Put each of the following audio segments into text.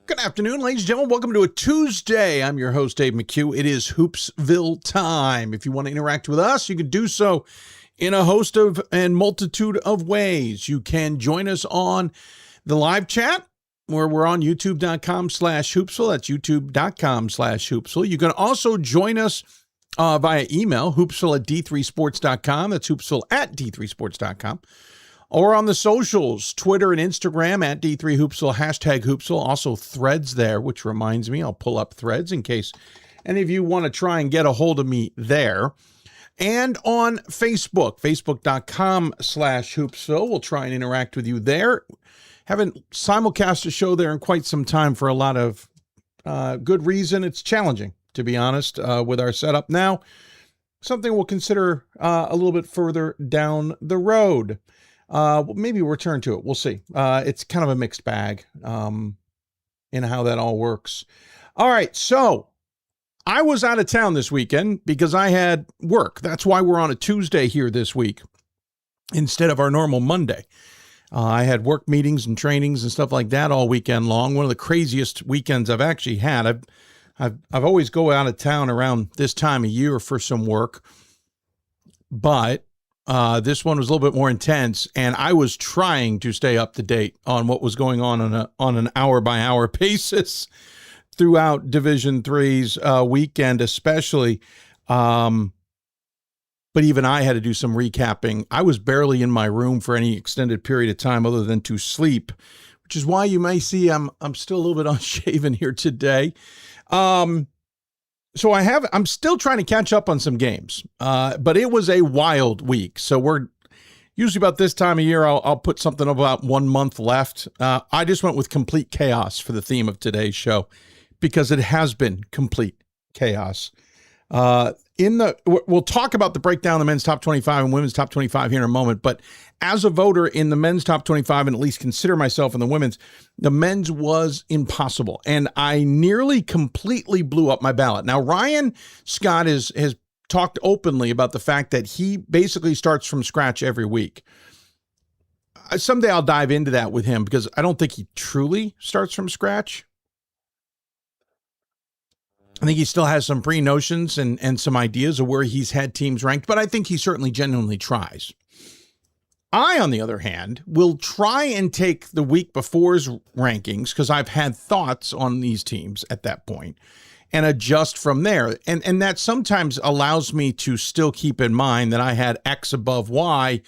Good afternoon, ladies and gentlemen. Welcome to a Tuesday. I'm your host, Dave McHugh. It is Hoopsville time. If you want to interact with us, you can do so in a host of and multitude of ways. You can join us on the live chat where we're on youtube.com/Hoopsville. That's youtube.com/Hoopsville. You can also join us via email, hoopsville@d3sports.com. That's hoopsville@d3sports.com. Or on the socials, Twitter and Instagram @D3Hoopsville, #Hoopsville. Also Threads there, which reminds me, I'll pull up Threads in case any of you want to try and get a hold of me there. And on Facebook, facebook.com/Hoopsville. We'll try and interact with you there. Haven't simulcast a show there in quite some time for a lot of good reason. It's challenging, to be honest, with our setup now. Something we'll consider a little bit further down the road. Maybe we'll return to it. We'll see. It's kind of a mixed bag in how that all works. All right. So I was out of town this weekend because I had work. That's why we're on a Tuesday here this week instead of our normal Monday. I had work meetings and trainings and stuff like that all weekend long. One of the craziest weekends I've actually had. I've always go out of town around this time of year for some work, but this one was a little bit more intense, and I was trying to stay up to date on what was going on an hour-by-hour basis throughout Division III's weekend especially. But even I had to do some recapping. I was barely in my room for any extended period of time other than to sleep, which is why you may see I'm still a little bit unshaven here today. So I'm still trying to catch up on some games, but it was a wild week. So we're usually about this time of year, I'll put something about 1 month left. I just went with complete chaos for the theme of today's show because it has been complete chaos. We'll talk about the breakdown of the men's top 25 and women's top 25 here in a moment, but as a voter in the men's top 25, and at least consider myself in the women's, the men's was impossible, and I nearly completely blew up my ballot. Now, Ryan Scott has talked openly about the fact that he basically starts from scratch every week. Someday I'll dive into that with him because I don't think he truly starts from scratch. I think he still has some pre-notions and some ideas of where he's had teams ranked, but I think he certainly genuinely tries. I, on the other hand, will try and take the week before's rankings because I've had thoughts on these teams at that point and adjust from there. And that sometimes allows me to still keep in mind that I had X above Y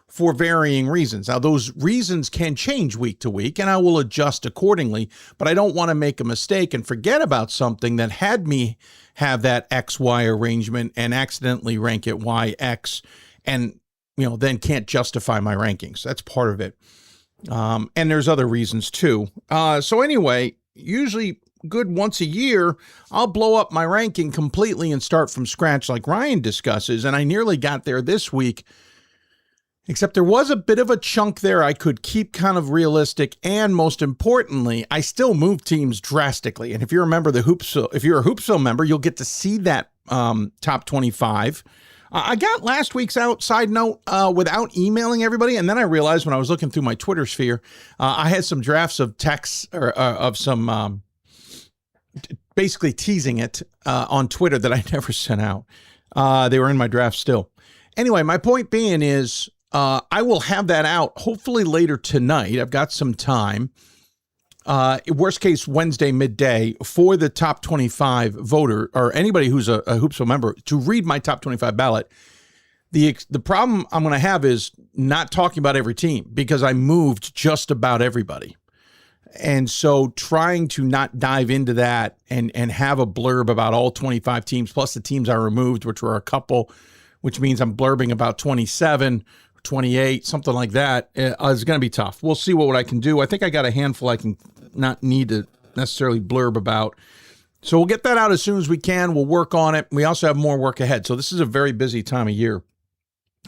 for varying reasons. Now, those reasons can change week to week, and I will adjust accordingly, but I don't want to make a mistake and forget about something that had me have that XY arrangement and accidentally rank it YX and, then can't justify my rankings. That's part of it. And there's other reasons too. So anyway, usually good once a year, I'll blow up my ranking completely and start from scratch like Ryan discusses, and I nearly got there this week. Except there was a bit of a chunk there I could keep kind of realistic, and most importantly, I still moved teams drastically. And if you remember if you're a Hoopsville member, you'll get to see that top 25. I got last week's outside note without emailing everybody, and then I realized when I was looking through my Twitter sphere, I had some drafts of texts or of some basically teasing it on Twitter that I never sent out. They were in my draft still. Anyway, my point being is, I will have that out hopefully later tonight. I've got some time. Worst case, Wednesday midday for the top 25 voter or anybody who's a Hoopsville member to read my top 25 ballot. The problem I'm going to have is not talking about every team because I moved just about everybody. And so trying to not dive into that and have a blurb about all 25 teams plus the teams I removed, which were a couple, which means I'm blurbing about 27, 28, something like that, is going to be tough. We'll see what I can do. I think I got a handful I can not need to necessarily blurb about. So we'll get that out as soon as we can. We'll work on it. We also have more work ahead. So this is a very busy time of year,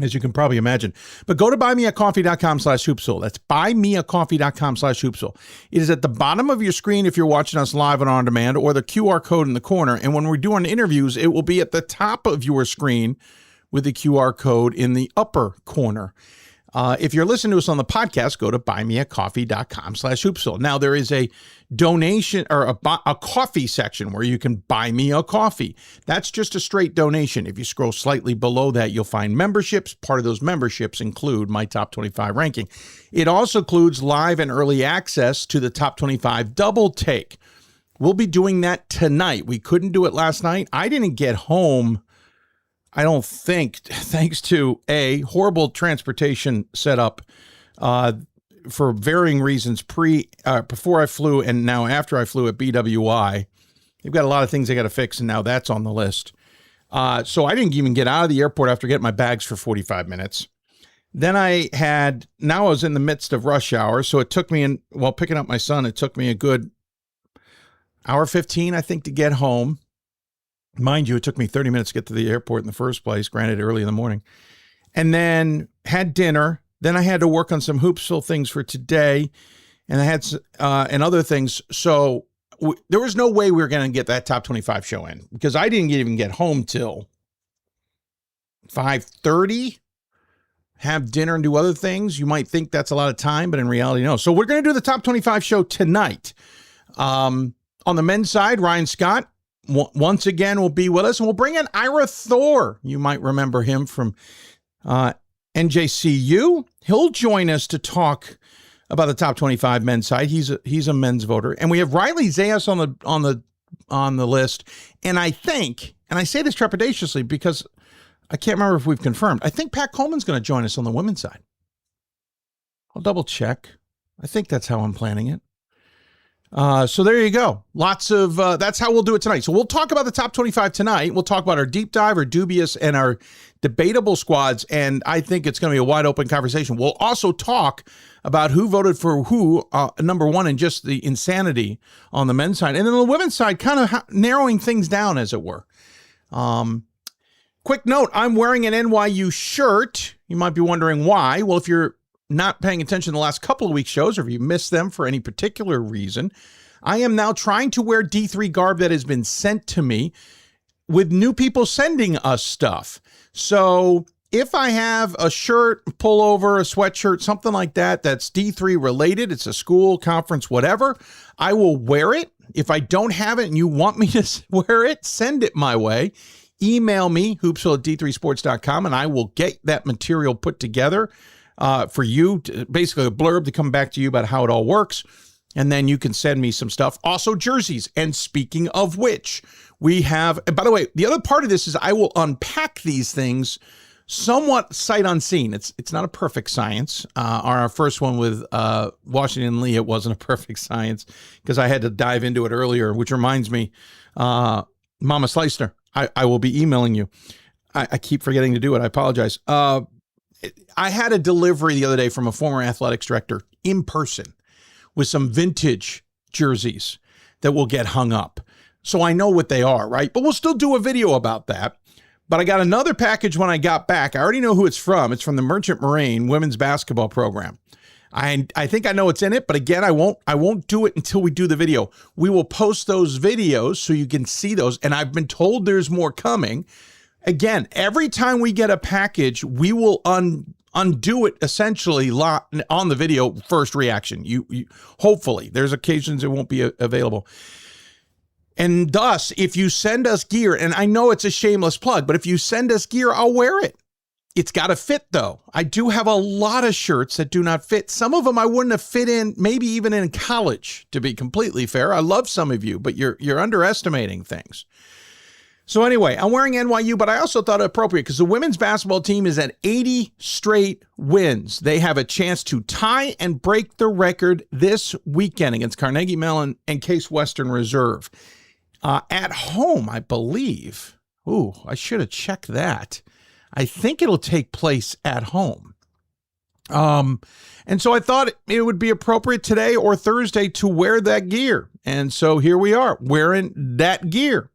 as you can probably imagine. But go to buymeacoffee.com/Hoopsville. That's buymeacoffee.com/Hoopsville. It is at the bottom of your screen if you're watching us live and on demand, or the QR code in the corner. And when we're doing interviews, it will be at the top of your screen with the QR code in the upper corner. If you're listening to us on the podcast, go to buymeacoffee.com/Hoopsville. Now, there is a donation or a coffee section where you can buy me a coffee. That's just a straight donation. If you scroll slightly below that, you'll find memberships. Part of those memberships include my top 25 ranking. It also includes live and early access to the top 25 double take. We'll be doing that tonight. We couldn't do it last night. I didn't get home, I don't think, thanks to a horrible transportation setup for varying reasons before I flew and now after I flew at BWI. They've got a lot of things they got to fix, and now that's on the list. So I didn't even get out of the airport after getting my bags for 45 minutes. Then I was in the midst of rush hour, so it took me, while picking up my son, it took me a good hour 15, I think, to get home. Mind you, it took me 30 minutes to get to the airport in the first place, granted early in the morning. And then had dinner. Then I had to work on some Hoopsville things for today. And I had and other things. So there was no way we were going to get that top 25 show in, because I didn't even get home till 5:30. Have dinner and do other things. You might think that's a lot of time, but in reality, no. So we're going to do the top 25 show tonight. On the men's side, Ryan Scott once again will be with us, and we'll bring in Ira Thor. You might remember him from NJCU. He'll join us to talk about the top 25 men's side. He's a men's voter, and we have Riley Zayas on the list. And I think, and I say this trepidatiously because I can't remember if we've confirmed, I think Pat Coleman's going to join us on the women's side. I'll double check. I think that's how I'm planning it. So there you go. Lots of, that's how we'll do it tonight. So we'll talk about the top 25 tonight. We'll talk about our deep dive, our dubious, and our debatable squads. And I think it's going to be a wide open conversation. We'll also talk about who voted for who, number one, and just the insanity on the men's side. And then on the women's side, kind of narrowing things down, as it were. Quick note, I'm wearing an NYU shirt. You might be wondering why. Well, if you're not paying attention to the last couple of weeks' shows, or if you missed them for any particular reason, I am now trying to wear D3 garb that has been sent to me with new people sending us stuff. So if I have a shirt, pullover, a sweatshirt, something like that, that's D3 related, it's a school, conference, whatever, I will wear it. If I don't have it and you want me to wear it, send it my way. Email me, hoopsville@d3sports.com, and I will get that material put together for you, basically a blurb to come back to you about how it all works. And then you can send me some stuff. Also jerseys. And speaking of which, we have, and by the way, the other part of this is I will unpack these things somewhat sight unseen. It's not a perfect science. Our first one with Washington Lee, it wasn't a perfect science because I had to dive into it earlier, which reminds me, Mama Slicer, I will be emailing you. I keep forgetting to do it. I apologize. I had a delivery the other day from a former athletics director in person with some vintage jerseys that will get hung up. So I know what they are, right? But we'll still do a video about that. But I got another package when I got back. I already know who it's from. It's from the Merchant Marine women's basketball program. I think I know what's in it, but again, I won't do it until we do the video. We will post those videos so you can see those. And I've been told there's more coming. Again, every time we get a package, we will undo it essentially on the video first reaction. You hopefully, there's occasions it won't be available. And thus, if you send us gear, and I know it's a shameless plug, but if you send us gear, I'll wear it. It's got to fit, though. I do have a lot of shirts that do not fit. Some of them I wouldn't have fit in, maybe even in college, to be completely fair. I love some of you, but you're underestimating things. So anyway, I'm wearing NYU, but I also thought it appropriate because the women's basketball team is at 80 straight wins. They have a chance to tie and break the record this weekend against Carnegie Mellon and Case Western Reserve. At home, I believe. Ooh, I should have checked that. I think it'll take place at home. And so I thought it would be appropriate today or Thursday to wear that gear. And so here we are wearing that gear.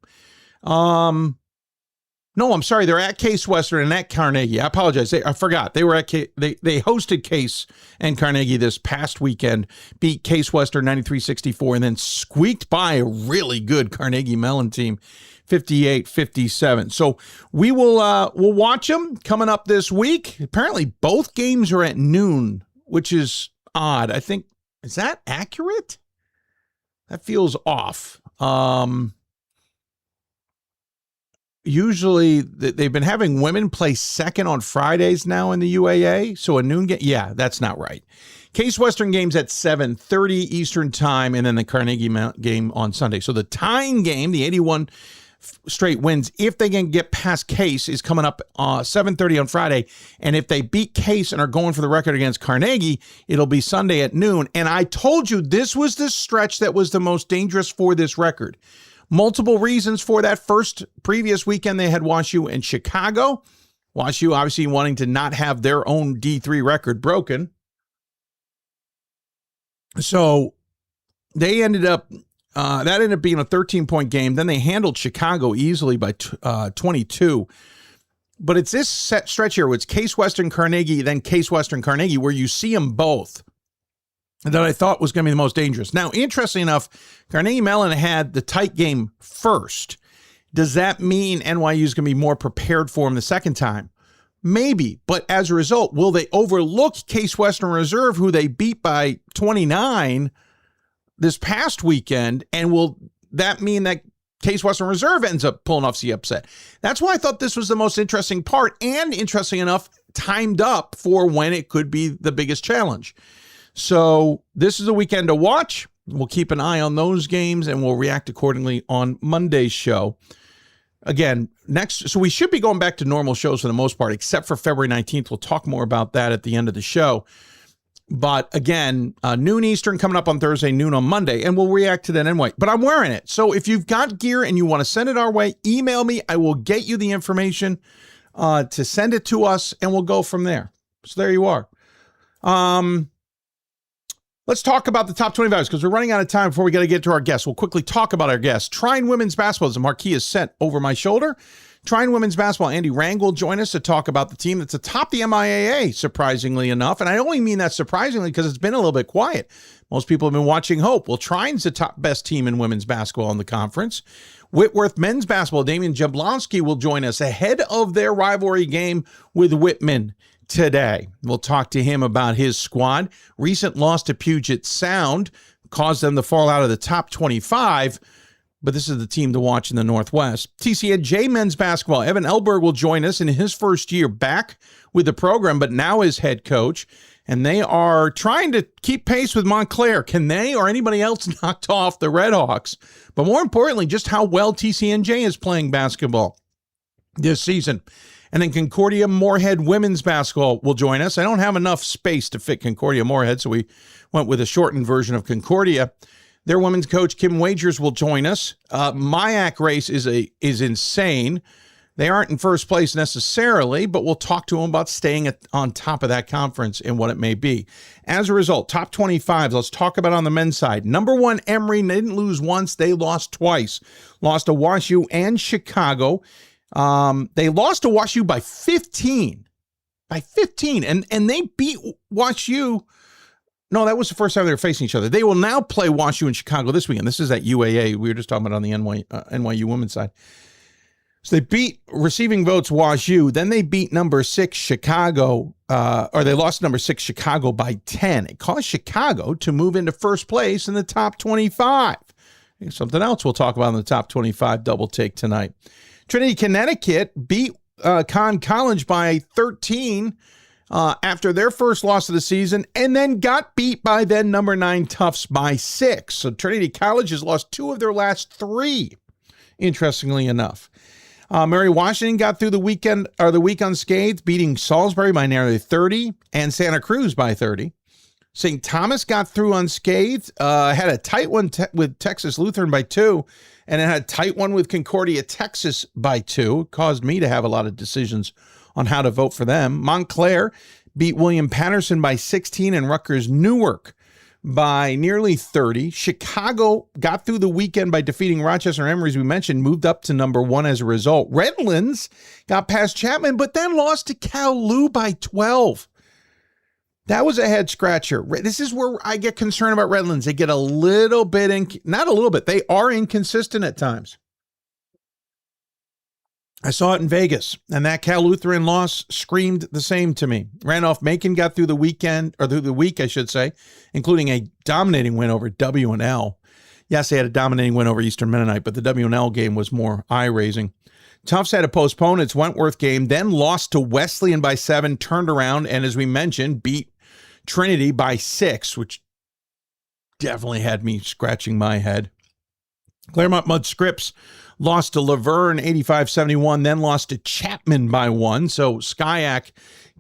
No, I'm sorry. They're at Case Western and at Carnegie. I apologize. I forgot. They were at they hosted Case and Carnegie this past weekend, beat Case Western 93-64, and then squeaked by a really good Carnegie Mellon team 58-57. So we'll watch them coming up this week. Apparently both games are at noon, which is odd. I think, is that accurate? That feels off. Usually they've been having women play second on Fridays now in the UAA. So a noon game. Yeah, that's not right. Case Western game's at 7:30 Eastern time, and then the Carnegie game on Sunday. So the tying game, the 81 straight wins, if they can get past Case, is coming up 7:30 on Friday. And if they beat Case and are going for the record against Carnegie, it'll be Sunday at noon. And I told you this was the stretch that was the most dangerous for this record. Multiple reasons for that. First, previous weekend, they had WashU and Chicago. WashU obviously wanting to not have their own D3 record broken. So they ended up, that ended up being a 13-point game. Then they handled Chicago easily by 22. But it's this set stretch here where it's Case Western Carnegie, then Case Western Carnegie, where you see them both, that I thought was going to be the most dangerous. Now, interestingly enough, Carnegie Mellon had the tight game first. Does that mean NYU is going to be more prepared for him the second time? Maybe, but as a result, will they overlook Case Western Reserve, who they beat by 29 this past weekend, and will that mean that Case Western Reserve ends up pulling off the upset? That's why I thought this was the most interesting part, and interesting enough, timed up for when it could be the biggest challenge. So this is a weekend to watch. We'll keep an eye on those games, and we'll react accordingly on Monday's show. Again, so we should be going back to normal shows for the most part, except for February 19th. We'll talk more about that at the end of the show. But again, noon Eastern coming up on Thursday, noon on Monday, and we'll react to that anyway. But I'm wearing it. So if you've got gear and you want to send it our way, email me. I will get you the information to send it to us, and we'll go from there. So there you are. Let's talk about the top 25 because we're running out of time before we got to get to our guests. We'll quickly talk about our guests. Trine Women's Basketball, as the marquee is sent over my shoulder. Trine Women's Basketball, Andy Rang will join us to talk about the team that's atop the MIAA, surprisingly enough. And I only mean that surprisingly because it's been a little bit quiet. Most people have been watching Hope. Well, Trine's the top best team in women's basketball in the conference. Whitworth Men's Basketball, Damion Jablonski will join us ahead of their rivalry game with Whitman today. We'll talk to him about his squad. Recent loss to Puget Sound caused them to fall out of the top 25, but this is the team to watch in the Northwest. TCNJ Men's Basketball, Evan Elberg will join us in his first year back with the program, but now as head coach, and they are trying to keep pace with Montclair. Can they or anybody else knock off the Redhawks? But more importantly, just how well TCNJ is playing basketball this season. And then Concordia Moorhead Women's Basketball will join us. I don't have enough space to fit Concordia Moorhead, so we went with a shortened version of Concordia. Their women's coach, Kim Wagers, will join us. MIAC race is insane. They aren't in first place necessarily, but we'll talk to them about staying on top of that conference and what it may be. As a result, top 25, let's talk about on the men's side. Number one, Emory didn't lose once. They lost twice. Lost to WashU and Chicago. They lost to WashU by 15. And they beat WashU. No, that was the first time they were facing each other. They will now play WashU in Chicago this weekend. This is at UAA. We were just talking about on the NYU women's side. So they beat receiving votes WashU. Then they beat number 6 Chicago, or they lost number 6 Chicago by 10. It caused Chicago to move into first place in the top 25. Something else we'll talk about in the top 25 double take tonight. Trinity, Connecticut beat Conn College by 13 after their first loss of the season, and then got beat by then number 9 Tufts by 6. So Trinity College has lost 2 of their last 3, interestingly enough. Mary Washington got through the week unscathed, beating Salisbury by nearly 30 and Santa Cruz by 30. St. Thomas got through unscathed, had a tight one with Texas Lutheran by 2, and it had a tight one with Concordia, Texas by 2. It caused me to have a lot of decisions on how to vote for them. Montclair beat William Patterson by 16 and Rutgers Newark by nearly 30. Chicago got through the weekend by defeating Rochester Emory, as we mentioned, moved up to number 1 as a result. Redlands got past Chapman, but then lost to Kowloon by 12. That was a head scratcher. This is where I get concerned about Redlands. They get a little bit, not a little bit, they are inconsistent at times. I saw it in Vegas, and that Cal Lutheran loss screamed the same to me. Randolph-Macon got through the weekend, or through the week, I should say, including a dominating win over W&L. Yes, they had a dominating win over Eastern Mennonite, but the W&L game was more eye-raising. Tufts had to postpone its Wentworth game, then lost to Wesleyan by 7, turned around, and as we mentioned, beat Trinity by 6, which definitely had me scratching my head. Claremont Mudd Scripps lost to Laverne 85-71, then lost to Chapman by 1. So Skyac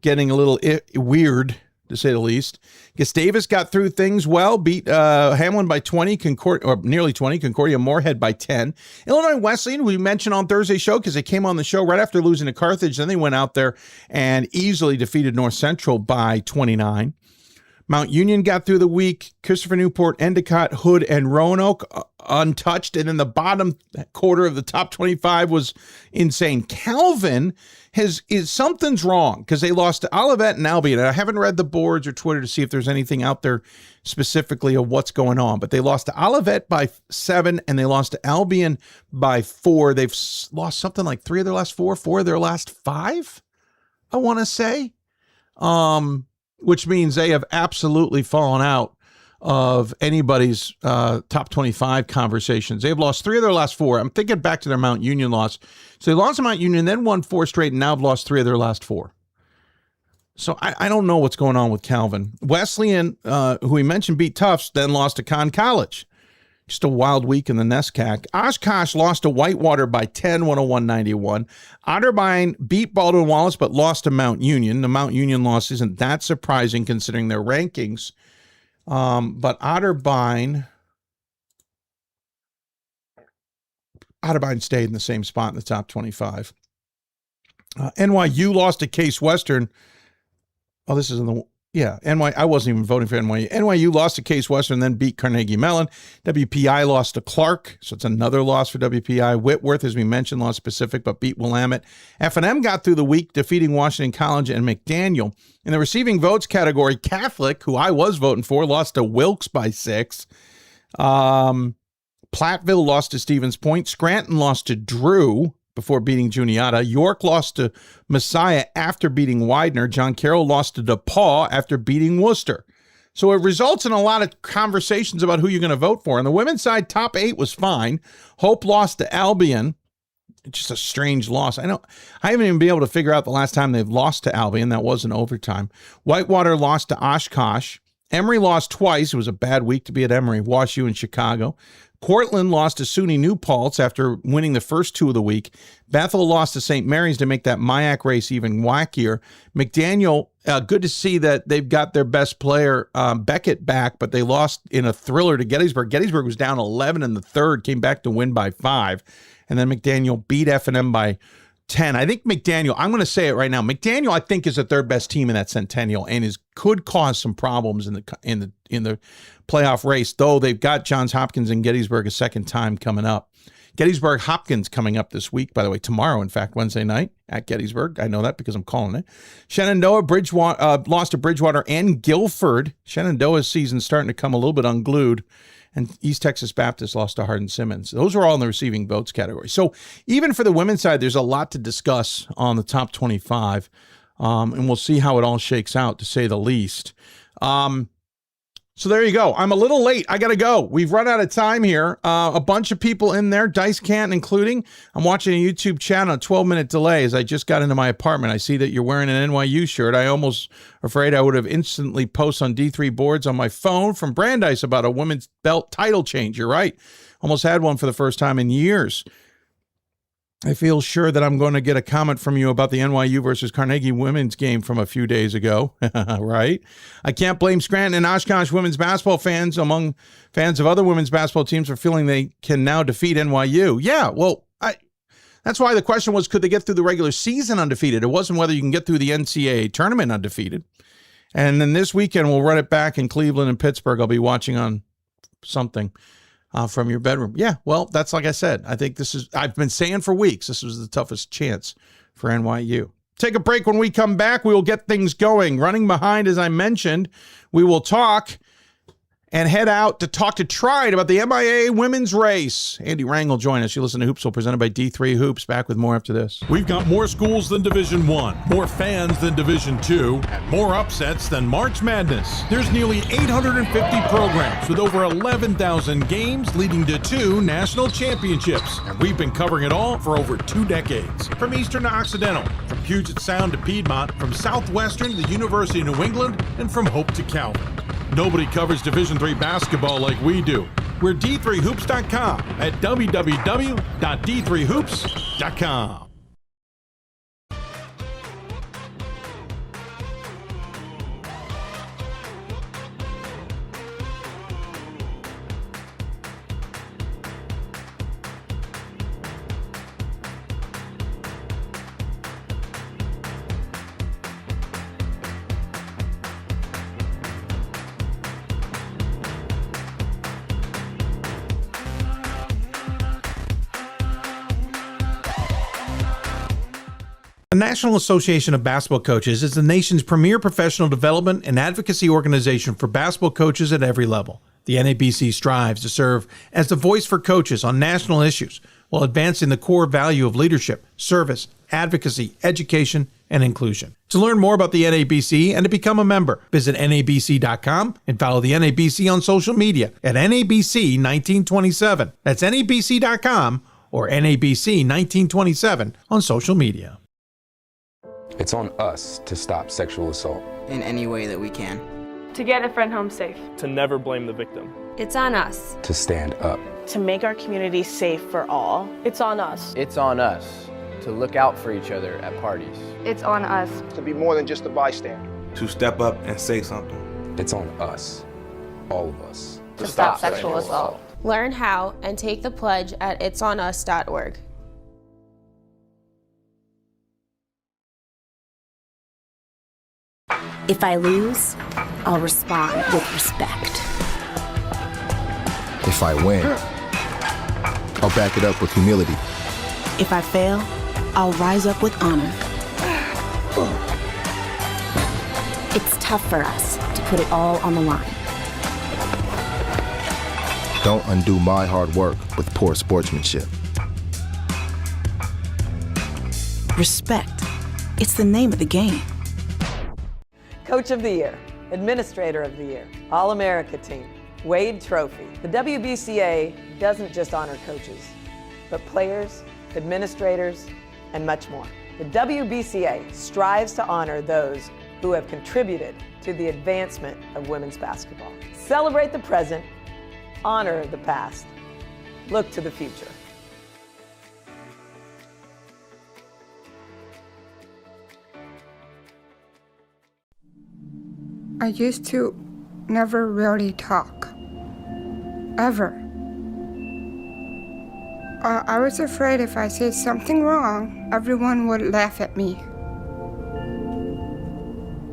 getting a little weird, to say the least. Gustavus got through things well, beat Hamlin by 20, or nearly 20, Concordia Moorhead by 10. Illinois Wesleyan, we mentioned on Thursday's show because they came on the show right after losing to Carthage. Then they went out there and easily defeated North Central by 29. Mount Union got through the week. Christopher Newport, Endicott, Hood, and Roanoke untouched. And then the bottom quarter of the top 25 was insane. Calvin something's wrong because they lost to Olivet and Albion. And I haven't read the boards or Twitter to see if there's anything out there specifically of what's going on. But they lost to Olivet by 7 and they lost to Albion by 4. They've lost something like 3 of their last 4 of their last 5, I want to say. Which means they have absolutely fallen out of anybody's top 25 conversations. They've lost 3 of their last 4. I'm thinking back to their Mount Union loss. So they lost to Mount Union, then won 4 straight, and now have lost 3 of their last 4. So I don't know what's going on with Calvin. Wesleyan, who we mentioned, beat Tufts, then lost to Conn College. Just a wild week in the NESCAC. Oshkosh lost to Whitewater by 10, 101-91. Otterbein beat Baldwin Wallace, but lost to Mount Union. The Mount Union loss isn't that surprising considering their rankings. But Otterbein stayed in the same spot in the top 25. NYU lost to Case Western. Oh, this is in the... Yeah, I wasn't even voting for NYU. NYU lost to Case Western, then beat Carnegie Mellon. WPI lost to Clark, so it's another loss for WPI. Whitworth, as we mentioned, lost Pacific, but beat Willamette. F&M got through the week, defeating Washington College and McDaniel. In the receiving votes category, Catholic, who I was voting for, lost to Wilkes by 6. Platteville lost to Stevens Point. Scranton lost to Drew before beating Juniata. York lost to Messiah after beating Widener. John Carroll lost to DePaul after beating Worcester. So it results in a lot of conversations about who you're going to vote for. On the women's side, top 8 was fine. Hope lost to Albion. It's just a strange loss. I haven't even been able to figure out the last time they've lost to Albion. That was in overtime. Whitewater lost to Oshkosh. Emory lost twice. It was a bad week to be at Emory. WashU and Chicago. Cortland lost to SUNY New Paltz after winning the first 2 of the week. Bethel lost to St. Mary's to make that MIAC race even wackier. McDaniel, good to see that they've got their best player, Beckett, back, but they lost in a thriller to Gettysburg. Gettysburg was down 11 in the third, came back to win by 5. And then McDaniel beat F&M by 10. I think McDaniel, I'm going to say it right now, McDaniel, I think, is the 3rd best team in that Centennial and could cause some problems in the playoff race, though they've got Johns Hopkins and Gettysburg a second time coming up. Gettysburg Hopkins coming up this week, by the way, tomorrow, in fact, Wednesday night at Gettysburg. I know that because I'm calling it. Shenandoah lost to Bridgewater and Guilford. Shenandoah's season starting to come a little bit unglued. And East Texas Baptist lost to Hardin-Simmons. Those are all in the receiving votes category. So even for the women's side, there's a lot to discuss on the top 25. And we'll see how it all shakes out, to say the least. So there you go. I'm a little late. I got to go. We've run out of time here. A bunch of people in there, Dice Can't including. I'm watching a YouTube chat on a 12-minute delay as I just got into my apartment. I see that you're wearing an NYU shirt. I almost afraid I would have instantly posted on D3 boards on my phone from Brandeis about a women's belt title change. You're right. Almost had one for the first time in years. I feel sure that I'm going to get a comment from you about the NYU versus Carnegie women's game from a few days ago, right? I can't blame Scranton and Oshkosh women's basketball fans among fans of other women's basketball teams for feeling they can now defeat NYU. Yeah, well, that's why the question was, could they get through the regular season undefeated? It wasn't whether you can get through the NCAA tournament undefeated. And then this weekend, we'll run it back in Cleveland and Pittsburgh. I'll be watching on something. From your bedroom. Yeah, well, that's like I said. I think I've been saying for weeks, this was the toughest chance for NYU. Take a break. When we come back, we will get things going. Running behind, as I mentioned, we will talk and head out to talk to Trine about the MIA women's race. Andy Rang will join us. You listen to Hoopsville, presented by D3 Hoops. Back with more after this. We've got more schools than Division I, more fans than Division II, and more upsets than March Madness. There's nearly 850 programs with over 11,000 games leading to 2 national championships. And we've been covering it all for over 2 decades. From Eastern to Occidental, from Puget Sound to Piedmont, from Southwestern to the University of New England, and from Hope to Calvin. Nobody covers Division III basketball like we do. We're D3Hoops.com at www.D3Hoops.com. The National Association of Basketball Coaches is the nation's premier professional development and advocacy organization for basketball coaches at every level. The NABC strives to serve as the voice for coaches on national issues while advancing the core value of leadership, service, advocacy, education, and inclusion. To learn more about the NABC and to become a member, visit NABC.com and follow the NABC on social media at NABC1927. That's NABC.com or NABC1927 on social media. It's on us to stop sexual assault. In any way that we can. To get a friend home safe. To never blame the victim. It's on us. To stand up. To make our community safe for all. It's on us. It's on us to look out for each other at parties. It's on us. To be more than just a bystander. To step up and say something. It's on us, all of us. To stop sexual assault. Learn how and take the pledge at itsonus.org. If I lose, I'll respond with respect. If I win, I'll back it up with humility. If I fail, I'll rise up with honor. It's tough for us to put it all on the line. Don't undo my hard work with poor sportsmanship. Respect. It's the name of the game. Coach of the Year, Administrator of the Year, All-America Team, Wade Trophy. The WBCA doesn't just honor coaches, but players, administrators, and much more. The WBCA strives to honor those who have contributed to the advancement of women's basketball. Celebrate the present, honor the past, look to the future. I used to never really talk, ever. I was afraid if I said something wrong, everyone would laugh at me.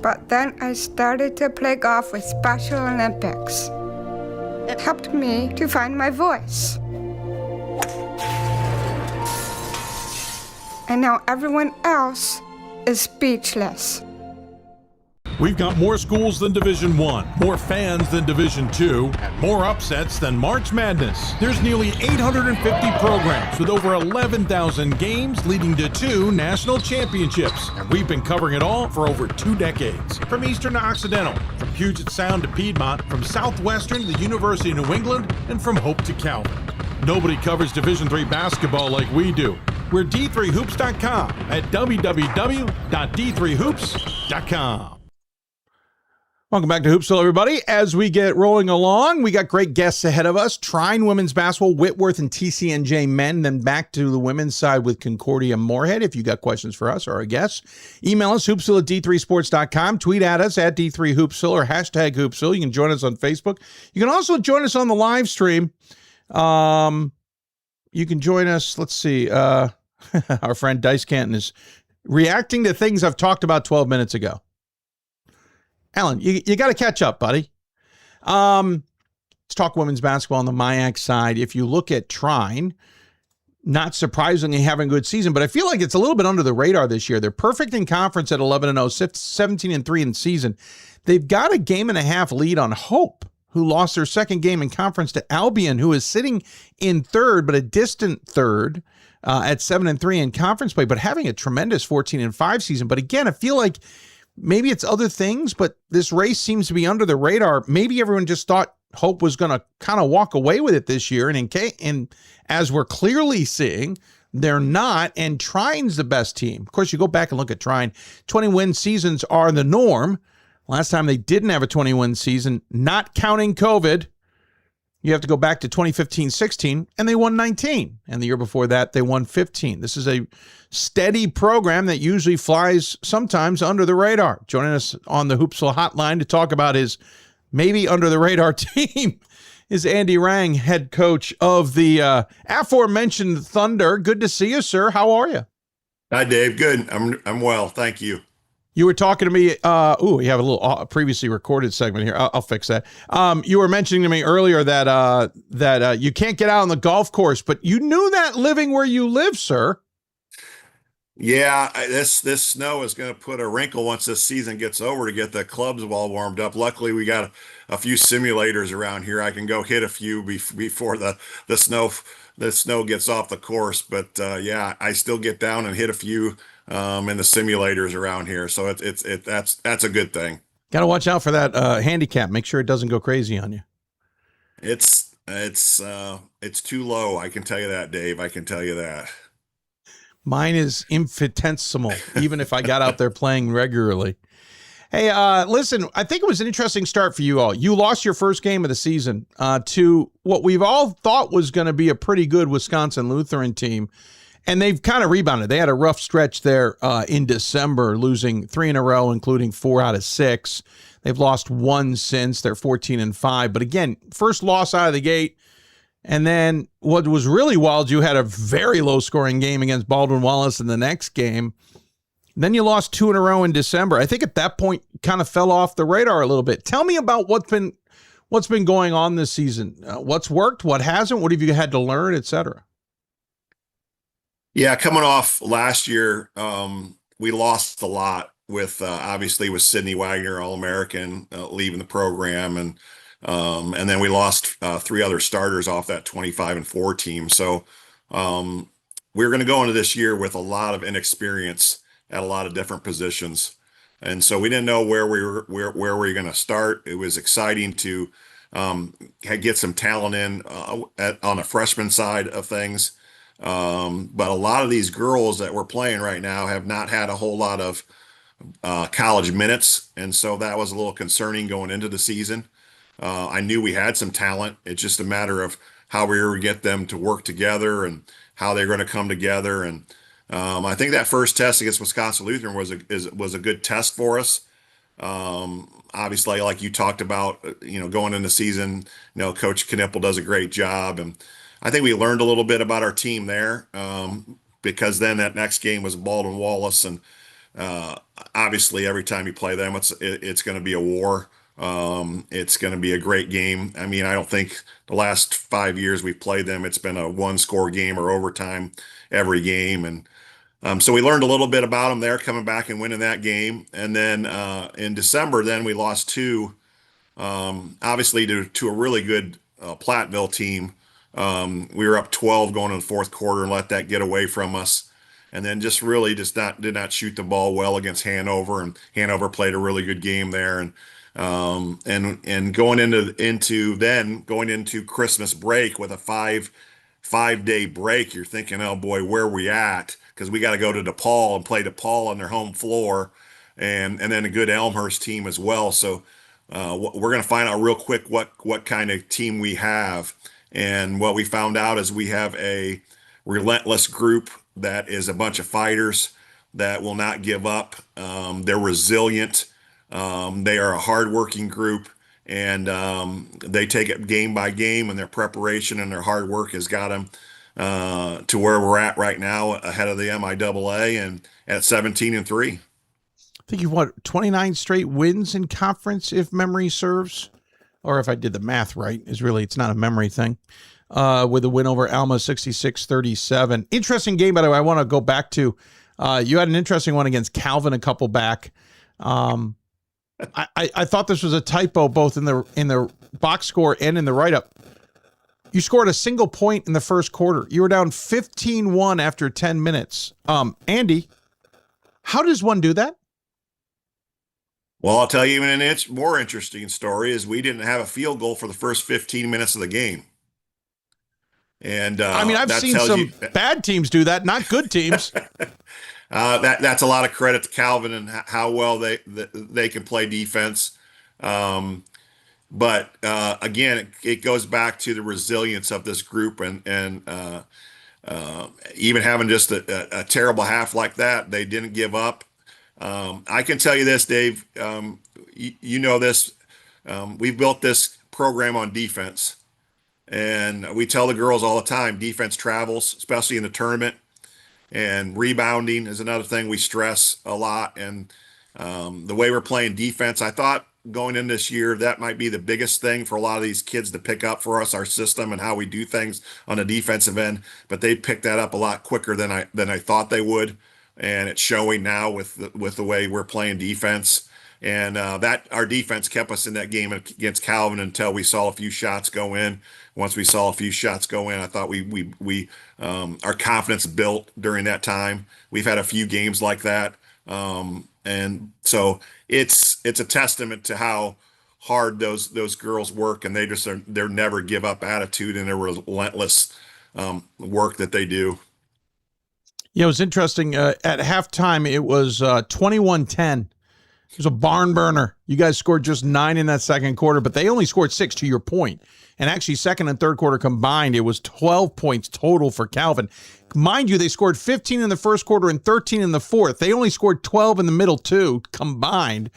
But then I started to play golf with Special Olympics. It helped me to find my voice. And now everyone else is speechless. We've got more schools than Division I, more fans than Division II, and more upsets than March Madness. There's nearly 850 programs with over 11,000 games leading to 2 national championships. And we've been covering it all for over 2 decades. From Eastern to Occidental, from Puget Sound to Piedmont, from Southwestern to the University of New England, and from Hope to Calvin. Nobody covers Division III basketball like we do. We're D3Hoops.com at www.D3Hoops.com. Welcome back to Hoopsville, everybody. As we get rolling along, we got great guests ahead of us. Trine women's basketball, Whitworth and TCNJ men, then back to the women's side with Concordia Moorhead. If you got questions for us or our guests, email us, hoopsville at d3sports.com, tweet at us at D3Hoopsville or hashtag Hoopsville. You can join us on Facebook. You can also join us on the live stream. You can join us, let's see, our friend Dice Canton is reacting to things I've talked about 12 minutes ago. Alan, you got to catch up, buddy. Let's talk women's basketball on the MIAC side. If you look at Trine, not surprisingly having a good season, but I feel like it's a little bit under the radar this year. They're perfect in conference at 11-0, 17-3 in season. They've got a game and a half lead on Hope. who lost their second game in conference to Albion, who is sitting in third, but a distant third at 7-3 in conference play, but having a tremendous 14-5 season. But again, I feel like maybe it's other things, but this race seems to be under the radar. Maybe everyone just thought Hope was going to kind of walk away with it this year. And as we're clearly seeing, they're not. And Trine's the best team. Of course, you go back and look at Trine. 20-win seasons are the norm. Last time they didn't have a 20-win season, not counting COVID, you have to go back to 2015-16, and they won 19. And the year before that, they won 15. This is a steady program that usually flies sometimes under the radar. Joining us on the Hoopsville Hotline to talk about his maybe under-the-radar team is Andy Rang, head coach of the aforementioned Thunder. Good to see you, sir. How are you? Hi, Dave. Good. I'm well. Thank you. You were talking to me. We have a little previously recorded segment here. I'll fix that. You were mentioning to me earlier that you can't get out on the golf course, but you knew that living where you live, sir. Yeah, this snow is going to put a wrinkle once this season gets over to get the clubs all warmed up. Luckily, we got a few simulators around here. I can go hit a few before the snow gets off the course. But yeah, I still get down and hit a few in the simulators around here. So that's a good thing. Got to watch out for that handicap. Make sure it doesn't go crazy on you. It's too low. I can tell you that, Dave. I can tell you that. Mine is infinitesimal, even if I got out there playing regularly. Hey, listen, I think it was an interesting start for you all. You lost your first game of the season to what we've all thought was going to be a pretty good Wisconsin Lutheran team, and they've kind of rebounded. They had a rough stretch there in December, losing 3 in a row, including 4 out of 6. They've lost 1 since. They're 14-5. But again, first loss out of the gate. And then what was really wild, you had a very low-scoring game against Baldwin Wallace in the next game. Then you lost 2 in a row in December. I think at that point kind of fell off the radar a little bit. Tell me about what's been going on this season. What's worked, what hasn't, what have you had to learn, et cetera? Yeah, coming off last year, we lost a lot with obviously with Sidney Wagner, All-American, leaving the program, and then we lost 3 other starters off that 25-4 team. So we're going to go into this year with a lot of inexperience at a lot of different positions, and so we didn't know where we were going to start. It was exciting to get some talent in on the freshman side of things, but a lot of these girls that we're playing right now have not had a whole lot of college minutes, and so that was a little concerning going into the season. I knew we had some talent. It's just a matter of how we were going to get them to work together and how they're going to come together. And I think that first test against Wisconsin Lutheran was a good test for us. Obviously, like you talked about, going into the season, Coach Knipple does a great job. And I think we learned a little bit about our team there because then that next game was Baldwin Wallace. And obviously, every time you play them, it's going to be a war. It's going to be a great game. I mean, I don't think the last 5 years we've played them, it's been a 1-score game or overtime every game. And so we learned a little bit about them there, coming back and winning that game. And then in December, then we lost 2, obviously to a really good Platteville team. We were up 12 going in the fourth quarter and let that get away from us. And then did not shoot the ball well against Hanover, and Hanover played a really good game there. And going into Christmas break with a five-day break, you're thinking, oh boy, where are we at? Because we got to go to DePaul and play DePaul on their home floor, and then a good Elmhurst team as well. So we're going to find out real quick what kind of team we have. And what we found out is we have a relentless group that is a bunch of fighters that will not give up. They're resilient. They are a hardworking group, and they take it game by game, and their preparation and their hard work has got them to where we're at right now, ahead of the MIAA and at 17-3. I think you've won 29 straight wins in conference, if memory serves, or if I did the math right. It's not a memory thing. With a win over Alma, 66-37. Interesting game, by the way. I want to go back to. You had an interesting one against Calvin a couple back. I thought this was a typo both in the box score and in the write-up. You scored a single point in the first quarter. You were down 15-1 after 10 minutes. Andy, how does one do that? Well, I'll tell you an more interesting story is we didn't have a field goal for the first 15 minutes of the game. And I mean, I've seen some bad teams do that, not good teams. That's a lot of credit to Calvin and how well they can play defense. But again, it goes back to the resilience of this group, and even having just a terrible half like that, they didn't give up. I can tell you this, Dave. You know this. We've built this program on defense, and we tell the girls all the time: defense travels, especially in the tournament. And rebounding is another thing we stress a lot. And the way we're playing defense, I thought going in this year, that might be the biggest thing for a lot of these kids to pick up for us, our system and how we do things on the defensive end. But they picked that up a lot quicker than I thought they would. And it's showing now with the way we're playing defense. And that our defense kept us in that game against Calvin until we saw a few shots go in. Once we saw a few shots go in, I thought we our confidence built during that time. We've had a few games like that, and so it's a testament to how hard those girls work, and they're never give up attitude and their relentless work that they do. Yeah, it was interesting. At halftime, it was 21-10. It was a barn burner. You guys scored just 9 in that second quarter, but they only scored 6 to your point. And actually, second and third quarter combined, it was 12 points total for Calvin. Mind you, they scored 15 in the first quarter and 13 in the fourth. They only scored 12 in the middle, too, combined.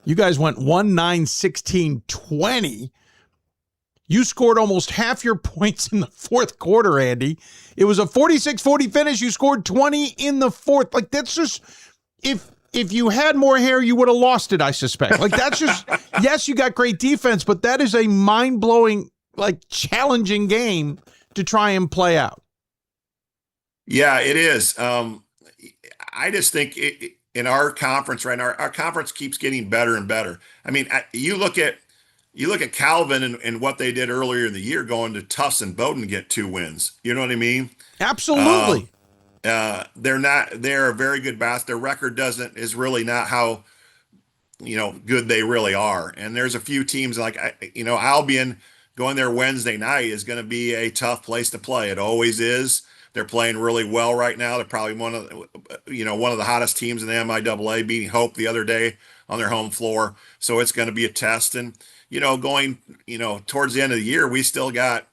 You guys went 1-9, 16, 20. You scored almost half your points in the fourth quarter, Andy. It was a 46-40 finish. You scored 20 in the fourth. Like, that's just, if you had more hair, you would have lost it, I suspect. Like, that's just, yes, you got great defense, but that is a mind-blowing, like, challenging game to try and play out. Yeah, it is. I just think in our conference right now, our conference keeps getting better and better. I mean, you look at Calvin and what they did earlier in the year, going to Tufts and Bowdoin to get 2 wins. You know what I mean? Absolutely. They're a very good basketball. Their record is really not how, good they really are. And there's a few teams like, Albion going there Wednesday night is going to be a tough place to play. It always is. They're playing really well right now. They're probably one of the hottest teams in the MIAA, beating Hope the other day on their home floor. So it's going to be a test. And, going, towards the end of the year, we still got,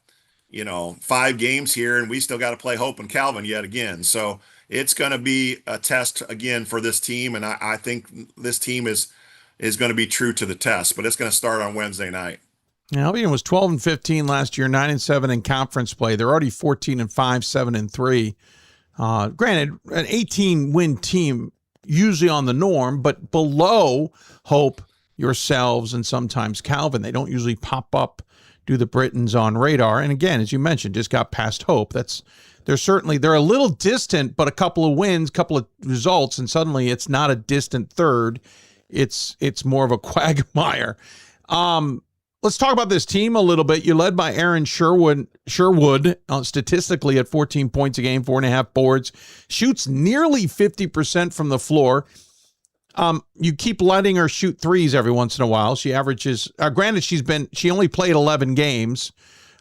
5 games here, and we still got to play Hope and Calvin yet again. So it's going to be a test again for this team. And I think this team is going to be true to the test, but it's going to start on Wednesday night. Yeah, Albion was 12-15 last year, 9-7 in conference play. They're already 14-5, 7-3. Granted, an 18-win team usually on the norm, but below Hope, yourselves, and sometimes Calvin. They don't usually pop up, do the Britons on radar. And again, as you mentioned, just got past Hope. They're a little distant, but a couple of wins, couple of results, and suddenly it's not a distant third. It's more of a quagmire. Let's talk about this team a little bit. You're led by Aaron Sherwood statistically at 14 points a game, 4.5 boards, shoots nearly 50% from the floor. You keep letting her shoot threes every once in a while. She averages, granted, she only played 11 games.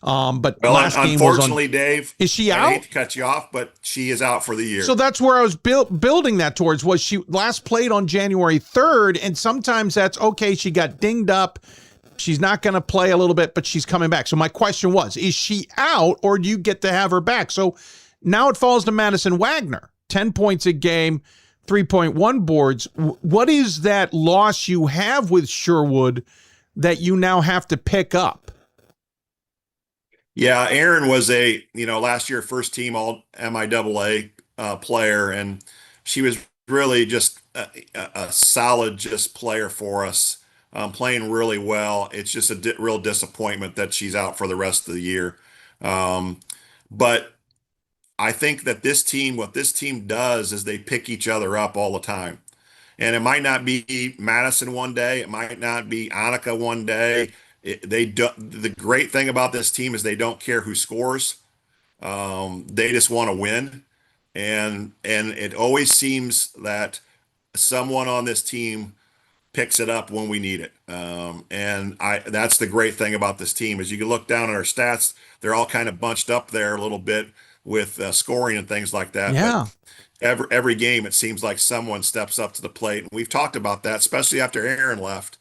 But last game unfortunately, Dave, is she out? I hate to cut you off, but she is out for the year. So that's where I was building that towards. Was she last played on January 3rd, and sometimes that's okay. She got dinged up. She's not going to play a little bit, but she's coming back. So my question was, is she out, or do you get to have her back? So now it falls to Madison Wagner, 10 points a game, 3.1 boards. What is that loss you have with Sherwood that you now have to pick up? Yeah, Aaron was last year first team all MIAA player, and she was really just a solid player for us. Playing really well. It's just a real disappointment that she's out for the rest of the year. But I think that what this team does is they pick each other up all the time. And it might not be Madison one day. It might not be Annika one day. The great thing about this team is they don't care who scores. They just want to win. And it always seems that someone on this team picks it up when we need it. That's the great thing about this team is you can look down at our stats. They're all kind of bunched up there a little bit with scoring and things like that. Yeah. But every game, it seems like someone steps up to the plate. And we've talked about that, especially after Aaron left,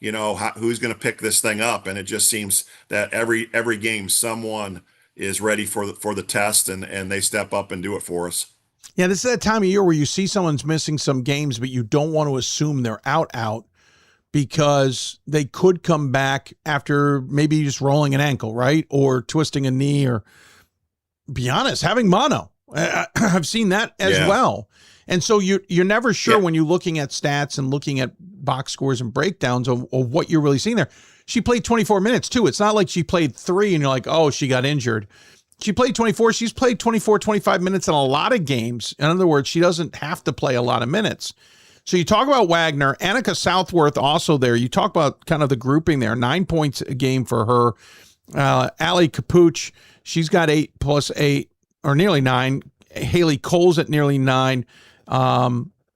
who's going to pick this thing up. And it just seems that every game, someone is ready for the test and they step up and do it for us. Yeah, this is that time of year where you see someone's missing some games, but you don't want to assume they're out because they could come back after maybe just rolling an ankle, right? Or twisting a knee, or be honest, having mono. I've seen that as well. And so you're never sure when you're looking at stats and looking at box scores and breakdowns of what you're really seeing there. She played 24 minutes too. It's not like she played 3 and you're like, oh, she got injured. She played 24. She's played 24, 25 minutes in a lot of games. In other words, she doesn't have to play a lot of minutes. So you talk about Wagner, Annika Southworth also there. You talk about kind of the grouping there, 9 points a game for her. Allie Capuch, she's got 8 plus 8 or nearly 9. Haley Cole's at nearly 9.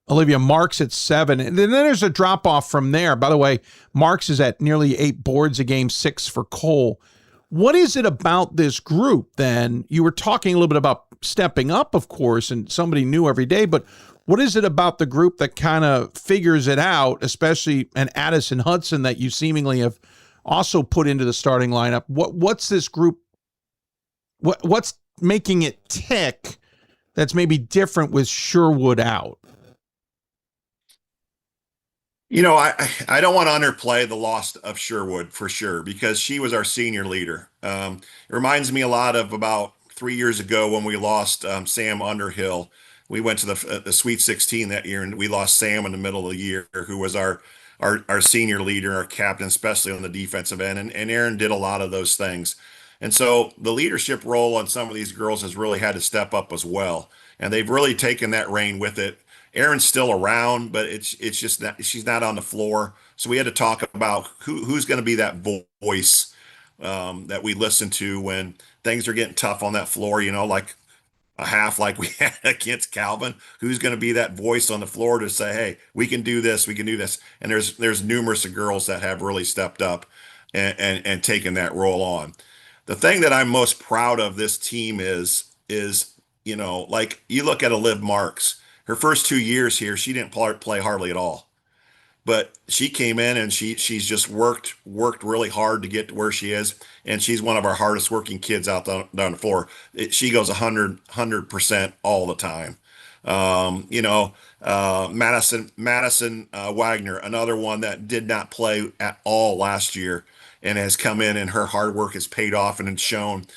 Olivia Marks at 7. And then there's a drop off from there. By the way, Marks is at nearly 8 boards a game, 6 for Cole. What is it about this group then? You were talking a little bit about stepping up, of course, and somebody new every day, but what is it about the group that kind of figures it out, especially an Addison Hudson that you seemingly have also put into the starting lineup? What's this group? What's making it tick that's maybe different with Sherwood out? I don't want to underplay the loss of Sherwood for sure, because she was our senior leader. It reminds me a lot of about 3 years ago when we lost Sam Underhill. We went to the Sweet 16 that year, and we lost Sam in the middle of the year, who was our senior leader, our captain, especially on the defensive end. And Aaron did a lot of those things. And so the leadership role on some of these girls has really had to step up as well. And they've really taken that reign with it. Aaron's still around, but it's just that she's not on the floor. So we had to talk about who's going to be that voice that we listen to when things are getting tough on that floor, like a half like we had against Calvin. Who's going to be that voice on the floor to say, hey, we can do this, we can do this. And there's numerous of girls that have really stepped up and taken that role on. The thing that I'm most proud of this team is like you look at Liv Marks. Her first 2 years here, she didn't play hardly at all, but she came in and she's just worked really hard to get to where she is, and she's one of our hardest working kids out down the floor. She goes 100% all the time. Madison Wagner, another one that did not play at all last year and has come in, and her hard work has paid off and it's shown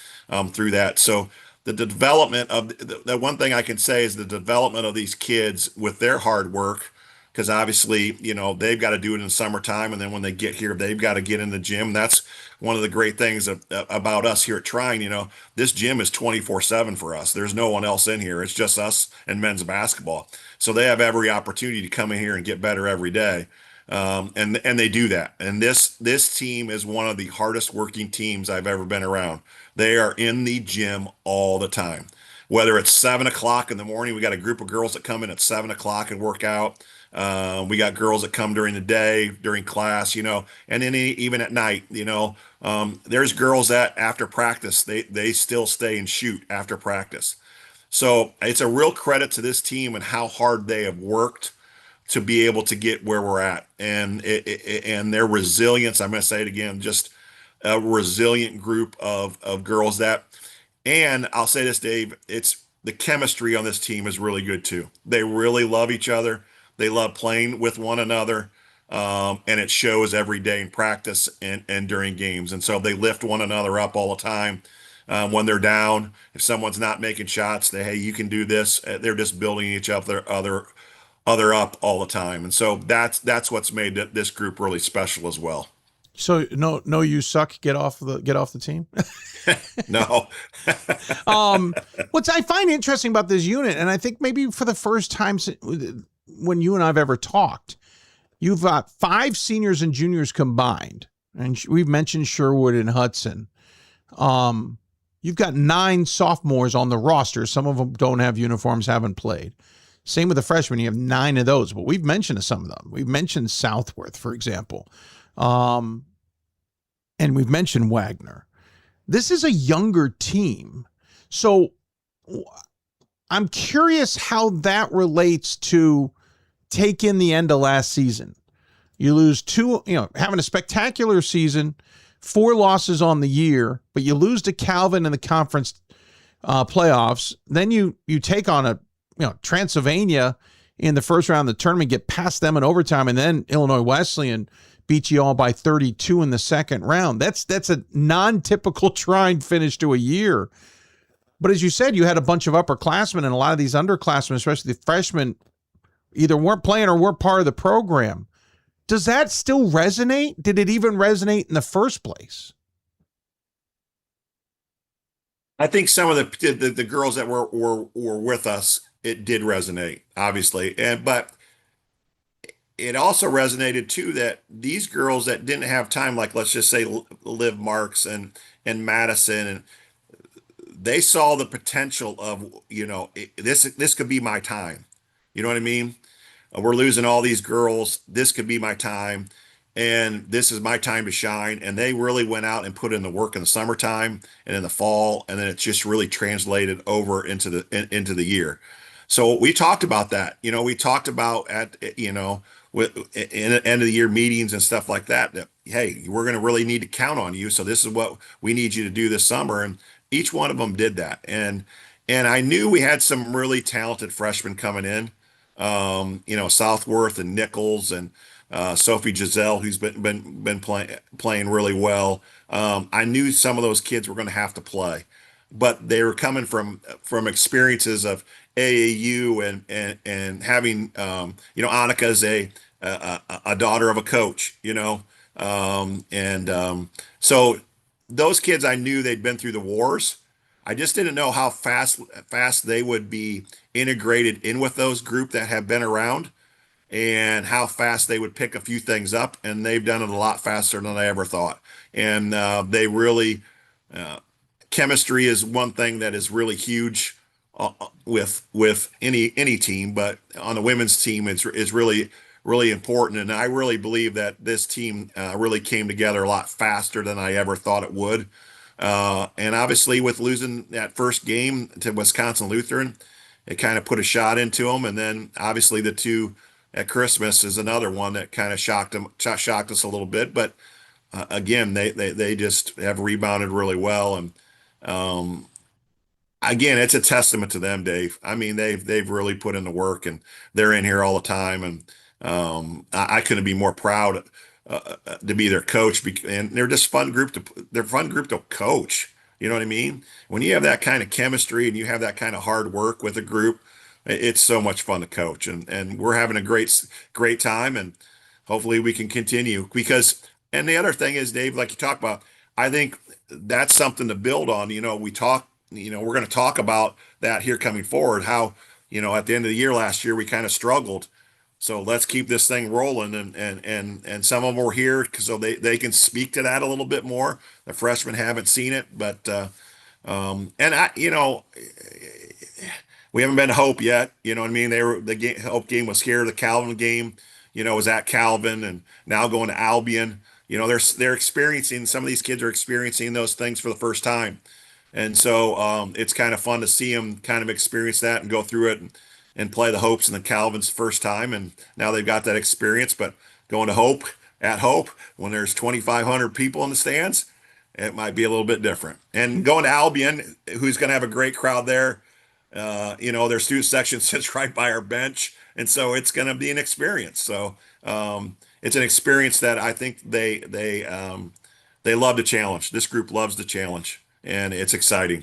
through that. So the development of the one thing I can say is the development of these kids with their hard work, because obviously, they've got to do it in the summertime. And then when they get here, they've got to get in the gym. That's one of the great things about us here at Trine. This gym is 24/7 for us. There's no one else in here. It's just us and men's basketball. So they have every opportunity to come in here and get better every day. And they do that. And this team is one of the hardest working teams I've ever been around. They are in the gym all the time, whether it's 7 o'clock in the morning. We got a group of girls that come in at 7 o'clock and work out. We got girls that come during the day, during class, and then even at night, there's girls that after practice, they still stay and shoot after practice. So it's a real credit to this team and how hard they have worked to be able to get where we're at, and their resilience. I'm going to say it again, just a resilient group of girls that, and I'll say this, Dave, it's the chemistry on this team is really good too. They really love each other. They love playing with one another. And it shows every day in practice and during games. And so they lift one another up all the time. When they're down, if someone's not making shots, hey, you can do this. They're just building each other up all the time. And so that's what's made this group really special as well. So no, you suck. Get off the team. No. What I find interesting about this unit, and I think maybe for the first time when you and I've ever talked, you've got 5 seniors and juniors combined. and we've mentioned Sherwood and Hudson. You've got 9 sophomores on the roster. Some of them don't have uniforms, haven't played. Same with the freshmen. You have 9 of those, but we've mentioned some of them. We've mentioned Southworth, for example. And we've mentioned Wagner. This is a younger team. So I'm curious how that relates to take in the end of last season. You lose 2, having a spectacular season, 4 losses on the year, but you lose to Calvin in the conference playoffs. Then you take on Transylvania in the first round of the tournament, get past them in overtime, and then Illinois Wesleyan beat you all by 32 in the second round. That's a non-typical Trine finish to a year. But as you said, you had a bunch of upperclassmen, and a lot of these underclassmen, especially the freshmen, either weren't playing or weren't part of the program. Does that still resonate? Did it even resonate in the first place? I think some of the girls that were with us, it did resonate, obviously, but it also resonated too that these girls that didn't have time, like let's just say Liv Marks and Madison, and they saw the potential of this could be my time. You know what I mean? We're losing all these girls. This could be my time, and this is my time to shine. And they really went out and put in the work in the summertime and in the fall, and then it just really translated over into the year. So we talked about that. We talked about with in end of the year meetings and stuff like that. That hey, we're going to really need to count on you. So this is what we need you to do this summer, and each one of them did that. And I knew we had some really talented freshmen coming in. Southworth and Nichols and Sophie Giselle, who's been playing really well. I knew some of those kids were going to have to play, but they were coming from experiences of AAU and having Annika is a daughter of a coach, so those kids, I knew they'd been through the wars. I just didn't know how fast they would be integrated in with those group that have been around, and how fast they would pick a few things up. And they've done it a lot faster than I ever thought. And they really, chemistry is one thing that is really huge with any team, but on the women's team, it's really, really important. And I really believe that this team really came together a lot faster than I ever thought it would. And obviously with losing that first game to Wisconsin Lutheran, it kind of put a shot into them. And then obviously the 2 at Christmas is another one that kind of shocked us a little bit. But again, they just have rebounded really well. And again, it's a testament to them, Dave. I mean, they've really put in the work, and they're in here all the time. And I couldn't be more proud to be their coach, and they're just fun group to coach. You know what I mean? When you have that kind of chemistry and you have that kind of hard work with a group, it's so much fun to coach, and we're having a great time, and hopefully we can continue and the other thing is, Dave, like you talked about, I think that's something to build on. We're going to talk about that here coming forward, how, at the end of the year last year, we kind of struggled. So let's keep this thing rolling, and some of them were here so they can speak to that a little bit more. The freshmen haven't seen it, but we haven't been to Hope yet. You know what I mean? The Hope game was here. The Calvin game, was at Calvin, and now going to Albion. They're experiencing, some of these kids are experiencing those things for the first time, and so it's kind of fun to see them kind of experience that and go through it and play the Hopes and the Calvins first time. And now they've got that experience, but going to Hope when there's 2,500 people in the stands, it might be a little bit different. And going to Albion, who's going to have a great crowd there. Their student section sits right by our bench. And so it's going to be an experience. So it's an experience that I think they love to challenge. This group loves the challenge, and it's exciting.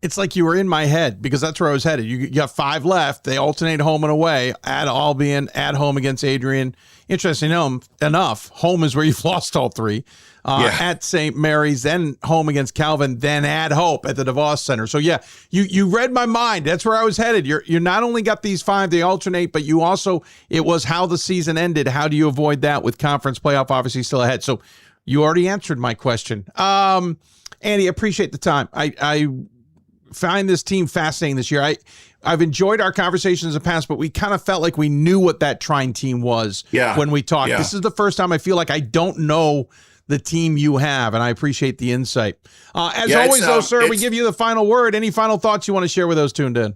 It's like you were in my head, because that's where I was headed. You got 5 left. They alternate home and away, at Albion, at home against Adrian. Interesting enough, home is where you've lost all 3. At St. Mary's, then home against Calvin, then at Hope at the DeVos Center. So yeah, you read my mind. That's where I was headed. You're not only got these 5, they alternate, but you also, it was how the season ended. How do you avoid that with conference playoff obviously still ahead? So You already answered my question. Andy, appreciate the time. I find this team fascinating this year. I've enjoyed our conversations in the past, but we kind of felt like we knew what that Trine team was when we talked. Yeah. This is the first time I feel like I don't know the team you have, and I appreciate the insight. As always, though, sir, we give you the final word. Any final thoughts you want to share with those tuned in?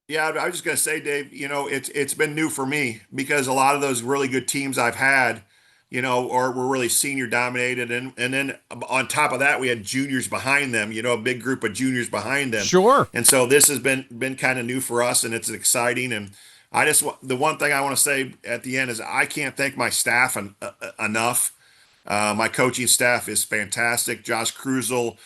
Yeah, I was just going to say, Dave, it's been new for me because a lot of those really good teams I've had, or were really senior dominated. And then on top of that, we had juniors behind them, a big group of juniors behind them. Sure. And so this has been kind of new for us, and it's exciting. And the one thing I want to say at the end is I can't thank my staff enough. My coaching staff is fantastic. Josh Cruzel,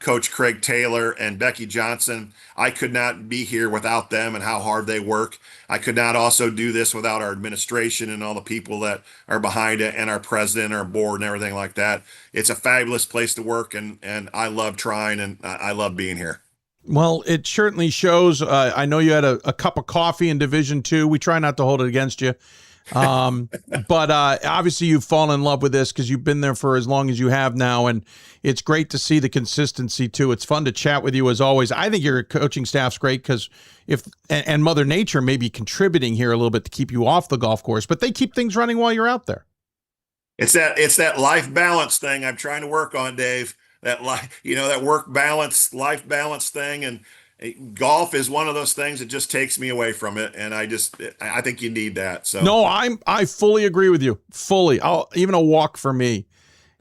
Coach Craig Taylor, and Becky Johnson. I could not be here without them and how hard they work. I could not also do this without our administration and all the people that are behind it, and our president, our board, and everything like that. It's a fabulous place to work, and I love Trine, and I love being here. Well, it certainly shows. I know you had a cup of coffee in Division II. We try not to hold it against you. But obviously you've fallen in love with this because you've been there for as long as you have now, and it's great to see the consistency too. It's fun to chat with you as always. I think your coaching staff's great because and Mother Nature may be contributing here a little bit to keep you off the golf course, but they keep things running while you're out there. It's that life balance thing I'm trying to work on, Dave. That that work balance, life balance thing, and golf is one of those things that just takes me away from it, and I think you need that. So no, I fully agree with you. Fully. Even a walk for me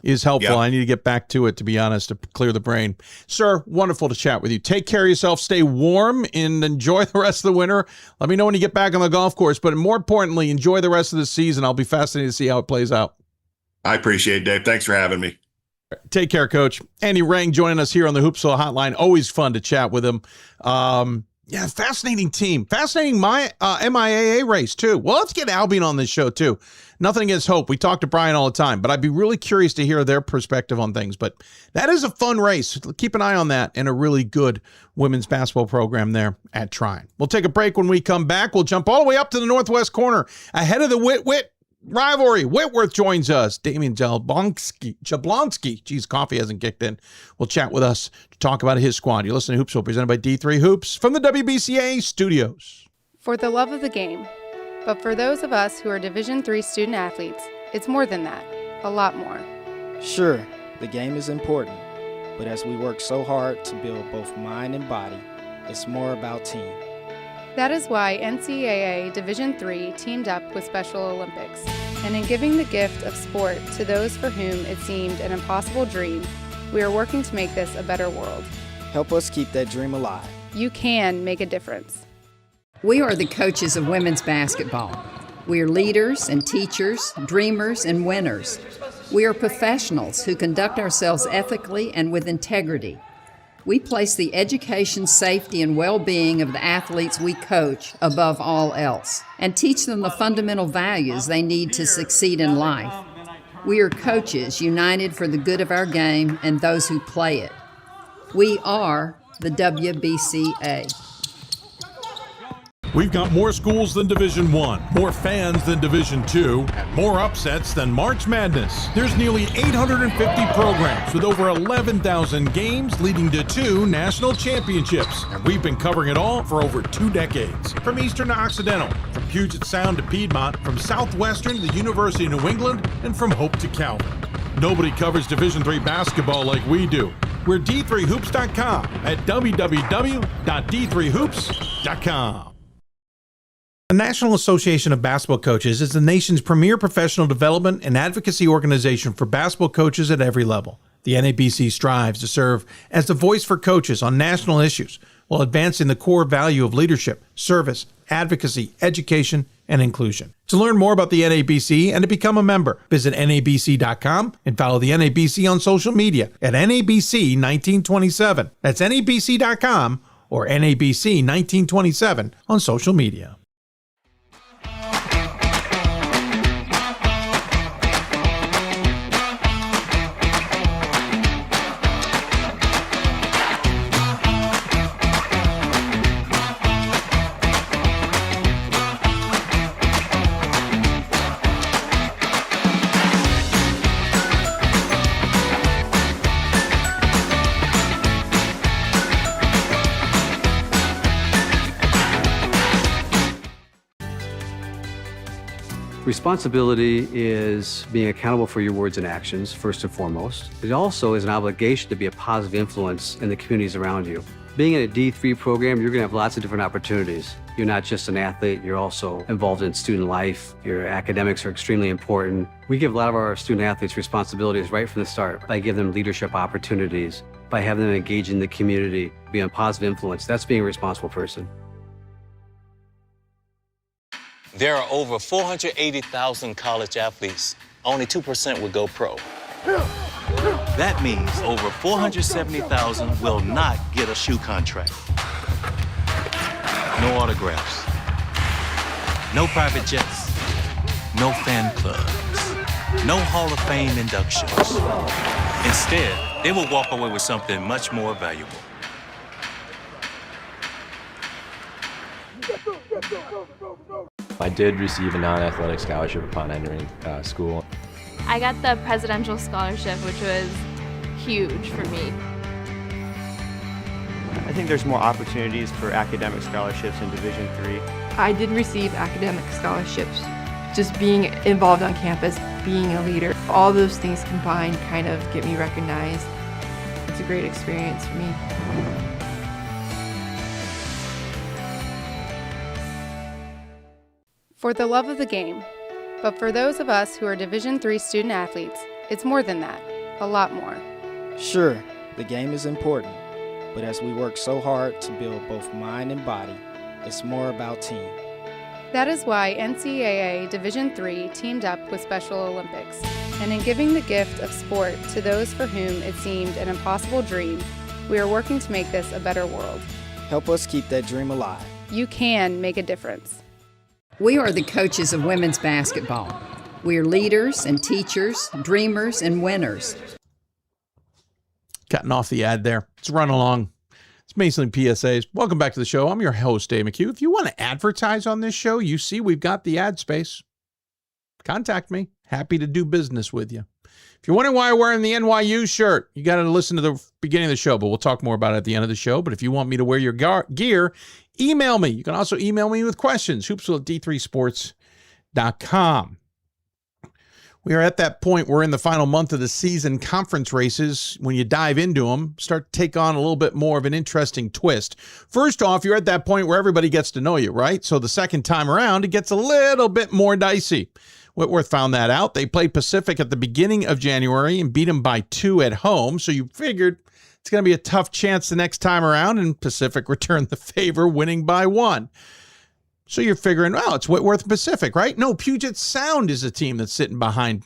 is helpful. Yeah. I need to get back to it, to be honest, to clear the brain. Sir, wonderful to chat with you. Take care of yourself. Stay warm and enjoy the rest of the winter. Let me know when you get back on the golf course, but more importantly, enjoy the rest of the season. I'll be fascinated to see how it plays out. I appreciate it, Dave. Thanks for having me. Take care, Coach. Andy Rang joining us here on the Hoopsville Hotline. Always fun to chat with him. Fascinating team. Fascinating MIAA race, too. Well, let's get Albion on this show, too. Nothing against Hope. We talk to Brian all the time, but I'd be really curious to hear their perspective on things. But that is a fun race. Keep an eye on that, and a really good women's basketball program there at Trine. We'll take a break. When we come back, we'll jump all the way up to the northwest corner ahead of the Whitworth rivalry. Whitworth joins us. Damion Jablonski. Geez, coffee hasn't kicked in. Will chat with us to talk about his squad. You're listening to Hoopsville, presented by DIII Hoops from the WBCA studios. For the love of the game. But for those of us who are Division III student athletes, it's more than that. A lot more. Sure, the game is important. But as we work so hard to build both mind and body, it's more about team. That is why NCAA Division III teamed up with Special Olympics, and in giving the gift of sport to those for whom it seemed an impossible dream, we are working to make this a better world. Help us keep that dream alive. You can make a difference. We are the coaches of women's basketball. We are leaders and teachers, dreamers and winners. We are professionals who conduct ourselves ethically and with integrity. We place the education, safety, and well-being of the athletes we coach above all else, and teach them the fundamental values they need to succeed in life. We are coaches united for the good of our game and those who play it. We are the WBCA. We've got more schools than Division I, more fans than Division II, more upsets than March Madness. There's nearly 850 programs with over 11,000 games leading to 2 national championships. And we've been covering it all for over 2 decades. From Eastern to Occidental, from Puget Sound to Piedmont, from Southwestern to the University of New England, and from Hope to Calvin. Nobody covers Division III basketball like we do. We're D3Hoops.com at www.D3Hoops.com. The National Association of Basketball Coaches is the nation's premier professional development and advocacy organization for basketball coaches at every level. The NABC strives to serve as the voice for coaches on national issues while advancing the core value of leadership, service, advocacy, education, and inclusion. To learn more about the NABC and to become a member, visit NABC.com and follow the NABC on social media at NABC1927. That's NABC.com or NABC1927 on social media. Responsibility is being accountable for your words and actions, first and foremost. It also is an obligation to be a positive influence in the communities around you. Being in a D3 program, you're going to have lots of different opportunities. You're not just an athlete, you're also involved in student life. Your academics are extremely important. We give a lot of our student athletes responsibilities right from the start by giving them leadership opportunities, by having them engage in the community, be a positive influence. That's being a responsible person. There are over 480,000 college athletes. Only 2% will go pro. That means over 470,000 will not get a shoe contract. No autographs. No private jets. No fan clubs. No Hall of Fame inductions. Instead, they will walk away with something much more valuable. I did receive a non-athletic scholarship upon entering school. I got the presidential scholarship, which was huge for me. I think there's more opportunities for academic scholarships in Division III. I did receive academic scholarships. Just being involved on campus, being a leader, all those things combined kind of get me recognized. It's a great experience for me. For the love of the game. But for those of us who are Division III student athletes, it's more than that, a lot more. Sure, the game is important, but as we work so hard to build both mind and body, it's more about team. That is why NCAA Division III teamed up with Special Olympics. And in giving the gift of sport to those for whom it seemed an impossible dream, we are working to make this a better world. Help us keep that dream alive. You can make a difference. We are the coaches of women's basketball. We are leaders and teachers, dreamers and winners. Cutting off the ad there. Let's run along. It's basically PSAs. Welcome back to the show. I'm your host, Dave McHugh. If you want to advertise on this show, you see we've got the ad space. Contact me. Happy to do business with you. If you're wondering why I'm wearing the NYU shirt, you got to listen to the beginning of the show, but we'll talk more about it at the end of the show. But if you want me to wear your gear, email me. You can also email me with questions, hoopsville@d3sports.com. We are at that point. We're in the final month of the season. Conference races, when you dive into them, start to take on a little bit more of an interesting twist. First off, you're at that point where everybody gets to know you, right? So the second time around, it gets a little bit more dicey. Whitworth found that out. They played Pacific at the beginning of January and beat them by 2 at home. So you figured it's going to be a tough chance the next time around, and Pacific returned the favor, winning by 1. So you're figuring, well, it's Whitworth and Pacific, right? No, Puget Sound is a team that's sitting behind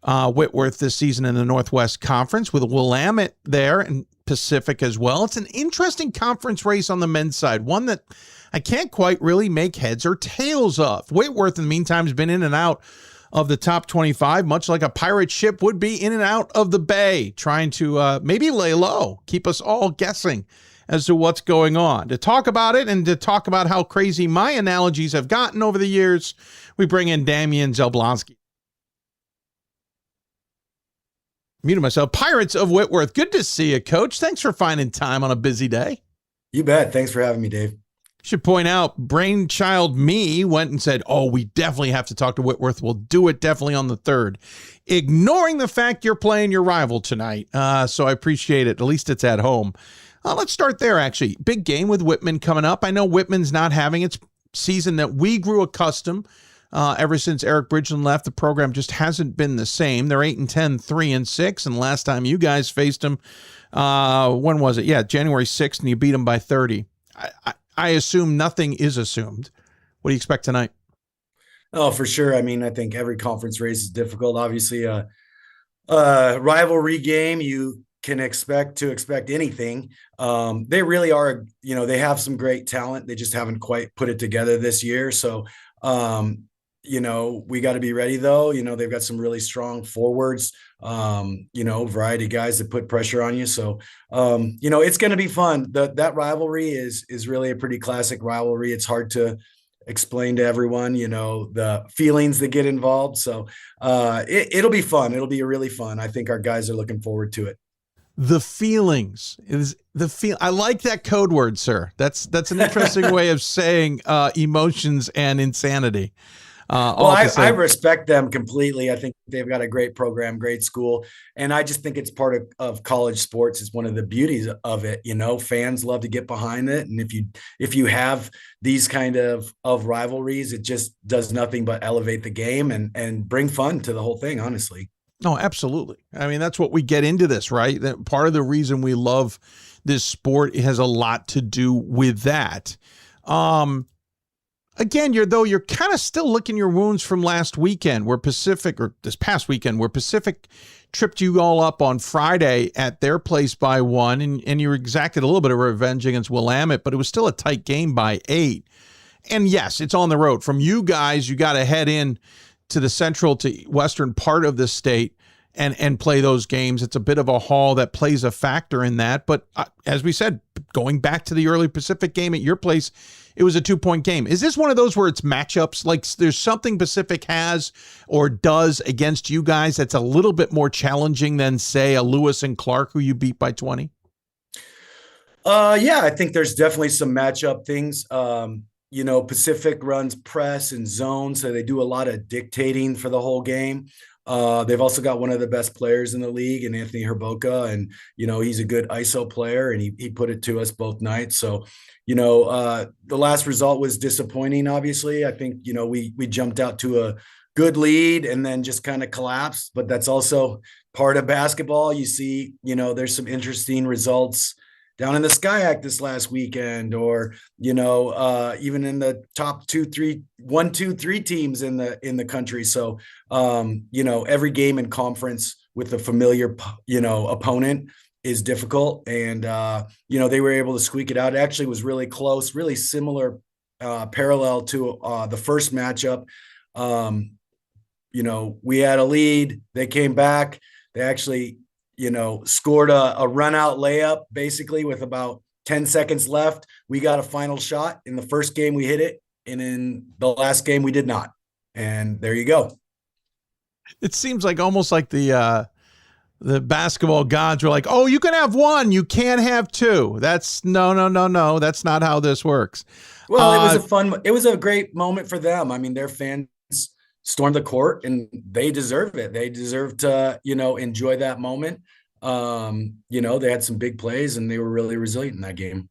Whitworth this season in the Northwest Conference with Willamette there and Pacific as well. It's an interesting conference race on the men's side, one that I can't quite really make heads or tails of. Whitworth, in the meantime, has been in and out of the top 25, much like a pirate ship would be in and out of the bay, trying to maybe lay low, keep us all guessing as to what's going on. To talk about it and to talk about how crazy my analogies have gotten over the years, we bring in Damion Jablonski. Muted myself. Pirates of Whitworth. Good to see you, Coach. Thanks for finding time on a busy day. You bet. Thanks for having me, Dave. Should point out, brainchild me went and said, oh, we definitely have to talk to Whitworth. We'll do it definitely on the 3rd. Ignoring the fact you're playing your rival tonight. So I appreciate it. At least it's at home. Let's start there, actually. Big game with Whitman coming up. I know Whitman's not having its season that we grew accustomed. Ever since Eric Bridgeland left, the program just hasn't been the same. They're 8-10, 3-6, and last time you guys faced them, when was it? Yeah, January 6th, and you beat them by 30. I assume nothing is assumed. What do you expect tonight? Oh, for sure. I mean, I think every conference race is difficult. Obviously, a rivalry game, you can expect anything. They really are, they have some great talent. They just haven't quite put it together this year. So, we got to be ready though. They've got some really strong forwards, variety of guys that put pressure on you. So, it's going to be fun. That rivalry is really a pretty classic rivalry. It's hard to explain to everyone, the feelings that get involved. So, it'll be fun. It'll be really fun. I think our guys are looking forward to it. The feelings is I like that code word, sir. That's an interesting way of saying emotions and insanity. I respect them completely. I think they've got a great program, great school. And I just think it's part of college sports. It's one of the beauties of it. Fans love to get behind it. And if you have these kind of rivalries, it just does nothing but elevate the game and bring fun to the whole thing, honestly. No, absolutely. I mean, that's what we get into this, right? That part of the reason we love this sport has a lot to do with that. Again, you're kind of still licking your wounds from last weekend where this past weekend where Pacific tripped you all up on Friday at their place by 1, and you exacted a little bit of revenge against Willamette, but it was still a tight game by 8. And yes, it's on the road. From you guys, you got to head in to the central to western part of the state and play those games. It's a bit of a haul that plays a factor in that. But as we said, going back to the early Pacific game at your place, it was a 2-point game. Is this one of those where it's matchups? Like there's something Pacific has or does against you guys that's a little bit more challenging than, say, a Lewis and Clark who you beat by 20? Yeah, I think there's definitely some matchup things. Pacific runs press and zone, so they do a lot of dictating for the whole game. They've also got one of the best players in the league, and Anthony Herboka, and he's a good ISO player, and he put it to us both nights. So, the last result was disappointing. Obviously, I think we jumped out to a good lead and then just kind of collapsed. But that's also part of basketball. You see, there's some interesting results down in the SCIAC this last weekend, or even in the top 1, 2, 3 teams in the country. So every game in conference with a familiar opponent is difficult, and they were able to squeak it out. It actually was really close, really similar, parallel to the first matchup. We had a lead, they came back, they actually scored a run out layup basically with about 10 seconds left. We got a final shot. In the first game, we hit it. And in the last game, we did not. And there you go. It seems like almost like the basketball gods were like, oh, you can have 1, you can't have 2. That's no. That's not how this works. Well, it was a great moment for them. I mean, their fans stormed the court, and they deserve it. They deserve to, enjoy that moment. They had some big plays, and they were really resilient in that game.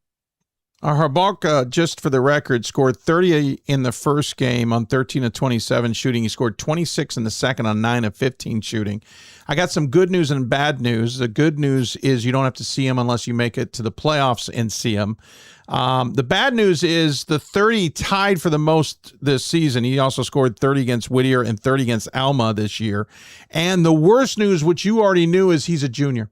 Herboka, just for the record, scored 30 in the first game on 13 of 27 shooting. He scored 26 in the second on 9 of 15 shooting. I got some good news and bad news. The good news is you don't have to see him unless you make it to the playoffs and see him. The bad news is the 30 tied for the most this season. He also scored 30 against Whittier and 30 against Alma this year. And the worst news, which you already knew, is he's a junior.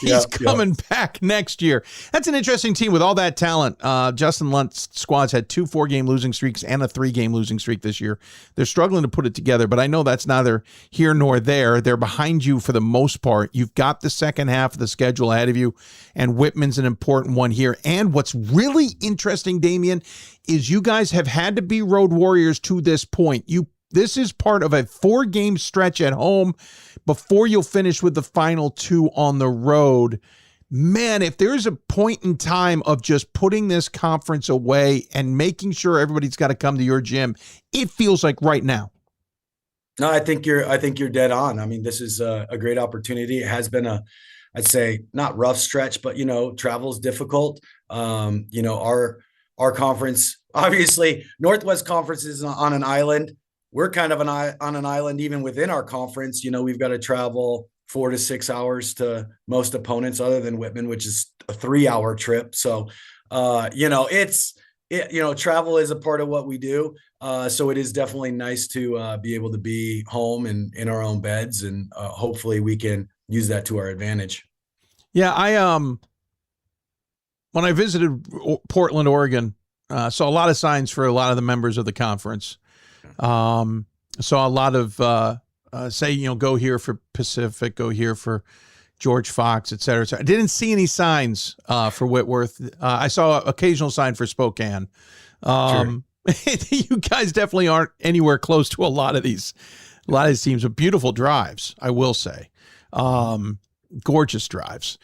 He's coming back next year. That's an interesting team with all that talent. Justin Lunt's squads had 2 4-game losing streaks and a 3-game losing streak this year. They're struggling to put it together, but I know that's neither here nor there. They're behind you for the most part. You've got the second half of the schedule ahead of you, and Whitman's an important one here. And what's really interesting, Damion, is you guys have had to be road warriors to this point. This is part of a 4-game stretch at home before you'll finish with the final 2 on the road. Man, if there's a point in time of just putting this conference away and making sure everybody's got to come to your gym, it feels like right now. No, I think you're dead on. I mean, this is a great opportunity. It has been I'd say not rough stretch, but travel's difficult. Our conference, obviously Northwest Conference is on an island. We're kind of on an island even within our conference. We've got to travel 4 to 6 hours to most opponents other than Whitman, which is a 3-hour trip. So, travel is a part of what we do. So it is definitely nice to be able to be home and in our own beds, and hopefully we can use that to our advantage. Yeah, when I visited Portland, Oregon, saw a lot of signs for a lot of the members of the conference. Saw a lot of go here for Pacific, go here for George Fox, et cetera, et cetera. I didn't see any signs for Whitworth. I saw an occasional sign for Spokane. Sure. You guys definitely aren't anywhere close to a lot of these teams with beautiful drives, I will say. Gorgeous drives.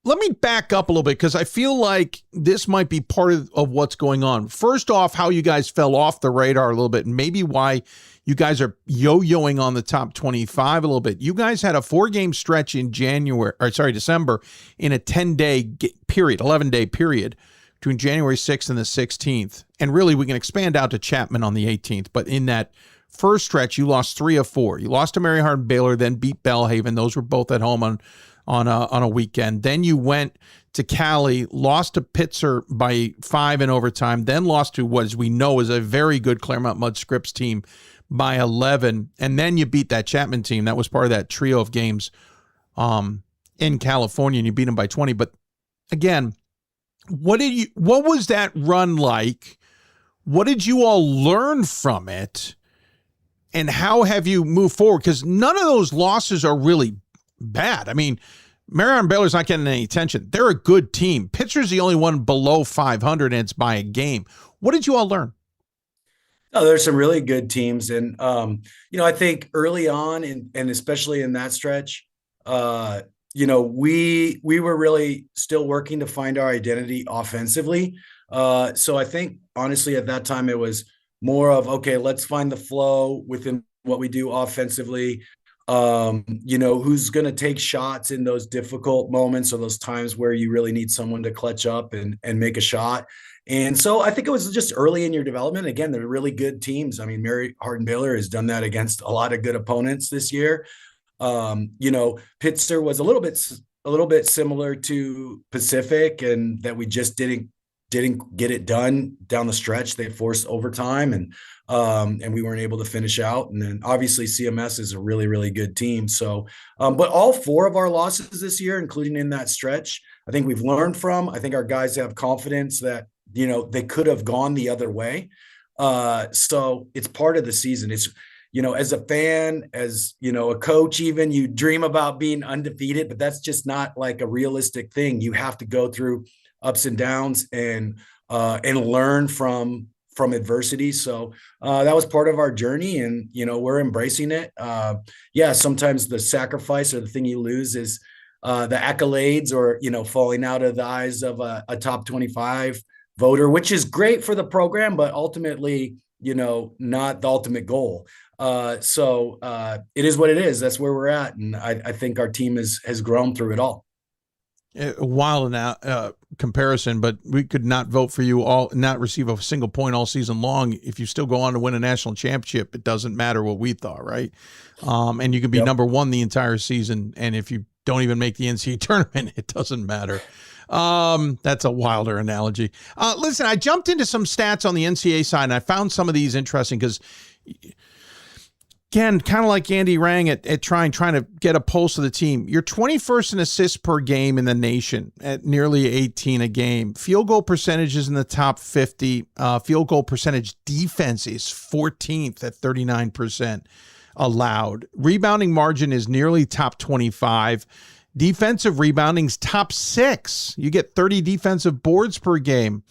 let me back up a little bit because I feel like this might be part of what's going on. First off, how you guys fell off the radar a little bit, and maybe why you guys are yo-yoing on the top 25 a little bit. You guys had a 4-game stretch in December, in a 10-day period, 11-day period between January 6th and the 16th. And really, we can expand out to Chapman on the 18th. But in that first stretch, you lost 3 of 4. You lost to Mary Hardin Baylor, then beat Bellhaven. Those were both at home on a weekend. Then you went to Cali, lost to Pitzer by 5 in overtime, then lost to what we know is a very good Claremont Mudd Scripps team by 11, and then you beat that Chapman team. That was part of that trio of games in California, and you beat them by 20. But again, what was that run like? What did you all learn from it? And how have you moved forward? Because none of those losses are really bad. I mean, Marion Baylor's not getting any attention. They're a good team. Pitcher's the only one below 500, and it's by a game. What did you all learn? Oh, there's some really good teams. And, I think early on, and especially in that stretch, we were really still working to find our identity offensively. So I think, honestly, at that time, it was more of, okay, let's find the flow within what we do offensively. Who's going to take shots in those difficult moments or those times where you really need someone to clutch up and make a shot. And so I think it was just early in your development. Again, they're really good teams. I mean, Mary Hardin Baylor has done that against a lot of good opponents this year. Pitzer was a little bit similar to Pacific, and that we just didn't get it done down the stretch. They forced overtime, and we weren't able to finish out. And then obviously CMS is a really, really good team. So, but all 4 of our losses this year, including in that stretch, I think we've learned from. I think our guys have confidence that, they could have gone the other way. So it's part of the season. It's, as a fan, as, a coach, even, you dream about being undefeated, but that's just not like a realistic thing. You have to go through ups and downs and learn from adversity. So that was part of our journey, and, we're embracing it. Sometimes the sacrifice or the thing you lose is the accolades or, falling out of the eyes of a top 25 voter, which is great for the program, but ultimately, not the ultimate goal. So it is what it is. That's where we're at. And I think our team has grown through it all. A wild comparison, but we could not vote for you all, not receive a single point all season long. If you still go on to win a national championship, it doesn't matter what we thought, right? And you could be number 1 the entire season, and if you don't even make the NCAA tournament, it doesn't matter. That's a wilder analogy. Listen, I jumped into some stats on the NCAA side, and I found some of these interesting because, again, kind of like Andy Rang at Trine, trying to get a pulse of the team. You're 21st in assists per game in the nation at nearly 18 a game. Field goal percentage is in the top 50. Field goal percentage defense is 14th at 39% allowed. Rebounding margin is nearly top 25. Defensive rebounding's top 6. You get 30 defensive boards per game.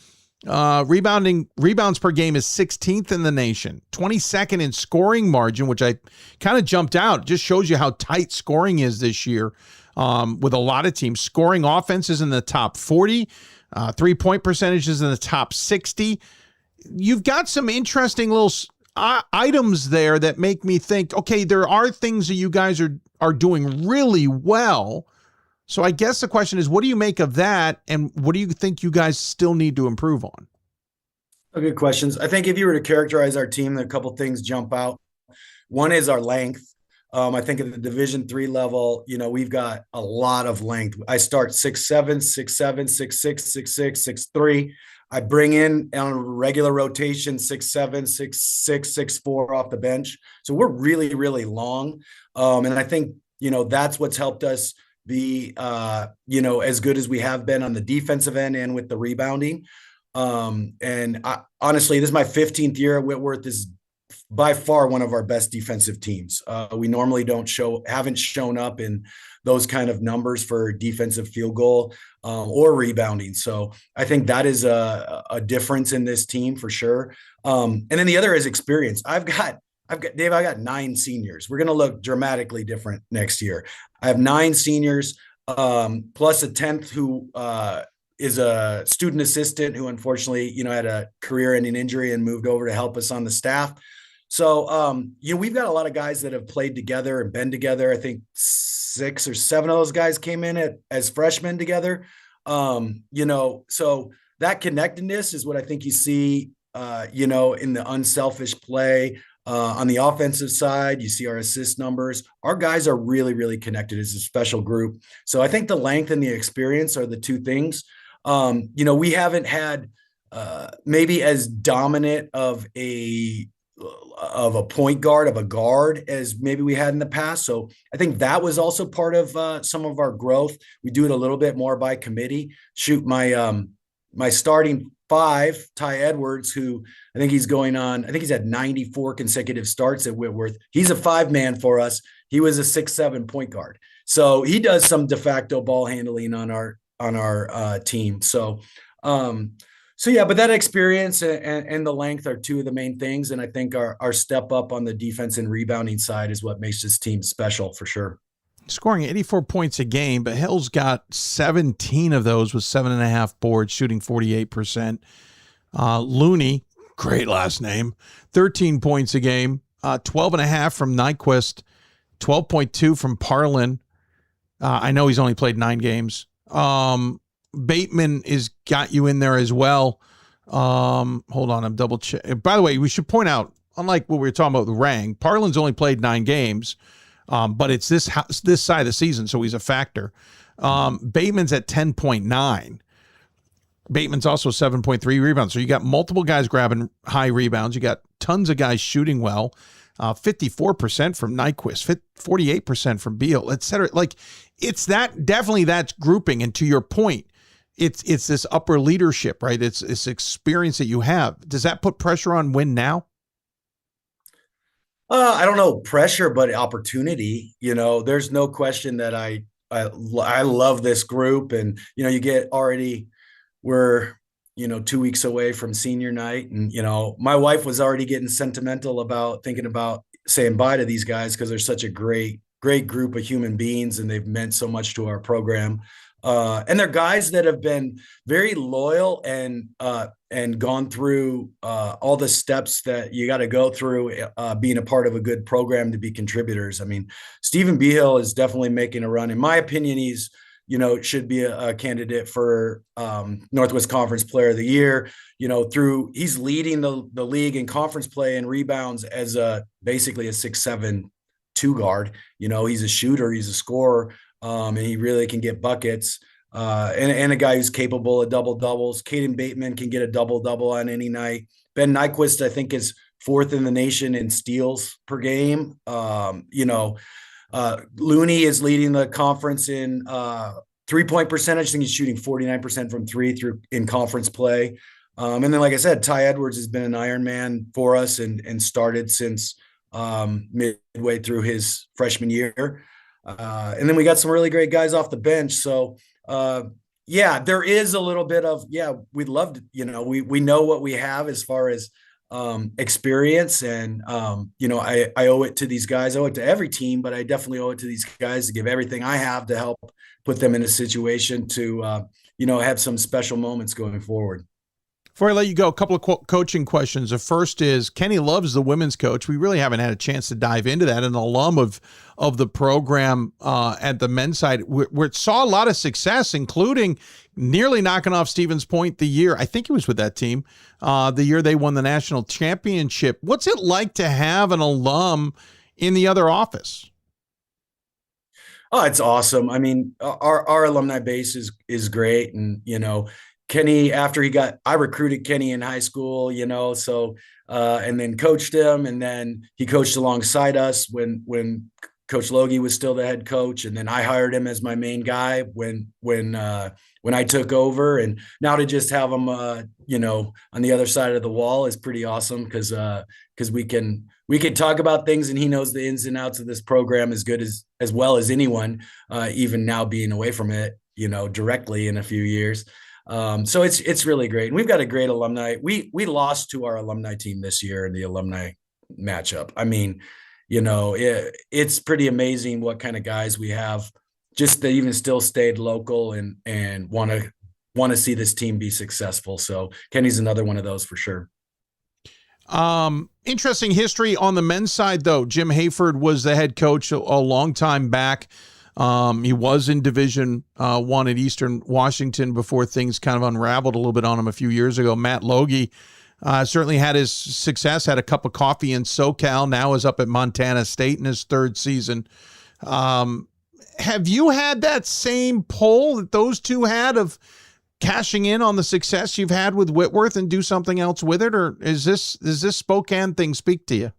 Rebounds per game is 16th in the nation. 22nd in scoring margin, which I kind of jumped out. It just shows you how tight scoring is this year with a lot of teams. Scoring offense is in the top 40. 3-point percentage is in the top 60. You've got some interesting little items there that make me think, okay, there are things that you guys are doing really well. So I guess the question is, what do you make of that? And what do you think you guys still need to improve on? Good questions. I think if you were to characterize our team, a couple things jump out. One is our length. I think at the Division III level, we've got a lot of length. I start 6'7", 6'7", 6'6", 6'6", 6'3". I bring in on a regular rotation 6'7", 6'6", 6'4" off the bench. So we're really, really long. And I think, that's what's helped us be, as good as we have been on the defensive end and with the rebounding. Honestly, this is my 15th year at Whitworth. This is by far one of our best defensive teams. We normally haven't shown up in those kind of numbers for defensive field goal or rebounding. So I think that is a difference in this team for sure. And then the other is experience. I've got Dave, I got 9 seniors. We're going to look dramatically different next year. I have 9 seniors. plus a 10th who is a student assistant who unfortunately, had a career-ending injury and moved over to help us on the staff. So, we've got a lot of guys that have played together and been together. I think 6 or 7 of those guys came in as freshmen together. So that connectedness is what I think you see, in the unselfish play. On the offensive side, you see our assist numbers. Our guys are really, really connected as a special group. So I think the length and the experience are the two things. We haven't had maybe as dominant of a point guard, of a guard, as maybe we had in the past. So I think that was also part of some of our growth. We do it a little bit more by committee. Shoot, my starting 5, Ty Edwards, who I think he's had 94 consecutive starts at Whitworth. He's a 5-man for us. He was a 6'7" point guard. So he does some de facto ball handling on our team. So yeah, but that experience and the length are two of the main things. And I think our step up on the defense and rebounding side is what makes this team special for sure. Scoring 84 points a game, but Hill's got 17 of those with 7.5 boards, shooting 48%. Looney, great last name, 13 points a game, 12.5 from Nyquist, 12.2 from Parlin. I know he's only played 9 games. Bateman is got you in there as well. Hold on, I'm double check. By the way, we should point out, unlike what we were talking about with Rang, Parlin's only played 9 games. But it's this side of the season, so he's a factor. Bateman's at 10.9. Bateman's also 7.3 rebounds. So you got multiple guys grabbing high rebounds. You got tons of guys shooting well. 54% from Nyquist, 48% from Beal, et cetera. Like, it's definitely that grouping. And to your point, it's this upper leadership, right? It's this experience that you have. Does that put pressure on Win now? I don't know, pressure, but opportunity. There's no question that I love this group, and you get already we're 2 weeks away from senior night, and my wife was already getting sentimental about thinking about saying bye to these guys because they're such a great group of human beings, and they've meant so much to our program. And they're guys that have been very loyal and gone through all the steps that you got to go through being a part of a good program to be contributors. I mean, Stephen Beal is definitely making a run. In my opinion, he's, should be a candidate for Northwest Conference Player of the Year. He's leading the league in conference play and rebounds as basically a 6'7" 2 guard. He's a shooter, he's a scorer. And he really can get buckets, and a guy who's capable of double doubles. Caden Bateman can get a double double on any night. Ben Nyquist, I think, is 4th in the nation in steals per game. Looney is leading the conference in 3-point percentage. I think he's shooting 49% from 3 in conference play. And then, like I said, Ty Edwards has been an Iron Man for us and started since midway through his freshman year. And then we got some really great guys off the bench. So, there is a little bit of, we'd love to, we know what we have as far as experience. And, I owe it to these guys. I owe it to every team, but I definitely owe it to these guys to give everything I have to help put them in a situation to, have some special moments going forward. Before I let you go, a couple of coaching questions. The first is, Kenny Love's the women's coach. We really haven't had a chance to dive into that. An alum of the program at the men's side, where it saw a lot of success, including nearly knocking off Stevens Point the year, I think it was with that team, the year they won the national championship. What's it like to have an alum in the other office? Oh, it's awesome. I mean, our alumni base is great. And, Kenny, I recruited Kenny in high school, and then coached him. And then he coached alongside us when Coach Logie was still the head coach. And then I hired him as my main guy when I took over. And now to just have him, on the other side of the wall is pretty awesome because we can talk about things and he knows the ins and outs of this program as well as anyone, even now being away from it, directly in a few years. So it's really great. And we've got a great alumni. We lost to our alumni team this year in the alumni matchup. I mean, it's pretty amazing what kind of guys we have just they even still stayed local and want to see this team be successful. So Kenny's another one of those for sure. Interesting history on the men's side, though. Jim Hayford was the head coach a long time back. He was in Division I at Eastern Washington before things kind of unraveled a little bit on him a few years ago. Matt Logie certainly had his success, had a cup of coffee in SoCal, now is up at Montana State in his third season. Have you had that same pull that those two had of cashing in on the success you've had with Whitworth and do something else with it? Or is this Spokane thing speak to you?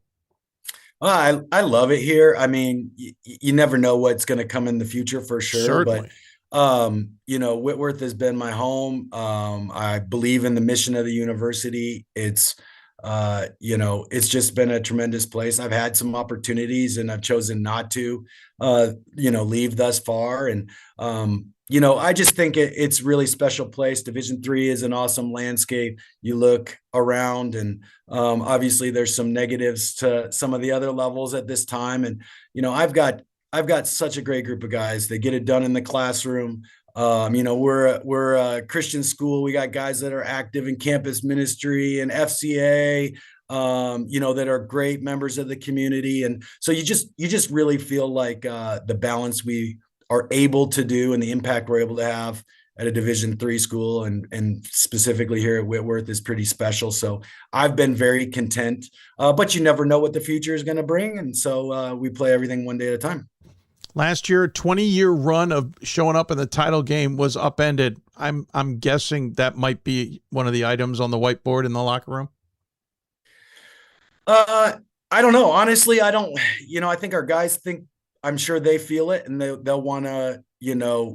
I love it here. I mean, you never know what's going to come in the future for sure. Certainly. But, Whitworth has been my home. I believe in the mission of the university. It's just been a tremendous place. I've had some opportunities and I've chosen not to, leave thus far. And, I just think it's really special place. Division III is an awesome landscape. You look around and obviously there's some negatives to some of the other levels at this time. And, I've got such a great group of guys. They get it done in the classroom. We're a Christian school. We got guys that are active in campus ministry and FCA, that are great members of the community. And so you just really feel like the balance we are able to do and the impact we're able to have at a Division III school and specifically here at Whitworth is pretty special. So I've been very content, but you never know what the future is going to bring. And so we play everything one day at a time. Last year, 20-year run of showing up in the title game was upended. I'm guessing that might be one of the items on the whiteboard in the locker room. I don't know. Honestly, I don't. I think our guys think. I'm sure they feel it, and they'll want to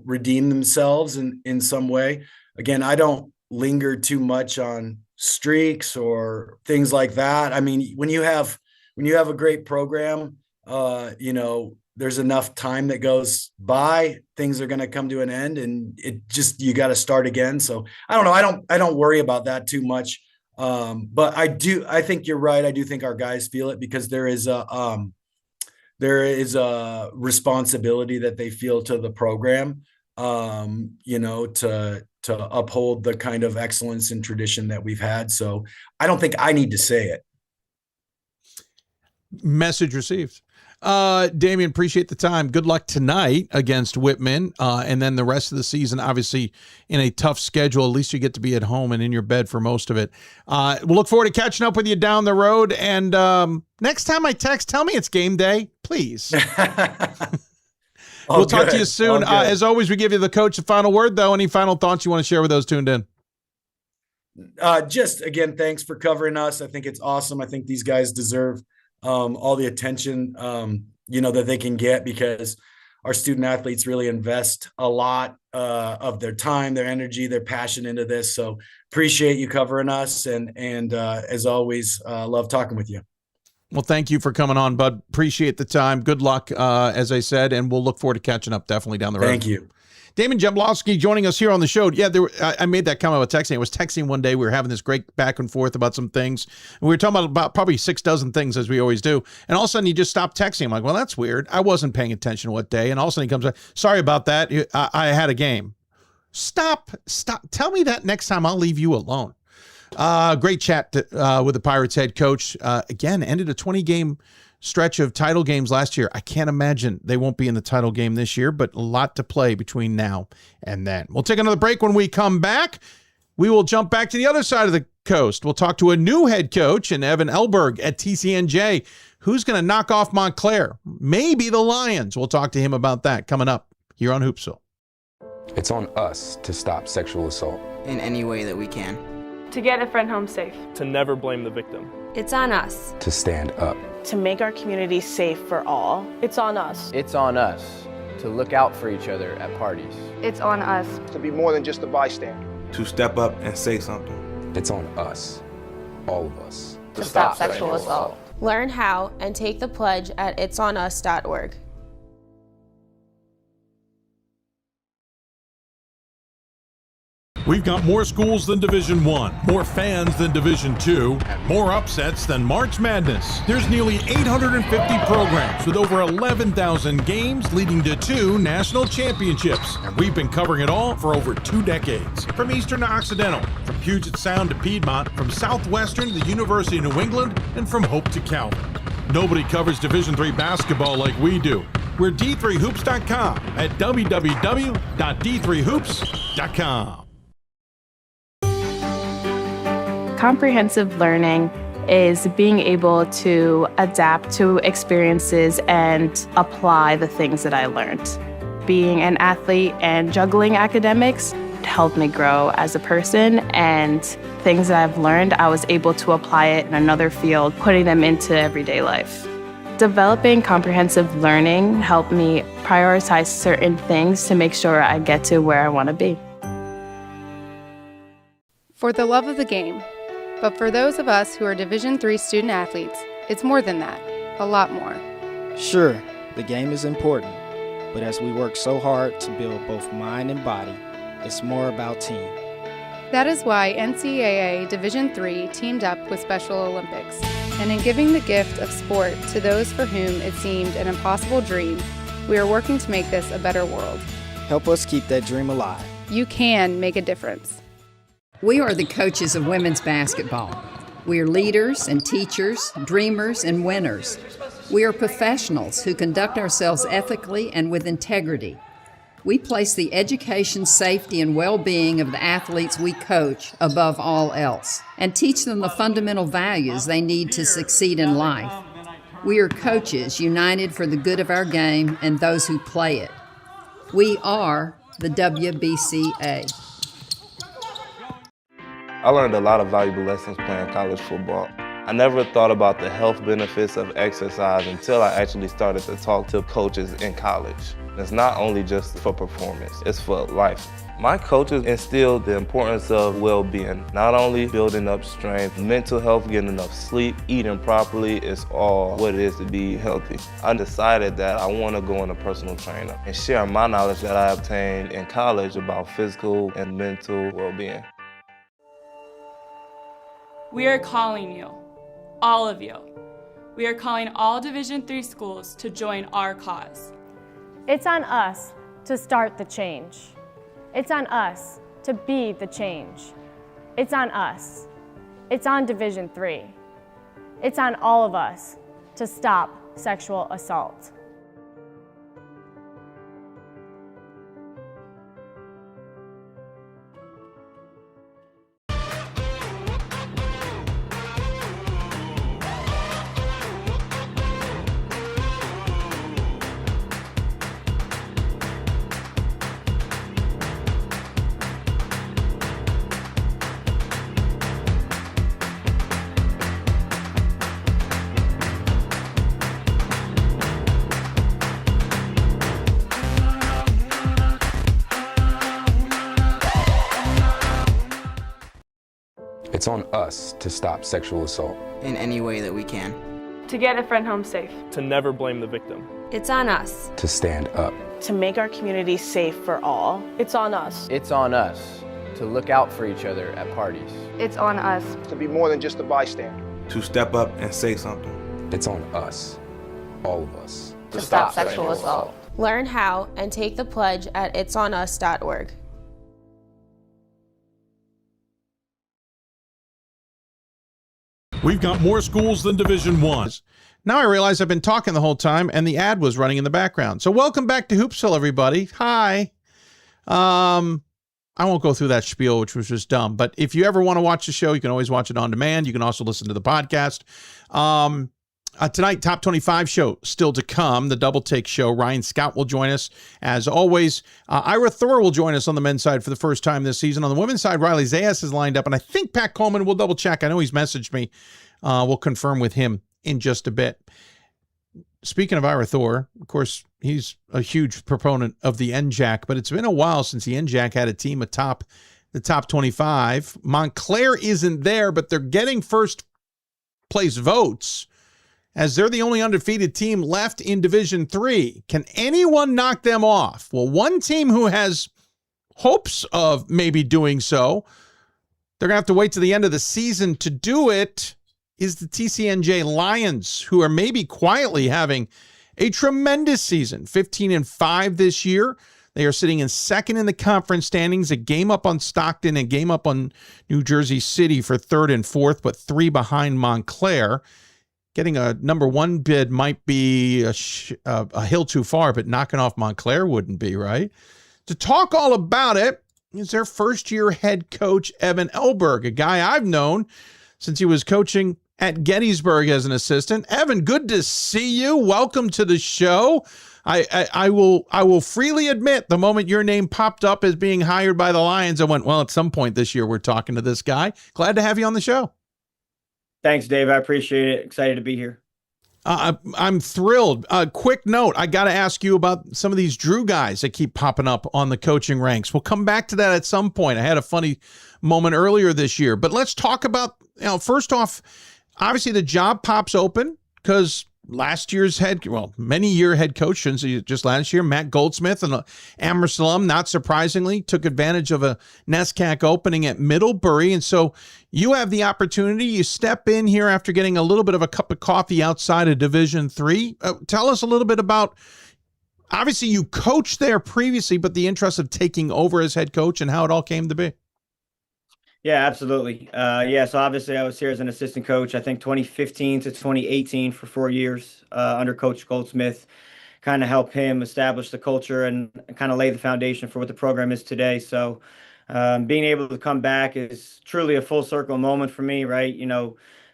redeem themselves in some way. Again, I don't linger too much on streaks or things like that. I mean, when you have a great program, there's enough time that goes by, things are going to come to an end and you got to start again. So I don't know. I don't worry about that too much. But I think you're right. I do think our guys feel it because there is a responsibility that they feel to the program, to uphold the kind of excellence and tradition that we've had. So I don't think I need to say it. Message received. Damion, appreciate the time. Good luck tonight against Whitman. And then the rest of the season, obviously in a tough schedule, at least you get to be at home and in your bed for most of it. We'll look forward to catching up with you down the road. And next time I text, tell me it's game day, please. We'll talk to you soon. As always, we give you the coach the final word, though. Any final thoughts you want to share with those tuned in? Just again, thanks for covering us. I think it's awesome. I think these guys deserve all the attention, that they can get because our student athletes really invest a lot of their time, their energy, their passion into this. So appreciate you covering us. And as always, love talking with you. Well, thank you for coming on, bud. Appreciate the time. Good luck, as I said, and we'll look forward to catching up definitely down the road. Thank you. Damion Jablonski joining us here on the show. Yeah, I made that comment about texting. I was texting one day. We were having this great back and forth about some things. And we were talking about probably 6 dozen things, as we always do. And all of a sudden, he just stopped texting. I'm like, well, that's weird. I wasn't paying attention what day. And all of a sudden, he comes back, sorry about that. I had a game. Stop. Tell me that next time. I'll leave you alone. Great chat with the Pirates head coach. Again, ended a 20-game stretch of title games last year. I can't imagine they won't be in the title game this year, but a lot to play between now and then. We'll take another break. When we come back, we will jump back to the other side of the coast. We'll talk to a new head coach in Evan Elberg at TCNJ, who's going to knock off Montclair, maybe the Lions. We'll talk to him about that coming up here on Hoopsville. It's on us to stop sexual assault in any way that we can. To get a friend home safe. To never blame the victim. It's on us. To stand up. To make our community safe for all. It's on us. It's on us to look out for each other at parties. It's on us. To be more than just a bystander. To step up and say something. It's on us, all of us. To stop sexual assault. Learn how and take the pledge at itsonus.org. We've got more schools than Division I, more fans than Division II, and more upsets than March Madness. There's nearly 850 programs with over 11,000 games leading to 2 national championships. And we've been covering it all for over 2 decades. From Eastern to Occidental, from Puget Sound to Piedmont, from Southwestern to the University of New England, and from Hope to Calvin. Nobody covers Division III basketball like we do. We're D3Hoops.com at www.d3hoops.com. Comprehensive learning is being able to adapt to experiences and apply the things that I learned. Being an athlete and juggling academics helped me grow as a person, and things that I've learned, I was able to apply it in another field, putting them into everyday life. Developing comprehensive learning helped me prioritize certain things to make sure I get to where I want to be. For the love of the game. But for those of us who are Division III student athletes, it's more than that, a lot more. Sure, the game is important, but as we work so hard to build both mind and body, it's more about team. That is why NCAA Division III teamed up with Special Olympics, and in giving the gift of sport to those for whom it seemed an impossible dream, we are working to make this a better world. Help us keep that dream alive. You can make a difference. We are the coaches of women's basketball. We are leaders and teachers, dreamers and winners. We are professionals who conduct ourselves ethically and with integrity. We place the education, safety, and well-being of the athletes we coach above all else, and teach them the fundamental values they need to succeed in life. We are coaches united for the good of our game and those who play it. We are the WBCA. I learned a lot of valuable lessons playing college football. I never thought about the health benefits of exercise until I actually started to talk to coaches in college. It's not only just for performance, it's for life. My coaches instilled the importance of well-being, not only building up strength, mental health, getting enough sleep, eating properly is all what it is to be healthy. I decided that I want to go into personal trainer and share my knowledge that I obtained in college about physical and mental well-being. We are calling you, all of you. We are calling all Division III schools to join our cause. It's on us to start the change. It's on us to be the change. It's on us. It's on Division III. It's on all of us to stop sexual assault. It's on us to stop sexual assault. In any way that we can. To get a friend home safe. To never blame the victim. It's on us. To stand up. To make our community safe for all. It's on us. It's on us to look out for each other at parties. It's on us. To be more than just a bystander. To step up and say something. It's on us, all of us. To stop sexual assault. Learn how and take the pledge at itsonus.org. We've got more schools than Division I. Now I realize I've been talking the whole time and the ad was running in the background. So welcome back to Hoopsville, everybody. Hi. I won't go through that spiel, which was just dumb. But if you ever want to watch the show, you can always watch it on demand. You can also listen to the podcast. Tonight, Top 25 show still to come, the Double Take show. Ryan Scott will join us, as always. Ira Thor will join us on the men's side for the first time this season. On the women's side, Riley Zayas is lined up, and I think Pat Coleman will double check. I know he's messaged me. We'll confirm with him in just a bit. Speaking of Ira Thor, of course, he's a huge proponent of the NJAC, but it's been a while since the NJAC had a team atop the top 25. Montclair isn't there, but they're getting first place votes, as they're the only undefeated team left in Division III. Can anyone knock them off? Well, one team who has hopes of maybe doing so. They're going to have to wait to the end of the season to do it, is the TCNJ Lions, who are maybe quietly having a tremendous season, 15-5 this year. They are sitting in second in the conference standings, a game up on Stockton, a game up on New Jersey City for third and fourth, but 3 behind Montclair. Getting a number 1 bid might be a hill too far, but knocking off Montclair wouldn't be, right? To talk all about it is their first-year head coach, Evan Elberg, a guy I've known since he was coaching at Gettysburg as an assistant. Evan, good to see you. Welcome to the show. I will freely admit, the moment your name popped up as being hired by the Lions, I went, well, at some point this year we're talking to this guy. Glad to have you on the show. Thanks, Dave. I appreciate it. Excited to be here. I'm thrilled. Quick note, I got to ask you about some of these Drew guys that keep popping up on the coaching ranks. We'll come back to that at some point. I had a funny moment earlier this year, but let's talk about, first off, obviously the job pops open because last year's many-year head coach, just last year, Matt Goldsmith, an Amherst alum, not surprisingly, took advantage of a NESCAC opening at Middlebury. And so you have the opportunity. You step in here after getting a little bit of a cup of coffee outside of Division III. Tell us a little bit about, obviously you coached there previously, but the interest of taking over as head coach and how it all came to be. Yeah, absolutely. So obviously I was here as an assistant coach, I think 2015 to 2018 for 4 years under Coach Goldsmith, kind of help him establish the culture and kind of lay the foundation for what the program is today. So being able to come back is truly a full circle moment for me, right?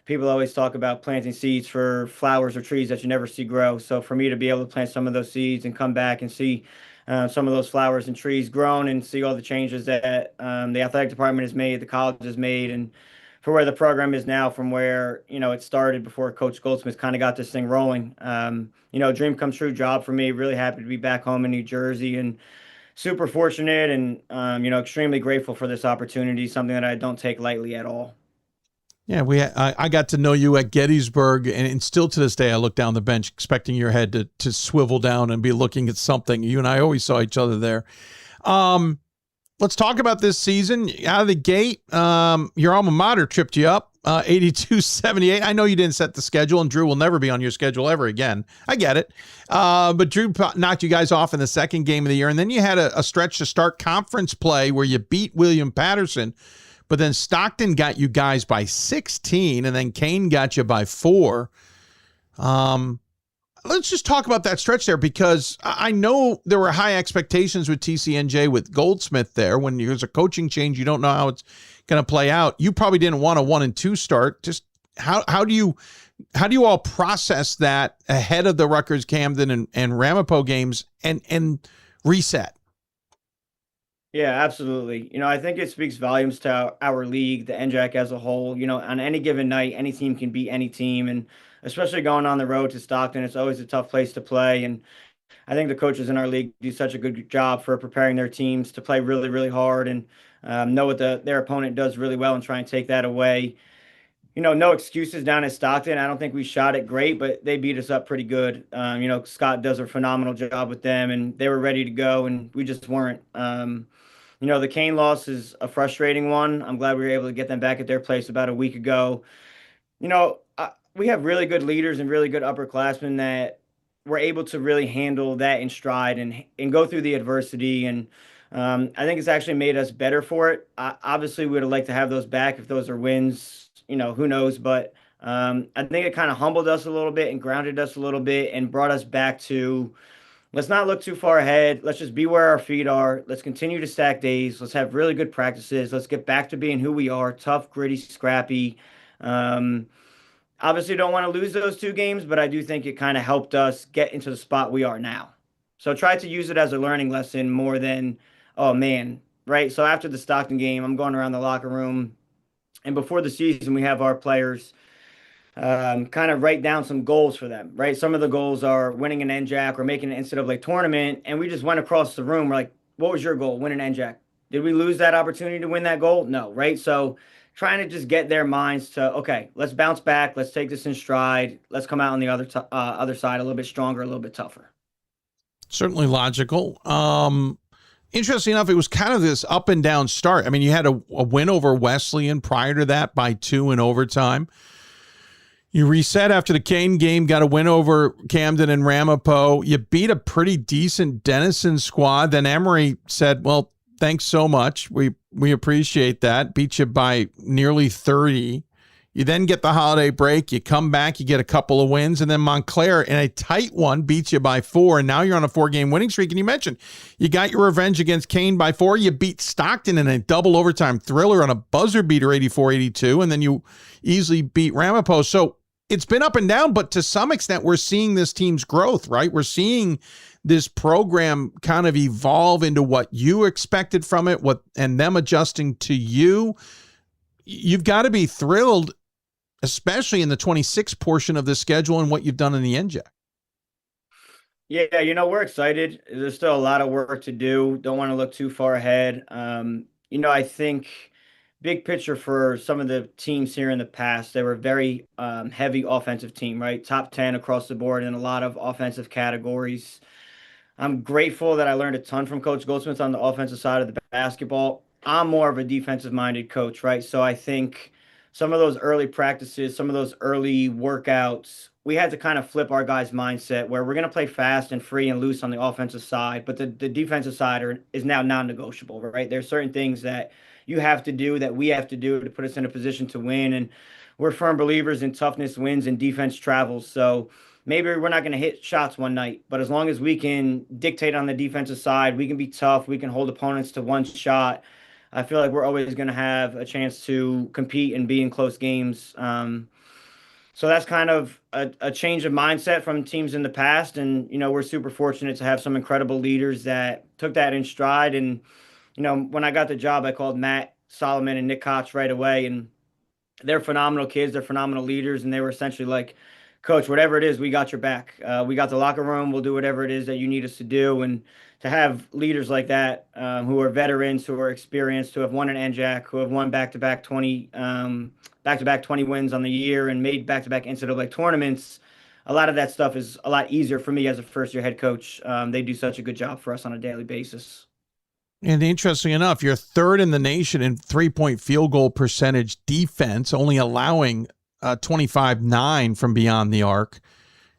People always talk about planting seeds for flowers or trees that you never see grow. So for me to be able to plant some of those seeds and come back and see some of those flowers and trees grown and see all the changes that the athletic department has made, the college has made, and for where the program is now from where, it started before Coach Goldsmith kind of got this thing rolling. Dream come true job for me. Really happy to be back home in New Jersey and super fortunate and, extremely grateful for this opportunity, something that I don't take lightly at all. Yeah, I got to know you at Gettysburg, and still to this day, I look down the bench expecting your head to swivel down and be looking at something. You and I always saw each other there. Let's talk about this season. Out of the gate, your alma mater tripped you up, 82-78. I know you didn't set the schedule, and Drew will never be on your schedule ever again. I get it. But Drew knocked you guys off in the second game of the year, and then you had a stretch to start conference play where you beat William Patterson. But then Stockton got you guys by 16, and then Kane got you by 4. Let's just talk about that stretch there, because I know there were high expectations with TCNJ with Goldsmith there. When there's a coaching change, you don't know how it's going to play out. You probably didn't want a 1-2 start. Just how do you all process that ahead of the Rutgers, Camden, and Ramapo games and reset? Yeah, absolutely. I think it speaks volumes to our league, the NJAC as a whole. On any given night, any team can beat any team. And especially going on the road to Stockton, it's always a tough place to play. And I think the coaches in our league do such a good job for preparing their teams to play really, really hard and know what their opponent does really well and try and take that away. No excuses down at Stockton. I don't think we shot it great, but they beat us up pretty good. Scott does a phenomenal job with them, and they were ready to go, and we just weren't. The Kane loss is a frustrating one. I'm glad we were able to get them back at their place about a week ago. We have really good leaders and really good upperclassmen that were able to really handle that in stride and go through the adversity. And I think it's actually made us better for it. Obviously, we would have liked to have those back if those are wins. Who knows? But I think it kind of humbled us a little bit and grounded us a little bit and brought us back to, let's not look too far ahead. Let's just be where our feet are. Let's continue to stack days. Let's have really good practices. Let's get back to being who we are, tough, gritty, scrappy. Obviously don't want to lose those 2 games, but I do think it kind of helped us get into the spot we are now. So try to use it as a learning lesson more than, oh man, right? So after the Stockton game, I'm going around the locker room, and before the season, we have our players kind of write down some goals for them, right? Some of the goals are winning an NJAC or making an NCAA tournament. And we just went across the room. We're like, what was your goal? Win an NJAC. Did we lose that opportunity to win that goal? No, right? So trying to just get their minds to, okay, let's bounce back. Let's take this in stride. Let's come out on the other side a little bit stronger, a little bit tougher. Certainly logical. Interesting enough, it was kind of this up and down start. I mean, you had a win over Wesleyan prior to that by 2 in overtime. You reset after the Kane game, got a win over Camden and Ramapo. You beat a pretty decent Denison squad. Then Emory said, well, thanks so much. We appreciate that. Beat you by nearly 30. You then get the holiday break. You come back, you get a couple of wins, and then Montclair in a tight one beats you by 4, and now you're on a 4-game winning streak. And you mentioned you got your revenge against Kane by 4. You beat Stockton in a double overtime thriller on a buzzer beater 84-82, and then you easily beat Ramapo. So it's been up and down, but to some extent, we're seeing this team's growth, right? We're seeing this program kind of evolve into what you expected from it, and them adjusting to you. You've got to be thrilled, especially in the 26 portion of the schedule and what you've done in the NJAC. Yeah, we're excited. There's still a lot of work to do. Don't want to look too far ahead. I think big picture for some of the teams here in the past, they were very heavy offensive team, right? Top 10 across the board in a lot of offensive categories. I'm grateful that I learned a ton from Coach Goldsmith on the offensive side of the basketball. I'm more of a defensive-minded coach, right? So I think some of those early practices, some of those early workouts, we had to kind of flip our guys' mindset where we're going to play fast and free and loose on the offensive side, but the defensive side is now non-negotiable, right? There's certain things that you have to do, that we have to do to put us in a position to win, and we're firm believers in toughness wins and defense travels. So maybe we're not going to hit shots one night, but as long as we can dictate on the defensive side, we can be tough, we can hold opponents to one shot, I feel like we're always going to have a chance to compete and be in close games. So that's kind of a change of mindset from teams in the past. And, we're super fortunate to have some incredible leaders that took that in stride. And, when I got the job, I called Matt Solomon and Nick Koch right away. And they're phenomenal kids. They're phenomenal leaders. And they were essentially like, Coach, whatever it is, we got your back. We got the locker room. We'll do whatever it is that you need us to do. And to have leaders like that, who are veterans, who are experienced, who have won an NJAC, who have won back-to-back 20 wins on the year and made back-to-back NCAA tournaments, a lot of that stuff is a lot easier for me as a first-year head coach. They do such a good job for us on a daily basis. And interesting enough, you're third in the nation in three-point field goal percentage defense, only allowing 25-9 from beyond the arc.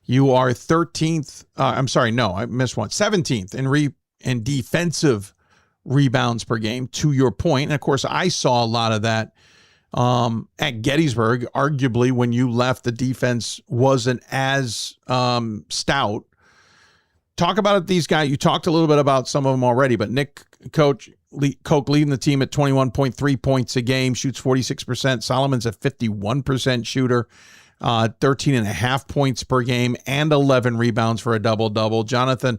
You are 13th. I'm sorry, no, I missed one. 17th in defensive rebounds per game, to your point. And of course, I saw a lot of that at Gettysburg. Arguably, when you left, the defense wasn't as stout. Talk about it, these guys. You talked a little bit about some of them already, but Nick Koch leading the team at 21.3 points a game, shoots 46%. Solomon's a 51% shooter, 13.5 points per game, and 11 rebounds for a double-double. Jonathan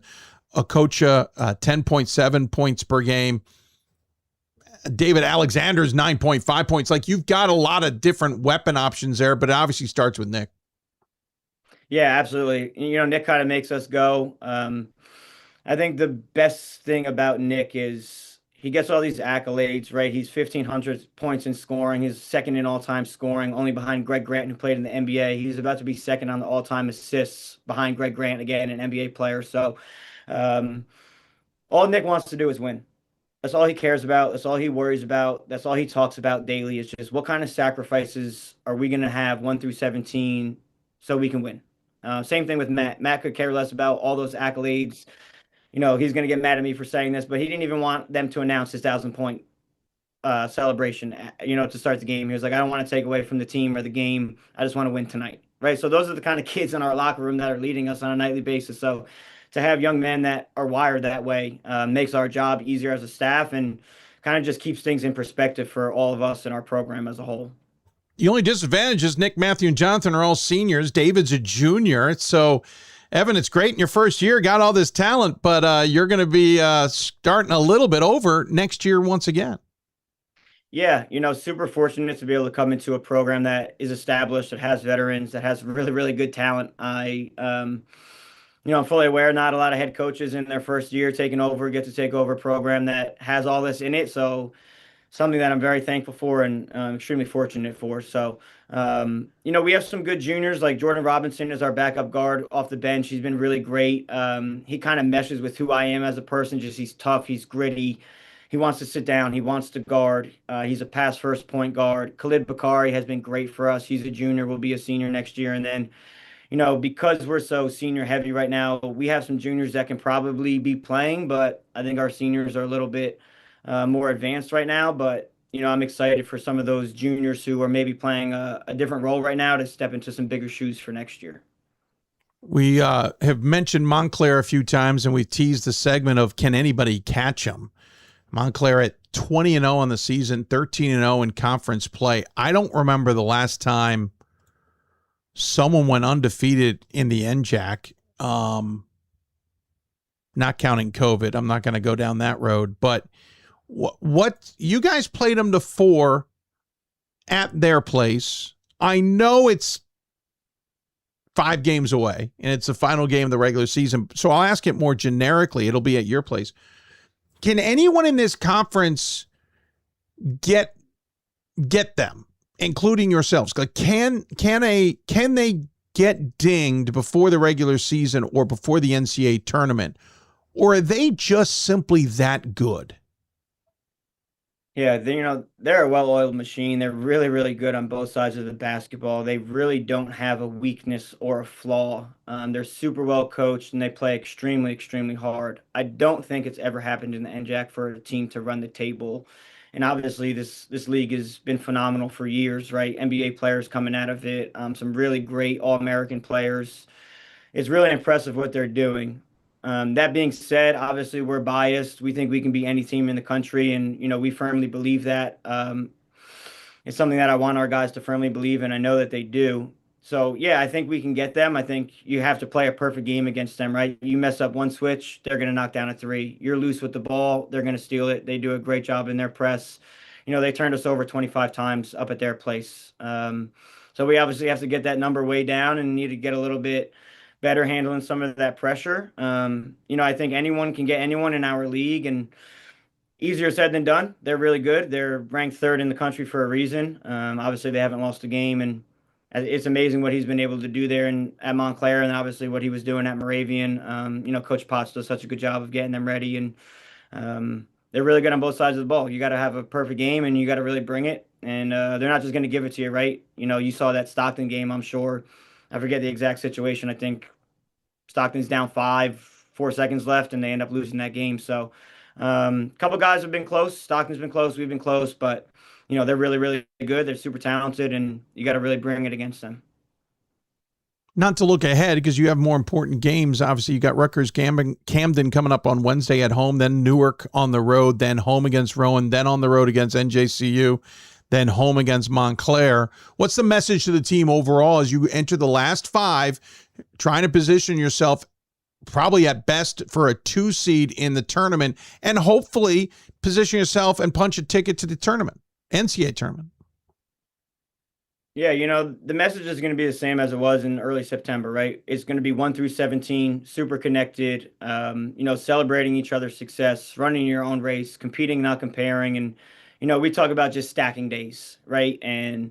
Okocha, 10.7 points per game. David Alexander's 9.5 points. Like, you've got a lot of different weapon options there, but it obviously starts with Nick. Yeah, absolutely. Nick kind of makes us go. I think the best thing about Nick is he gets all these accolades, right? He's 1,500 points in scoring. He's second in all-time scoring, only behind Greg Grant, who played in the NBA. He's about to be second on the all-time assists behind Greg Grant, again, an NBA player. So all Nick wants to do is win. That's all he cares about. That's all he worries about. That's all he talks about daily, is just what kind of sacrifices are we going to have 1 through 17 so we can win. Same thing with Matt. Matt could care less about all those accolades. He's going to get mad at me for saying this, but he didn't even want them to announce his 1,000-point celebration, to start the game. He was like, I don't want to take away from the team or the game. I just want to win tonight, right? So those are the kind of kids in our locker room that are leading us on a nightly basis. So to have young men that are wired that way makes our job easier as a staff and kind of just keeps things in perspective for all of us in our program as a whole. The only disadvantage is Nick, Matthew, and Jonathan are all seniors. David's a junior. So, Evan, it's great in your first year, got all this talent, but you're going to be starting a little bit over next year once again. Yeah, super fortunate to be able to come into a program that is established, that has veterans, that has really, really good talent. I'm fully aware not a lot of head coaches in their first year get to take over a program that has all this in it. So something that I'm very thankful for and extremely fortunate for. So, we have some good juniors, like Jordan Robinson is our backup guard off the bench. He's been really great. He kind of meshes with who I am as a person. Just he's tough, he's gritty. He wants to sit down. He wants to guard. He's a pass first point guard. Khalid Bakari has been great for us. He's a junior, will be a senior next year. And then, because we're so senior heavy right now, we have some juniors that can probably be playing, but I think our seniors are a little bit more advanced right now. But, I'm excited for some of those juniors who are maybe playing a different role right now to step into some bigger shoes for next year. We have mentioned Montclair a few times, and we've teased the segment of can anybody catch them? Montclair at 20-0 on the season, 13-0 in conference play. I don't remember the last time someone went undefeated in the NJAC, not counting COVID. I'm not going to go down that road. But what you guys played them to 4 at their place. I know it's 5 games away, and it's the final game of the regular season. So I'll ask it more generically. It'll be at your place. Can anyone in this conference get them, including yourselves? Like, can they get dinged before the regular season or before the NCAA tournament, or are they just simply that good? Yeah, they're a well-oiled machine. They're really, really good on both sides of the basketball. They really don't have a weakness or a flaw. They're super well coached and they play extremely, extremely hard. I don't think it's ever happened in the NJAC for a team to run the table. And obviously, this league has been phenomenal for years, right? NBA players coming out of it, some really great All-American players. It's really impressive what they're doing. That being said, obviously we're biased. We think we can beat any team in the country, and we firmly believe that. It's something that I want our guys to firmly believe, and I know that they do. So yeah, I think we can get them. I think you have to play a perfect game against them, right? You mess up one switch, they're going to knock down a 3. You're loose with the ball, they're going to steal it. They do a great job in their press. They turned us over 25 times up at their place. So we obviously have to get that number way down and need to get a little bit better handling some of that pressure. I think anyone can get anyone in our league, and easier said than done. They're really good. They're ranked 3rd in the country for a reason. Obviously, they haven't lost a game, and it's amazing what he's been able to do there at Montclair, and obviously what he was doing at Moravian. Coach Potts does such a good job of getting them ready, and they're really good on both sides of the ball. You got to have a perfect game, and you got to really bring it, and they're not just going to give it to you, right? You saw that Stockton game, I'm sure. I forget the exact situation. I think Stockton's down 4 seconds left, and they end up losing that game. So a couple guys have been close. Stockton's been close. We've been close. But, they're really, really good. They're super talented, and you got to really bring it against them. Not to look ahead, because you have more important games. Obviously, you got Rutgers Camden coming up on Wednesday at home, then Newark on the road, then home against Rowan, then on the road against NJCU, then home against Montclair. What's the message to the team overall as you enter the last 5, trying to position yourself probably at best for a 2 seed in the tournament, and hopefully position yourself and punch a ticket to the tournament, NCAA tournament? Yeah, the message is going to be the same as it was in early September, right? It's going to be 1 through 17, super connected, celebrating each other's success, running your own race, competing, not comparing. And, we talk about just stacking days, right? And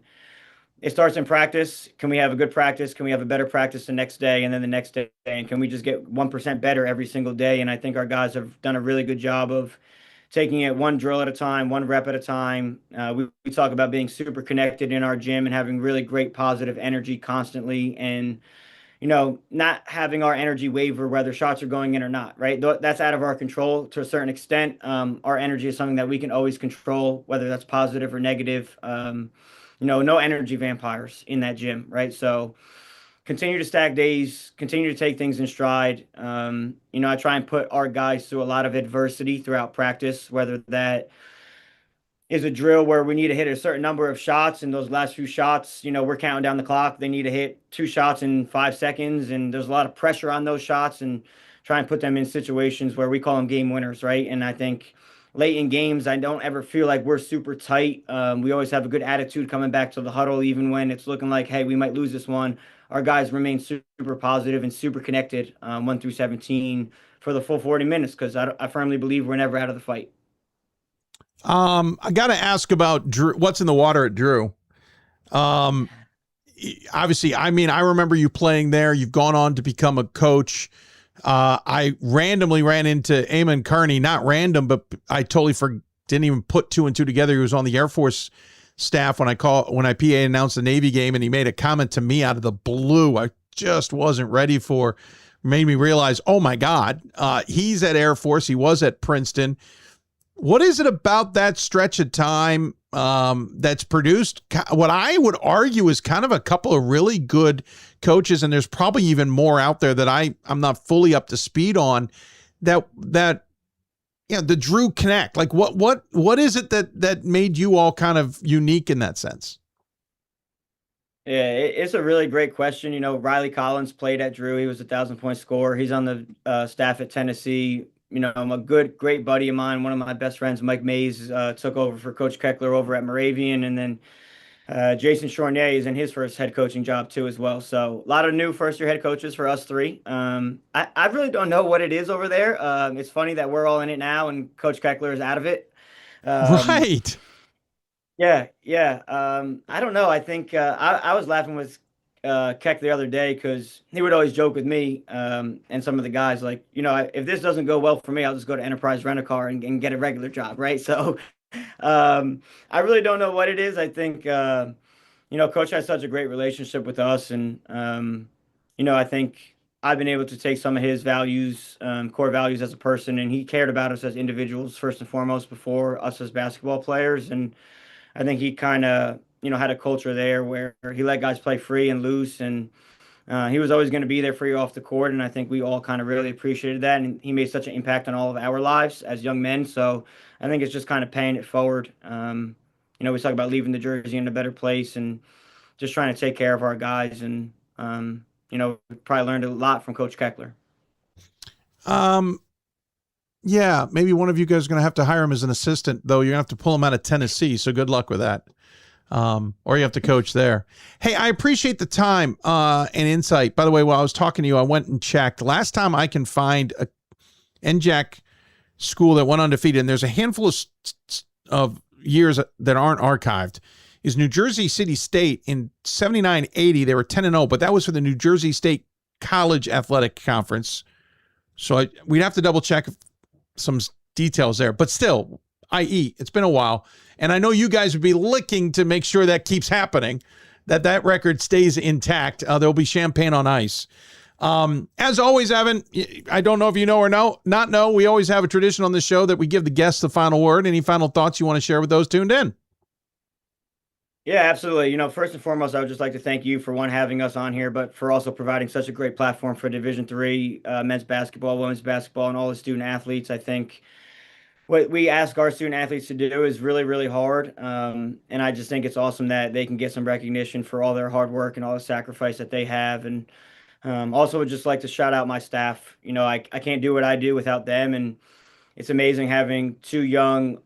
it starts in practice. Can we have a good practice? Can we have a better practice the next day and then the next day? And can we just get 1% better every single day? And I think our guys have done a really good job of taking it one drill at a time, one rep at a time. We talk about being super connected in our gym and having really great positive energy constantly, and not having our energy waver whether shots are going in or not, right? That's out of our control to a certain extent. Our energy is something that we can always control, whether that's positive or negative. No energy vampires in that gym, right? So continue to stack days, continue to take things in stride. I try and put our guys through a lot of adversity throughout practice, whether that is a drill where we need to hit a certain number of shots, and those last few shots, we're counting down the clock. They need to hit 2 shots in 5 seconds, and there's a lot of pressure on those shots, and try and put them in situations where we call them game winners, right? And I think late in games, I don't ever feel like we're super tight. We always have a good attitude coming back to the huddle, even when it's looking like, hey, we might lose this one. Our guys remain super positive and super connected 1 through 17 for the full 40 minutes, because I firmly believe we're never out of the fight. I got to ask about Drew. What's in the water at Drew? Obviously, I mean, I remember you playing there. You've gone on to become a coach. I randomly ran into Eamon Kearney, not random, but I totally didn't even put two and two together. He was on the Air Force staff when I PA announced the Navy game, and he made a comment to me out of the blue. I just wasn't ready for. Made me realize, oh my God, he's at Air Force. He was at Princeton. What is it about that stretch of time that's produced what I would argue is kind of a couple of really good coaches, and there's probably even more out there that I'm not fully up to speed on, that the Drew Connect. Like what is it that made you all kind of unique in that sense? Yeah, it's a really great question. You know, Riley Collins played at Drew. He was a 1,000-point scorer. He's on the staff at Tennessee. You know, I'm a great buddy of mine. One of my best friends, Mike Mays, took over for Coach Keckler over at Moravian. And then Jason Chournier is in his first head coaching job too as well. So a lot of new first-year head coaches for us three. I really don't know what it is over there. It's funny that we're all in it now and Coach Keckler is out of it. Right. Yeah. I don't know. I think I was laughing with Keck the other day because he would always joke with me and some of the guys like, you know, if this doesn't go well for me, I'll just go to Enterprise Rent-A-Car and get a regular job, right? So I really don't know what it is. I think, you know, Coach has such a great relationship with us. And, you know, I think I've been able to take some of his values, core values as a person, and he cared about us as individuals first and foremost before us as basketball players. And I think he kind of, you know, had a culture there where he let guys play free and loose, and he was always going to be there for you off the court. And I think we all kind of really appreciated that. And he made such an impact on all of our lives as young men. So I think it's just kind of paying it forward. You know, we talk about leaving the jersey in a better place and just trying to take care of our guys. And, you know, we probably learned a lot from Coach Keckler. Yeah, maybe one of you guys is going to have to hire him as an assistant, though. You're going to have to pull him out of Tennessee, so good luck with that. Or you have to coach there. Hey, I appreciate the time and insight. By the way, while I was talking to you, I went and checked. Last time I can find a NJAC school that went undefeated, and there's a handful of years that aren't archived, is New Jersey City State in 79-80. They were 10-0, but that was for the New Jersey State College Athletic Conference. So we'd have to double check some details there, but still, i.e., it's been a while, and I know you guys would be looking to make sure that keeps happening, that record stays intact. There'll be champagne on ice. As always, Evan, I don't know if you know or not know, we always have a tradition on this show that we give the guests the final word. Any final thoughts you want to share with those tuned in? Yeah, absolutely. You know, first and foremost, I would just like to thank you for having us on here, but for also providing such a great platform for Division III men's basketball, women's basketball, and all the student athletes. I think what we ask our student athletes to do is really, really hard. And I just think it's awesome that they can get some recognition for all their hard work and all the sacrifice that they have. And also would just like to shout out my staff. You know, I can't do what I do without them. And it's amazing having two young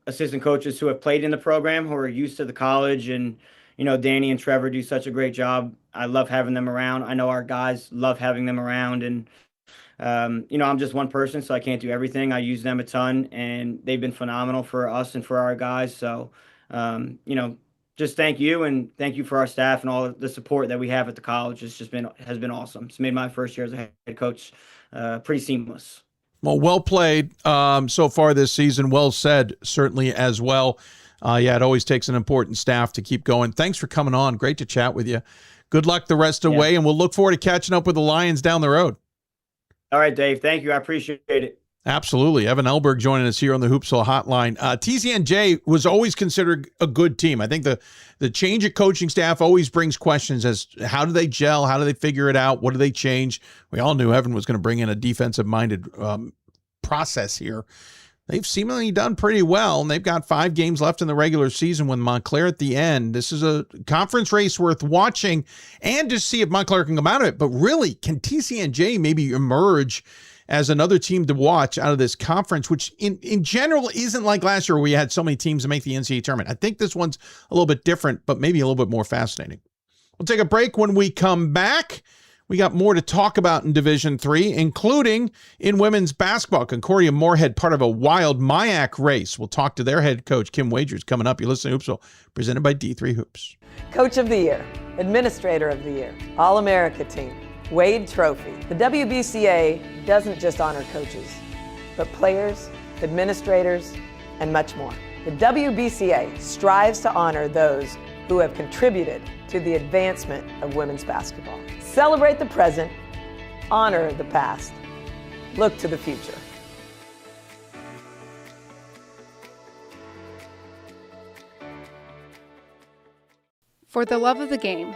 assistant coaches who have played in the program, who are used to the college. And, you know, Danny and Trevor do such a great job. I love having them around. I know our guys love having them around. And, you know, I'm just one person, so I can't do everything. I use them a ton, and they've been phenomenal for us and for our guys. So, you know, just thank you, and thank you for our staff and all the support that we have at the college. Has been awesome. It's made my first year as a head coach pretty seamless. Well played so far this season. Well said, certainly as well. Yeah, it always takes an important staff to keep going. Thanks for coming on. Great to chat with you. Good luck the rest of the way, and we'll look forward to catching up with the Lions down the road. All right, Dave. Thank you. I appreciate it. Absolutely. Evan Elberg joining us here on the Hoopsville Hotline. TCNJ was always considered a good team. I think the change at coaching staff always brings questions as how do they gel? How do they figure it out? What do they change? We all knew Evan was going to bring in a defensive-minded process here. They've seemingly done pretty well, and they've got 5 games left in the regular season with Montclair at the end. This is a conference race worth watching and to see if Montclair can come out of it. But really, can TCNJ maybe emerge as another team to watch out of this conference, which in general isn't like last year where we had so many teams to make the NCAA tournament. I think this one's a little bit different, but maybe a little bit more fascinating. We'll take a break. When we come back, We got more to talk about in Division III, including in women's basketball. Concordia Moorhead, part of a wild MIAC race. We'll talk to their head coach, Kim Wagers, coming up. You're listening to Hoopsville, presented by D3 Hoops. Coach of the Year, Administrator of the Year, All-America Team, Wade Trophy. The WBCA doesn't just honor coaches, but players, administrators, and much more. The WBCA strives to honor those who have contributed to the advancement of women's basketball. Celebrate the present, honor the past, look to the future. For the love of the game,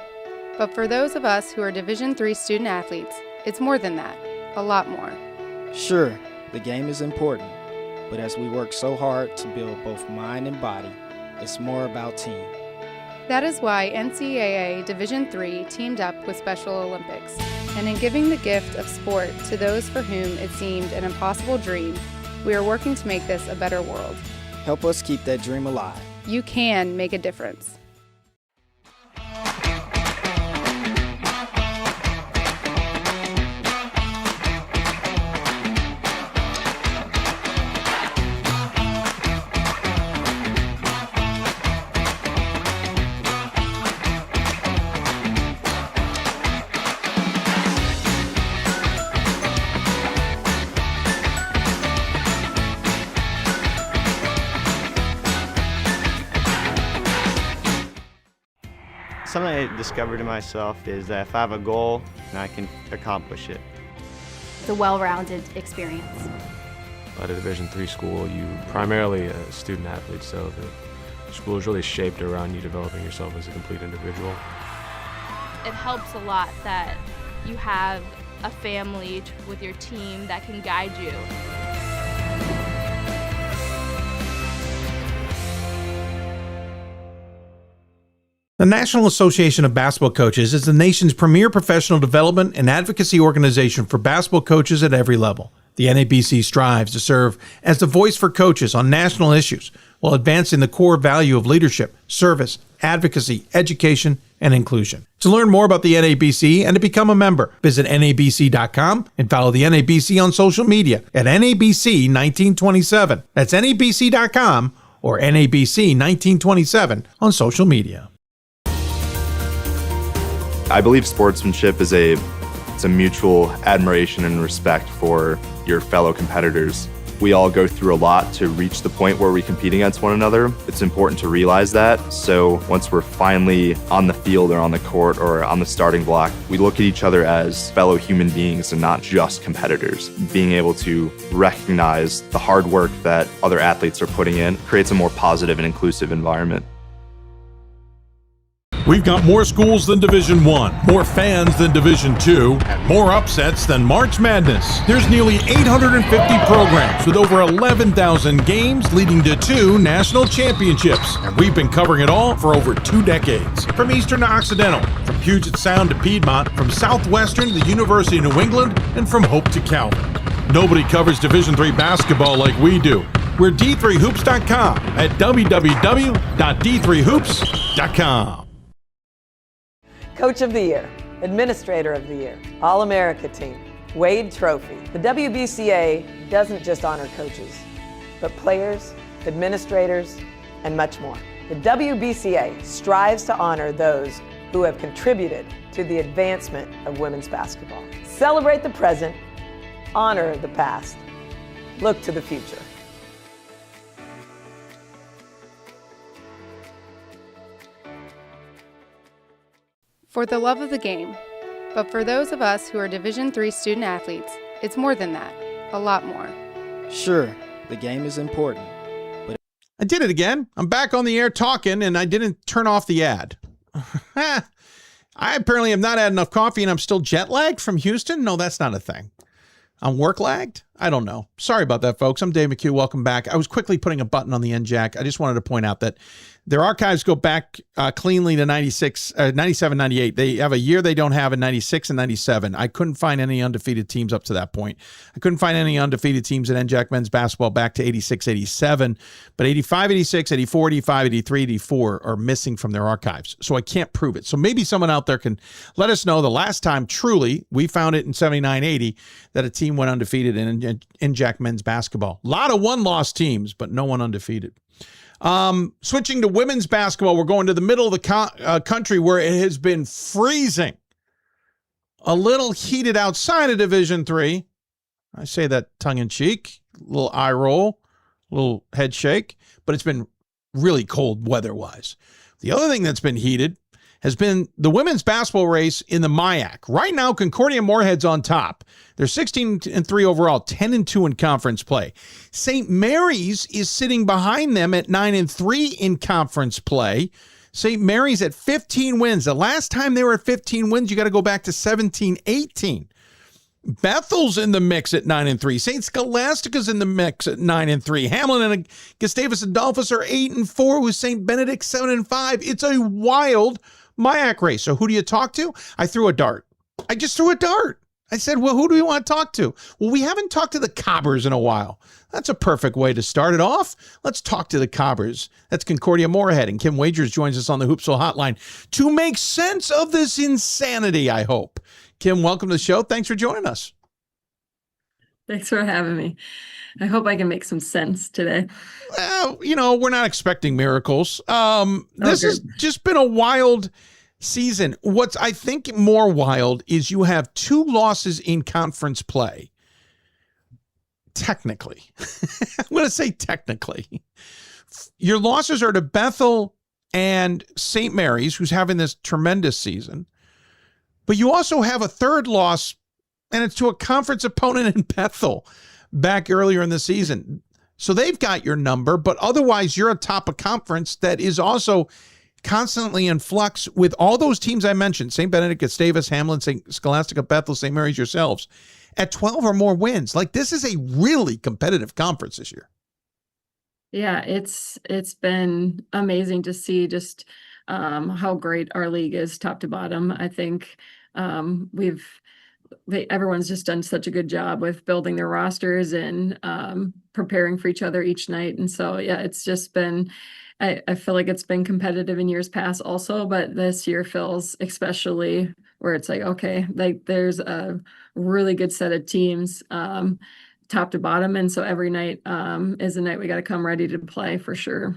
but for those of us who are Division III student athletes, it's more than that, a lot more. Sure, the game is important, but as we work so hard to build both mind and body, it's more about team. That is why NCAA Division III teamed up with Special Olympics, and in giving the gift of sport to those for whom it seemed an impossible dream, we are working to make this a better world. Help us keep that dream alive. You can make a difference. Something I discovered in myself is that if I have a goal, then I can accomplish it. It's a well-rounded experience. At a Division III school, you primarily a student athlete, so the school is really shaped around you developing yourself as a complete individual. It helps a lot that you have a family with your team that can guide you. The National Association of Basketball Coaches is the nation's premier professional development and advocacy organization for basketball coaches at every level. The NABC strives to serve as the voice for coaches on national issues while advancing the core value of leadership, service, advocacy, education, and inclusion. To learn more about the NABC and to become a member, visit NABC.com and follow the NABC on social media at NABC 1927. That's NABC.com or NABC 1927 on social media. I believe sportsmanship is a mutual admiration and respect for your fellow competitors. We all go through a lot to reach the point where we compete against one another. It's important to realize that. So once we're finally on the field or on the court or on the starting block, we look at each other as fellow human beings and not just competitors. Being able to recognize the hard work that other athletes are putting in creates a more positive and inclusive environment. We've got more schools than Division I, more fans than Division II, and more upsets than March Madness. There's nearly 850 programs with over 11,000 games leading to 2 national championships. And we've been covering it all for over 2 decades. From Eastern to Occidental, from Puget Sound to Piedmont, from Southwestern to the University of New England, and from Hope to Calvin. Nobody covers Division III basketball like we do. We're D3Hoops.com at www.d3hoops.com. Coach of the Year, Administrator of the Year, All-America Team, Wade Trophy. The WBCA doesn't just honor coaches, but players, administrators, and much more. The WBCA strives to honor those who have contributed to the advancement of women's basketball. Celebrate the present, honor the past, look to the future. For the love of the game, but for those of us who are Division III student athletes, it's more than that, a lot more. Sure, the game is important, but I did it again. I'm back on the air talking, and I didn't turn off the ad. I apparently have not had enough coffee, and I'm still jet lagged from Houston. No, that's not a thing. I'm work lagged. I don't know. Sorry about that, folks. I'm Dave McHugh. Welcome back. I was quickly putting a button on the NJAC. I just wanted to point out that their archives go back cleanly to 97, 98. They have a year they don't have in 96 and 97. I couldn't find any undefeated teams up to that point. I couldn't find any undefeated teams in NJAC men's basketball back to 86, 87. But 85, 86, 84, 85, 83, 84 are missing from their archives. So I can't prove it. So maybe someone out there can let us know the last time truly, we found it in 79, 80, that a team went undefeated in NJAC men's basketball. A lot of one-loss teams, but no one undefeated. Switching to women's basketball, we're going to the middle of the country where it has been freezing. A little heated outside of Division III. I say that tongue-in-cheek, a little eye roll, a little head shake, but it's been really cold weather-wise. The other thing that's been heated has been the women's basketball race in the MIAC. Right now, Concordia Moorhead's on top. They're 16-3 overall, 10-2 in conference play. St. Mary's is sitting behind them at 9-3 in conference play. St. Mary's at 15 wins. The last time they were at 15 wins, you got to go back to 17-18. Bethel's in the mix at 9-3. St. Scholastica's in the mix at 9-3. Hamlin and Gustavus Adolphus are 8-4 with St. Benedict 7-5. It's a wild MIAC race. So who do you talk to? I threw a dart. I just threw a dart. I said, well, who do we want to talk to? Well, we haven't talked to the Cobbers in a while. That's a perfect way to start it off. Let's talk to the Cobbers. That's Concordia Moorhead, and Kim Wagers joins us on the Hoopsville Hotline to make sense of this insanity, I hope. Kim, welcome to the show. Thanks for joining us. Thanks for having me. I hope I can make some sense today. Well, we're not expecting miracles. This has just been a wild season. What's, I think, more wild is you have 2 losses in conference play. Technically. I'm going to say technically. Your losses are to Bethel and St. Mary's, who's having this tremendous season. But you also have a third loss, and it's to a conference opponent in Bethel back earlier in the season. So they've got your number, but otherwise you're atop a conference that is also constantly in flux with all those teams I mentioned, St. Benedict, Gustavus, Hamlin, St. Scholastica, Bethel, St. Mary's, yourselves, at 12 or more wins. Like, this is a really competitive conference this year. Yeah, it's been amazing to see just how great our league is top to bottom. I think everyone's just done such a good job with building their rosters and preparing for each other each night. And so, yeah, it's just been, I feel like it's been competitive in years past also, but this year feels especially where it's like, okay, like there's a really good set of teams top to bottom. And so every night is a night we got to come ready to play for sure.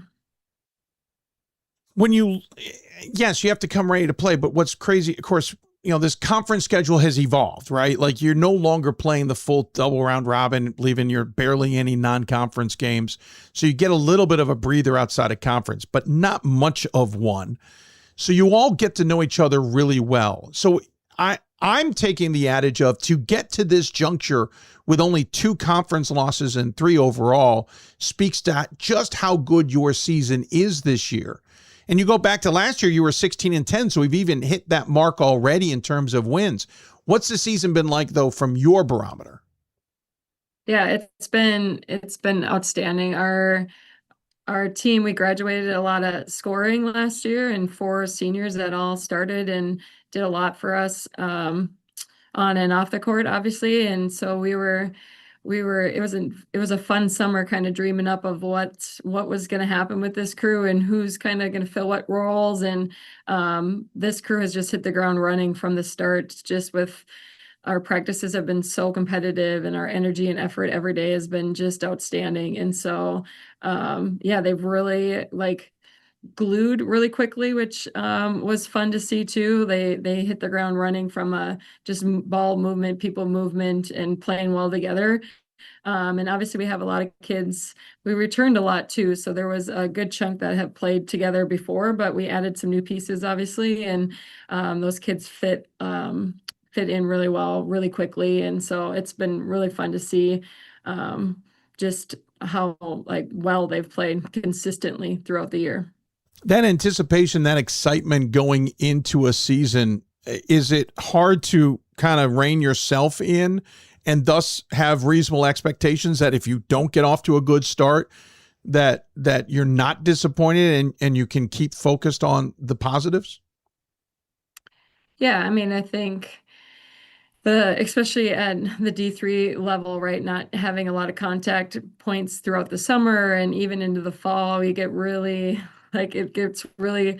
Yes, you have to come ready to play, but what's crazy, of course, this conference schedule has evolved, right? Like, you're no longer playing the full double round robin, leaving your barely any non-conference games. So you get a little bit of a breather outside of conference, but not much of one. So you all get to know each other really well. So I'm taking the adage of, to get to this juncture with only 2 conference losses and 3 overall speaks to just how good your season is this year. And you go back to last year, you were 16-10, so we've even hit that mark already in terms of wins. What's the season been like, though, from your barometer? Yeah, it's been outstanding. Our team, we graduated a lot of scoring last year, and 4 seniors that all started and did a lot for us on and off the court, obviously. And so it was a fun summer, kind of dreaming up of what was going to happen with this crew and who's kind of going to fill what roles. And this crew has just hit the ground running from the start. Just with our practices have been so competitive, and our energy and effort every day has been just outstanding. And so, they've really glued really quickly, which was fun to see too. They hit the ground running from just ball movement, people movement, and playing well together. And obviously we have a lot of kids. We returned a lot too, so there was a good chunk that have played together before, but we added some new pieces obviously, and those kids fit in really well, really quickly. And so it's been really fun to see just how well they've played consistently throughout the year. That anticipation, that excitement going into a season, is it hard to kind of rein yourself in and thus have reasonable expectations that if you don't get off to a good start, that you're not disappointed and you can keep focused on the positives? Yeah, I mean, I think especially at the D3 level, right, not having a lot of contact points throughout the summer and even into the fall, you get really, like, it gets really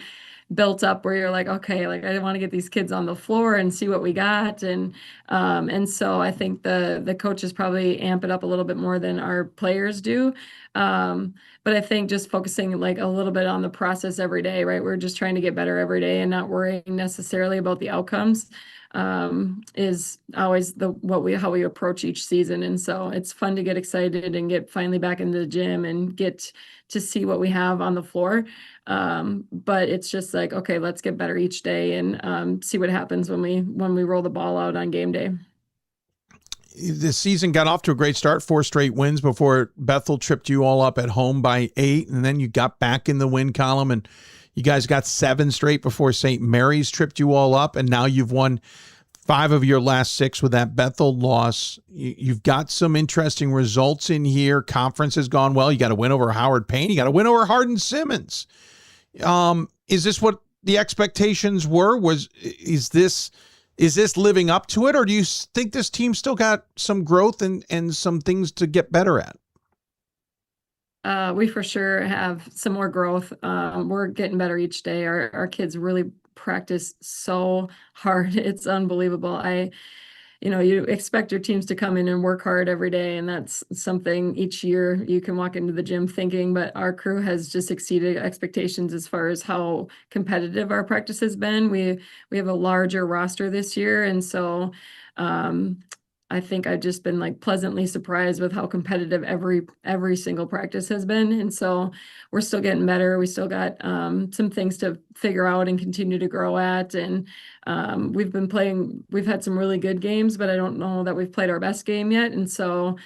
built up where you're like, okay, like I want to get these kids on the floor and see what we got. And so I think the coaches probably amp it up a little bit more than our players do. But I think just focusing like a little bit on the process every day, right? We're just trying to get better every day and not worrying necessarily about the outcomes is always how we approach each season. And so it's fun to get excited and get finally back into the gym and get to see what we have on the floor. But it's just like, okay, let's get better each day and see what happens when we roll the ball out on game day. The season got off to a great start, 4 straight wins before Bethel tripped you all up at home by 8. And then you got back in the win column and you guys got 7 straight before St. Mary's tripped you all up. And now you've won 5 of your last 6 with that Bethel loss. You've got some interesting results in here. Conference has gone well. You got a win over Howard Payne. You got a win over Hardin Simmons. Is this what the expectations were? Is this living up to it? Or do you think this team still got some growth and some things to get better at? We for sure have some more growth. We're getting better each day. Our kids really practice so hard. It's unbelievable. You expect your teams to come in and work hard every day. And that's something each year you can walk into the gym thinking, but our crew has just exceeded expectations as far as how competitive our practice has been. We have a larger roster this year. And so, I think I've just been like pleasantly surprised with how competitive every single practice has been. And so we're still getting better. We still got some things to figure out and continue to grow at. And we've had some really good games, but I don't know that we've played our best game yet. And so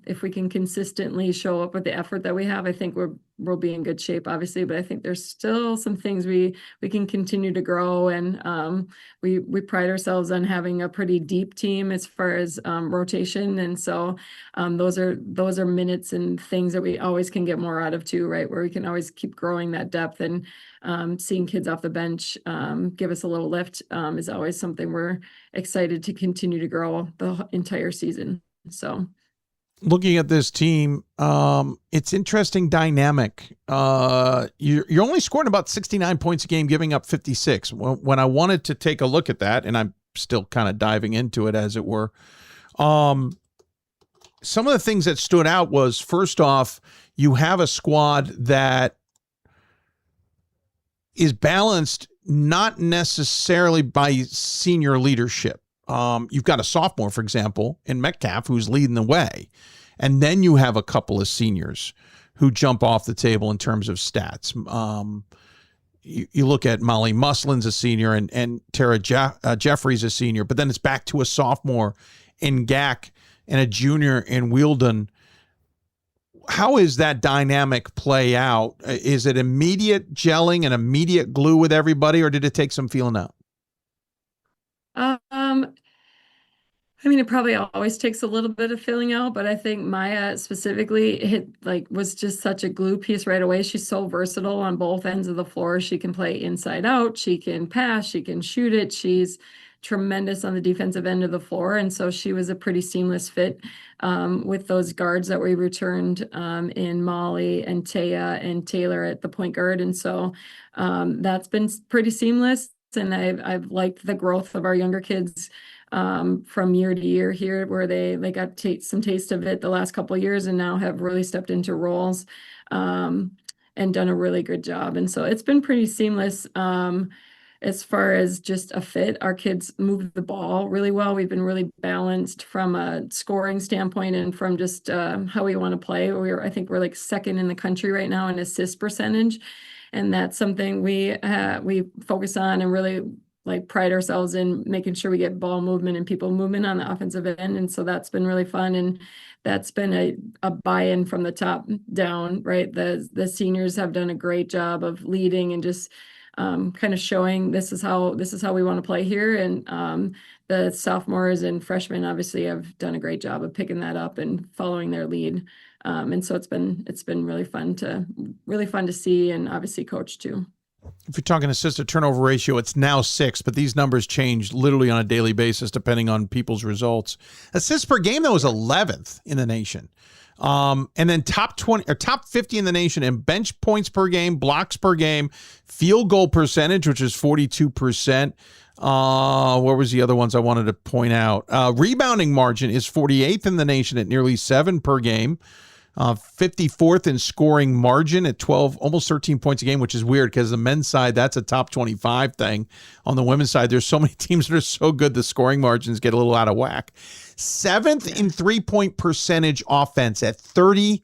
if we can consistently show up with the effort that we have, I think we'll be in good shape, obviously, but I think there's still some things we can continue to grow. And we pride ourselves on having a pretty deep team as far as rotation. And so those are minutes and things that we always can get more out of too, right? Where we can always keep growing that depth and seeing kids off the bench give us a little lift is always something we're excited to continue to grow the entire season. So looking at this team, it's interesting dynamic. You're only scoring about 69 points a game, giving up 56. When I wanted to take a look at that, and I'm still kind of diving into it as it were, some of the things that stood out was, first off, you have a squad that is balanced not necessarily by senior leadership. You've got a sophomore, for example, in McHugh, who's leading the way. And then you have a couple of seniors who jump off the table in terms of stats. You look at Molly Muslin's a senior and Tara Jeffrey's a senior, but then it's back to a sophomore in GAC and a junior in Wheeldon. How is that dynamic play out? Is it immediate gelling and immediate glue with everybody, or did it take some feeling out? I mean, it probably always takes a little bit of filling out, but I think Maya specifically was just such a glue piece right away. She's so versatile on both ends of the floor. She can play inside out. She can pass. She can shoot it. She's tremendous on the defensive end of the floor. And so she was a pretty seamless fit with those guards that we returned in Molly and Taya and Taylor at the point guard. And so that's been pretty seamless. And I've liked the growth of our younger kids from year to year here, where they got some taste of it the last couple of years and now have really stepped into roles and done a really good job. And so it's been pretty seamless as far as just a fit. Our kids move the ball really well. We've been really balanced from a scoring standpoint and from just how we want to play. I think we're like second in the country right now in assist percentage. And that's something we focus on and really pride ourselves in making sure we get ball movement and people movement on the offensive end. And so that's been really fun. And that's been a buy-in from the top down, right? The seniors have done a great job of leading and just kind of showing this is how we want to play here. And the sophomores and freshmen obviously have done a great job of picking that up and following their lead. And so it's been really fun to see, and obviously coach too. If you're talking assist to turnover ratio, it's now 6, but these numbers change literally on a daily basis depending on people's results. Assists per game, though, is 11th in the nation. And then top 20 or top 50 in the nation in bench points per game, blocks per game, field goal percentage, which is 42%. What was the other ones I wanted to point out? Rebounding margin is 48th in the nation at nearly 7 per game. 54th in scoring margin at 12, almost 13 points a game, which is weird because the men's side, that's a top 25 thing. On the women's side, there's so many teams that are so good, the scoring margins get a little out of whack. 7th in 3-point percentage offense at 35%.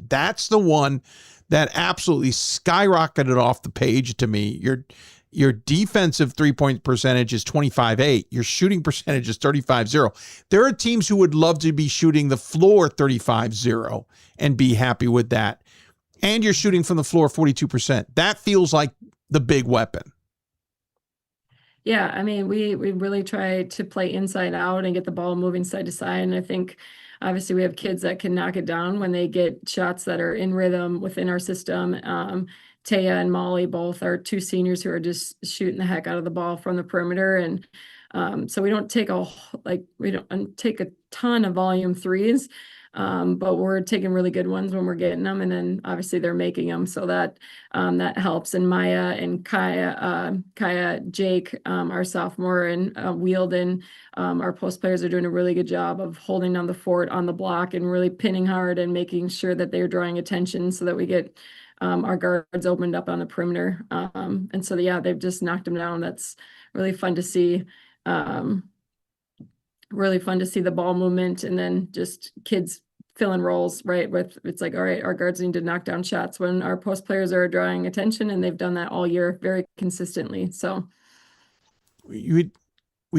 That's the one that absolutely skyrocketed off the page to me. Your defensive 3-point percentage is 25.8. Your shooting percentage is 35.0. There are teams who would love to be shooting the floor 35.0 and be happy with that. And you're shooting from the floor 42%. That feels like the big weapon. Yeah, I mean, we really try to play inside out and get the ball moving side to side. And I think obviously we have kids that can knock it down when they get shots that are in rhythm within our system. Taya and Molly both are 2 seniors who are just shooting the heck out of the ball from the perimeter. And so we don't take a ton of volume threes, but we're taking really good ones when we're getting them. And then obviously they're making them. So that helps. And Maya and Kaya, Jake, our sophomore, and Wielden, our post players are doing a really good job of holding down the fort on the block and really pinning hard and making sure that they're drawing attention so that we get our guards opened up on the perimeter. And so, yeah, they've just knocked them down. That's really fun to see. Really fun to see the ball movement, and then just kids filling roles, right? It's like, all right, our guards need to knock down shots when our post players are drawing attention, and they've done that all year very consistently. So we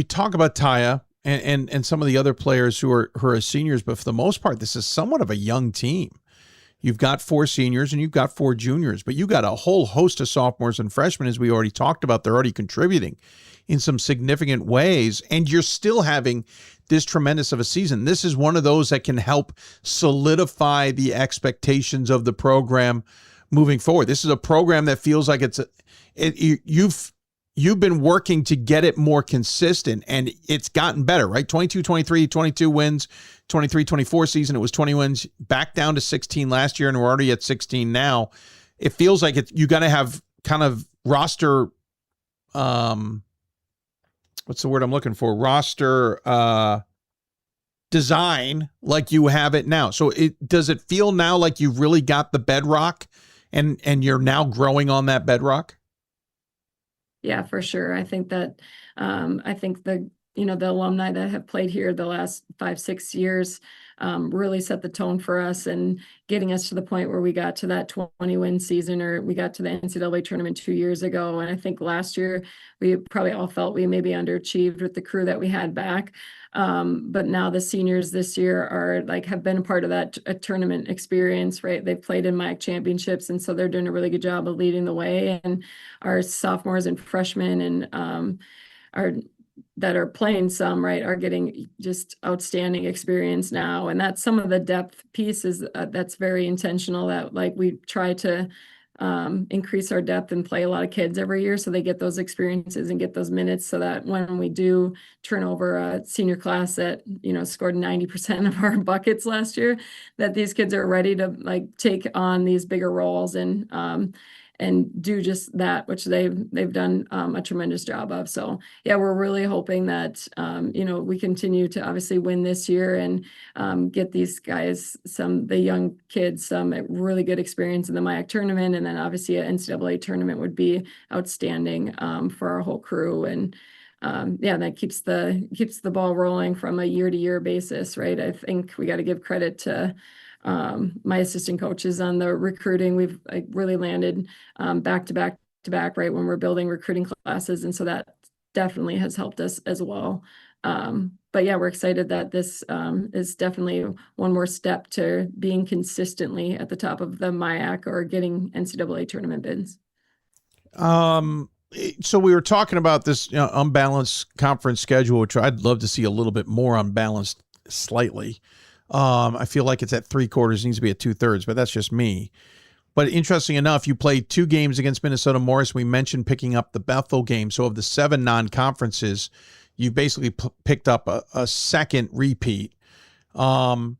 talk about Taya and some of the other players who are seniors, but for the most part, this is somewhat of a young team. You've got 4 seniors and you've got 4 juniors, but you got a whole host of sophomores and freshmen, as we already talked about. They're already contributing in some significant ways, and you're still having this tremendous of a season. This is one of those that can help solidify the expectations of the program moving forward. This is a program that feels like you've been working to get it more consistent, and it's gotten better, right? 22, 23, 22 wins, 23, 24 season. It was 20 wins, back down to 16 last year, and we're already at 16 now. It feels like you got to have kind of roster, what's the word I'm looking for? Roster design like you have it now. So does it feel now like you've really got the bedrock and you're now growing on that bedrock? Yeah, for sure. I think that the alumni that have played here the last 5-6 years really set the tone for us, and getting us to the point where we got to that 20-win season, or we got to the NCAA tournament 2 years ago. And I think last year we probably all felt we maybe underachieved with the crew that we had back. But now the seniors this year have been a part of that tournament experience, right? They've played in MIAC championships, and so they're doing a really good job of leading the way. And our sophomores and freshmen and that are playing some, right, are getting just outstanding experience now. And that's some of the depth pieces that's very intentional, that we try to increase our depth and play a lot of kids every year so they get those experiences and get those minutes, so that when we do turn over a senior class that scored 90% of our buckets last year, that these kids are ready to take on these bigger roles and do just that, which they've done a tremendous job of. So yeah, we're really hoping that we continue to obviously win this year and get these guys, the young kids, some really good experience in the MIAC tournament, and then obviously an NCAA tournament would be outstanding for our whole crew. And that keeps the ball rolling from a year-to-year basis, right? I think we got to give credit to my assistant coaches on the recruiting. We've really landed back to back, right, when we're building recruiting classes. And so that definitely has helped us as well. But yeah, we're excited that this is definitely one more step to being consistently at the top of the MIAC or getting NCAA tournament bids. So we were talking about this unbalanced conference schedule, which I'd love to see a little bit more unbalanced slightly. I feel like it's at 3/4, it needs to be at 2/3, but that's just me. But interesting enough, you played 2 games against Minnesota Morris. We mentioned picking up the Bethel game. So of the 7 non-conferences, you basically picked up a second repeat. And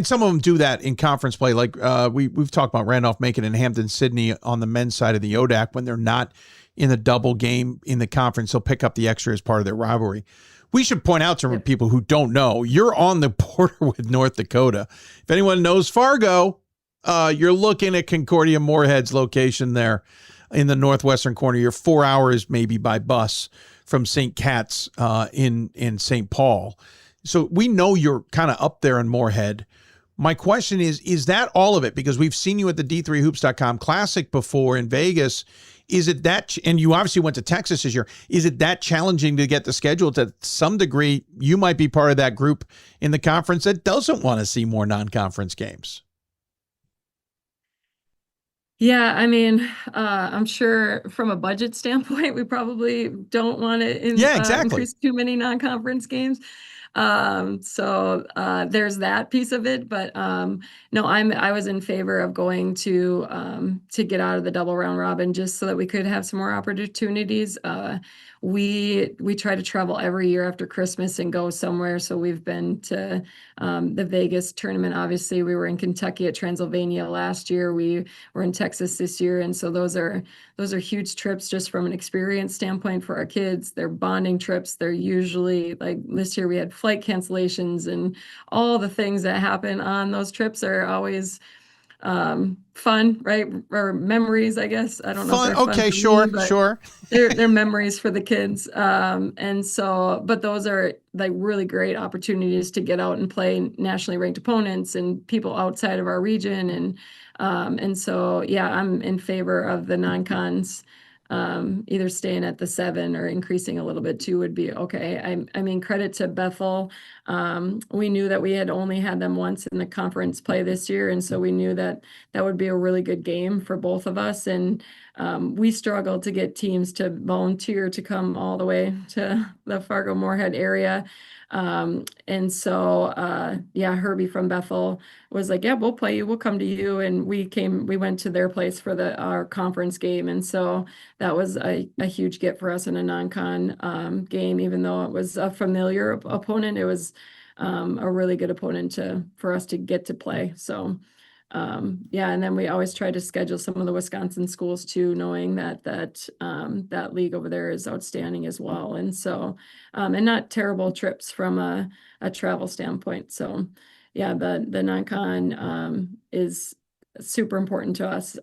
some of them do that in conference play. Like we've talked about Randolph-Macon and Hampton-Sydney on the men's side of the ODAC. When they're not in the double game in the conference, they'll pick up the extra as part of their rivalry. We should point out to people who don't know, you're on the border with North Dakota. If anyone knows Fargo, you're looking at Concordia Moorhead's location there in the northwestern corner. You're 4 hours maybe by bus from St. Cat's in St. Paul. So we know you're kind of up there in Moorhead. My question is that all of it? Because we've seen you at the D3Hoops.com Classic before in Vegas. Is it that, and you obviously went to Texas this year, is it that challenging to get the schedule to some degree you might be part of that group in the conference that doesn't want to see more non-conference games? Yeah, I mean, I'm sure from a budget standpoint, we probably don't want to increase too many non-conference games. So there's that piece of it, but no, I was in favor of going to get out of the double round robin just so that we could have some more opportunities. We try to travel every year after Christmas and go somewhere. So we've been to the Vegas tournament. Obviously, we were in Kentucky at Transylvania last year. We were in Texas this year, and so those are huge trips just from an experience standpoint for our kids. They're bonding trips. They're usually, like this year we had flight cancellations, and all the things that happen on those trips are always fun, right? Or memories, I guess. I don't know. Fun. If they're fun Okay, for sure, me, but sure. they're memories for the kids. And so, but those are like really great opportunities to get out and play nationally ranked opponents and people outside of our region. And so, yeah, I'm in favor of the non-cons. Either staying at the 7 or increasing a little bit too would be okay. I mean, credit to Bethel. We knew that we had only had them once in the conference play this year, and so we knew that that would be a really good game for both of us. And we struggled to get teams to volunteer to come all the way to the Fargo-Moorhead area. And so, yeah, Herbie from Bethel was like, yeah, we'll play you. We'll come to you. And we went to their place for our conference game. And so that was a huge get for us in a non-con game, even though it was a familiar opponent. It was a really good opponent for us to get to play. So, yeah, and then we always try to schedule some of the Wisconsin schools too, knowing that league over there is outstanding as well. And so, and not terrible trips from a travel standpoint. So, yeah, the non-con is super important to us.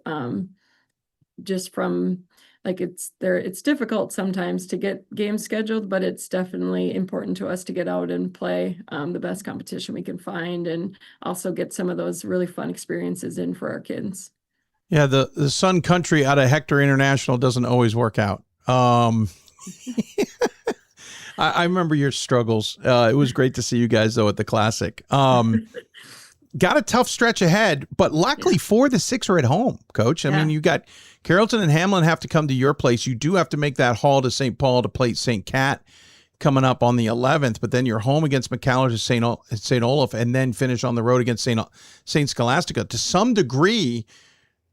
Just from like it's difficult sometimes to get games scheduled, but it's definitely important to us to get out and play the best competition we can find, and also get some of those really fun experiences in for our kids. Yeah, the Sun Country out of Hector International doesn't always work out. I remember your struggles. It was great to see you guys though at the Classic. Got a tough stretch ahead, but luckily 4 of the 6 are at home, Coach. I mean, you got Carrollton and Hamlin have to come to your place. You do have to make that haul to St. Paul to play St. Cat coming up on the 11th, but then you're home against McAllister, St. Olaf, and then finish on the road against St. Scholastica. To some degree,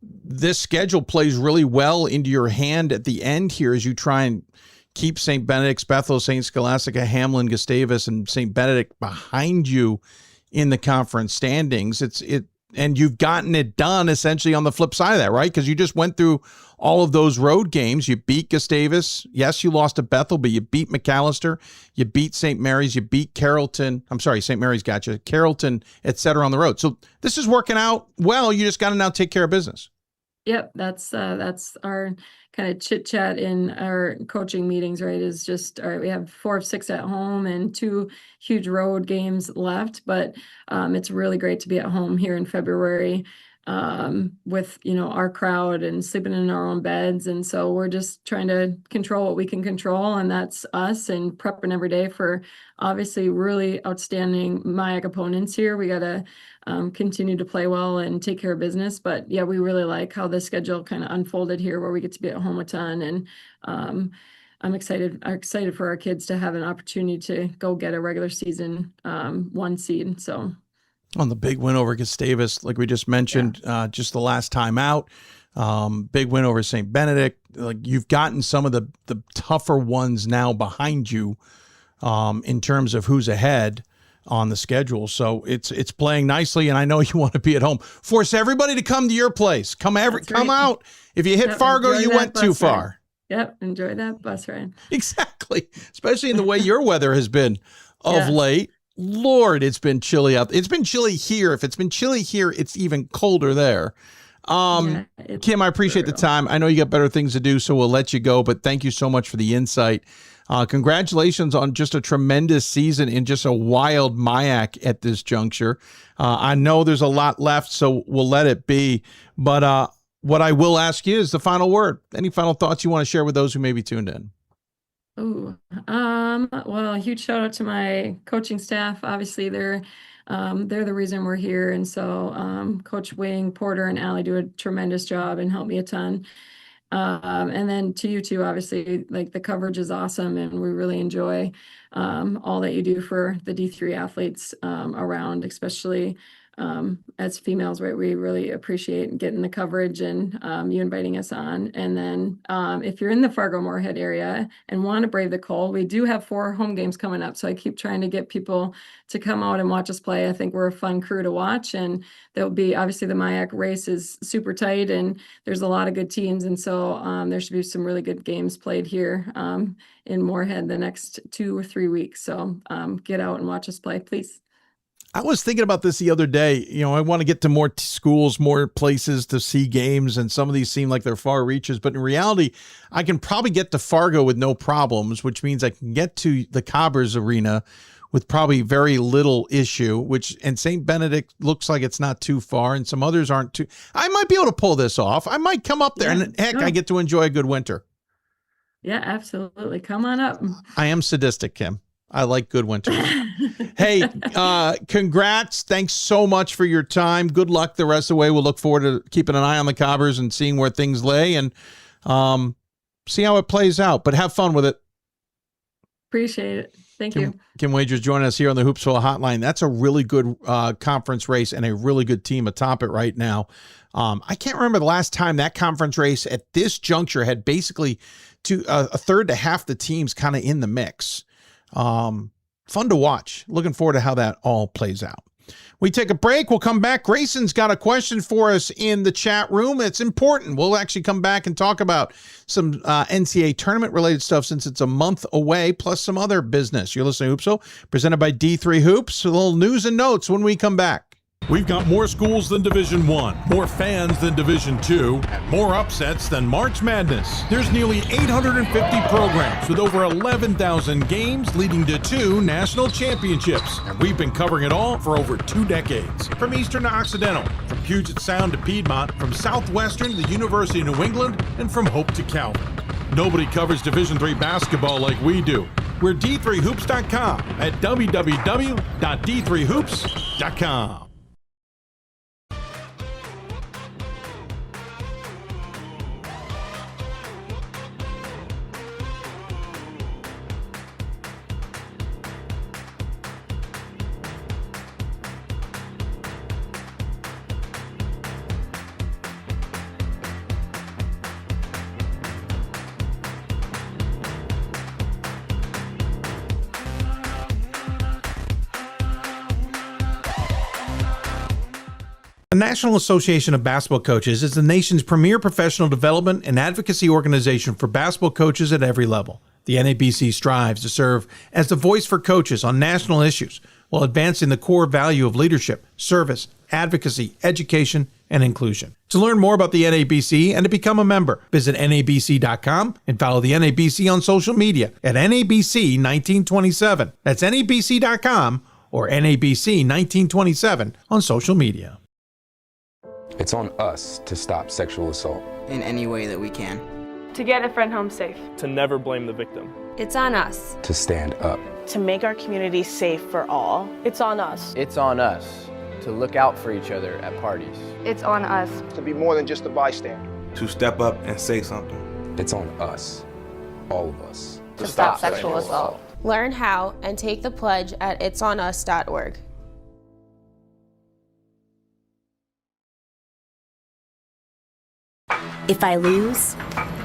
this schedule plays really well into your hand at the end here as you try and keep St. Benedict's, Bethel, St. Scholastica, Hamlin, Gustavus, and St. Benedict behind you in the conference standings. And you've gotten it done essentially on the flip side of that, right? Because you just went through all of those road games. You beat Gustavus. Yes, you lost to Bethel, but you beat McAllister. You beat St. Mary's. You beat Carrollton. I'm sorry, St. Mary's got you. Carrollton, et cetera, on the road. So this is working out well. You just got to now take care of business. Yep, that's our kind of chit chat in our coaching meetings, right? Is just, all right, we have 4 of 6 at home and 2 huge road games left, but it's really great to be at home here in February with, our crowd and sleeping in our own beds. And so we're just trying to control what we can control, and that's us, and prepping every day for obviously really outstanding MIAC opponents here. We got continue to play well and take care of business. But yeah, we really like how the schedule kind of unfolded here, where we get to be at home a ton, and I'm excited for our kids to have an opportunity to go get a regular season 1 seed. So on the big win over Gustavus, like we just mentioned, just the last time out, big win over St. Benedict. Like, you've gotten some of the tougher ones now behind you in terms of who's ahead on the schedule. So it's playing nicely, and I know you want to be at home. Force everybody to come to your place. Come out. If you hit Fargo, you went too far. Yep, enjoy that bus ride. Exactly, especially in the way your weather has been of late. Lord, it's been chilly out. It's been chilly here. If it's been chilly here, it's even colder there. Kim, I appreciate the time. I know you got better things to do, so we'll let you go, but thank you so much for the insight. Congratulations on just a tremendous season in just a wild MIAC at this juncture. I know there's a lot left, so we'll let it be. But what I will ask you is the final word. Any final thoughts you want to share with those who may be tuned in? Well, a huge shout out to my coaching staff. Obviously, they're the reason we're here. And so Coach Wing, Porter, and Allie do a tremendous job and help me a ton. And then to you two, obviously, like, the coverage is awesome, and we really enjoy all that you do for the D3 athletes around, especially as females, right? We really appreciate getting the coverage and you inviting us on. And then if you're in the Fargo-Moorhead area and want to brave the cold, we do have 4 home games coming up. So I keep trying to get people to come out and watch us play. I think we're a fun crew to watch, and there'll be, obviously, the MIAC race is super tight, and there's a lot of good teams. And so there should be some really good games played here in Moorhead the next 2 or 3 weeks. So get out and watch us play, please. I was thinking about this the other day. You know, I want to get to more schools, more places to see games, and some of these seem like they're far reaches. But in reality, I can probably get to Fargo with no problems, which means I can get to the Cobbers Arena with probably very little issue, and St. Benedict looks like it's not too far, and some others aren't too. I might be able to pull this off. I might come up there, and heck, I get to enjoy a good winter. Yeah, absolutely. Come on up. I am sadistic, Kim. I like good winter. Hey, congrats. Thanks so much for your time. Good luck the rest of the way. We'll look forward to keeping an eye on the Cobbers and seeing where things lay, and see how it plays out. But have fun with it. Appreciate it. Thank you. Kim Wagers joining us here on the Hoopsville Hotline. That's a really good conference race and a really good team atop it right now. I can't remember the last time that conference race at this juncture had basically a third to half the teams kind of in the mix. Fun to watch. Looking forward to how that all plays out. We take a break. We'll come back. Grayson's got a question for us in the chat room. It's important. We'll actually come back and talk about some NCAA tournament related stuff, since it's a month away, plus some other business. You're listening to Hoopsville, presented by D3 Hoops. A little news and notes when we come back. We've got more schools than Division I, more fans than Division II, and more upsets than March Madness. There's nearly 850 programs with over 11,000 games, leading to 2 national championships. And we've been covering it all for over 2 decades. From Eastern to Occidental, from Puget Sound to Piedmont, from Southwestern to the University of New England, and from Hope to Calvin. Nobody covers Division III basketball like we do. We're D3Hoops.com at www.d3hoops.com. The National Association of Basketball Coaches is the nation's premier professional development and advocacy organization for basketball coaches at every level. The NABC strives to serve as the voice for coaches on national issues while advancing the core value of leadership, service, advocacy, education, and inclusion. To learn more about the NABC and to become a member, visit NABC.com and follow the NABC on social media at NABC1927. That's NABC.com or NABC1927 on social media. It's on us to stop sexual assault. In any way that we can. To get a friend home safe. To never blame the victim. It's on us. To stand up. To make our community safe for all. It's on us. It's on us to look out for each other at parties. It's on us. To be more than just a bystander. To step up and say something. It's on us, all of us, To stop sexual assault. Learn how and take the pledge at itsonus.org. If I lose,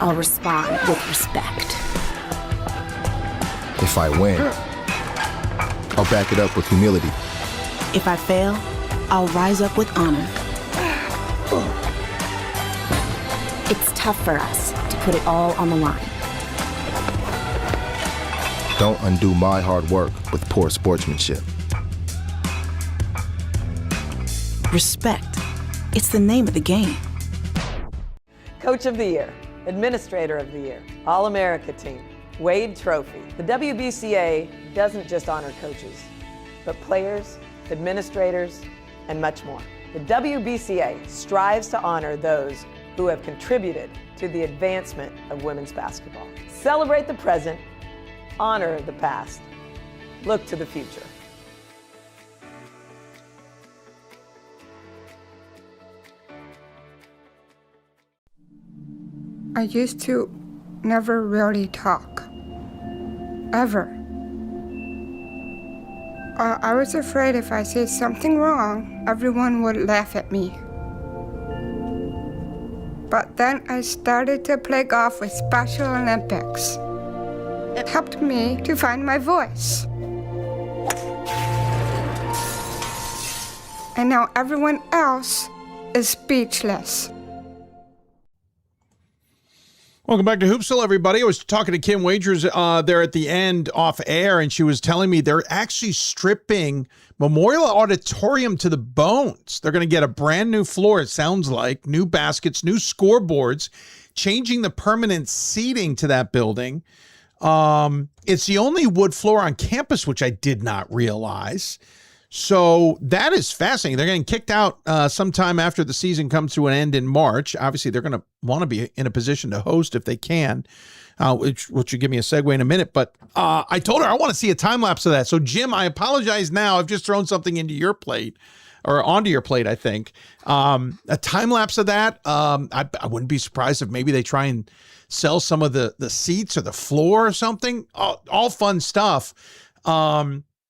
I'll respond with respect. If I win, I'll back it up with humility. If I fail, I'll rise up with honor. It's tough for us to put it all on the line. Don't undo my hard work with poor sportsmanship. Respect. It's the name of the game. Coach of the Year, Administrator of the Year, All-America Team, Wade Trophy. The WBCA doesn't just honor coaches, but players, administrators, and much more. The WBCA strives to honor those who have contributed to the advancement of women's basketball. Celebrate the present, honor the past, look to the future. I used to never really talk, ever. I was afraid if I said something wrong, everyone would laugh at me. But then I started to play golf with Special Olympics. It helped me to find my voice. And now everyone else is speechless. Welcome back to Hoopsville, everybody. I was talking to Kim Wagers there at the end off air, and she was telling me they're actually stripping Memorial Auditorium to the bones. They're going to get a brand new floor, it sounds like, new baskets, new scoreboards, changing the permanent seating to that building. It's the only wood floor on campus, which I did not realize. So that is fascinating. They're getting kicked out sometime after the season comes to an end in March. Obviously, they're going to want to be in a position to host if they can, which will give me a segue in a minute. But I told her I want to see a time lapse of that. So, Jim, I apologize now. I've just thrown something into your plate, or onto your plate, I think. A time lapse of that. I wouldn't be surprised if maybe they try and sell some of the seats or the floor or something. All fun stuff.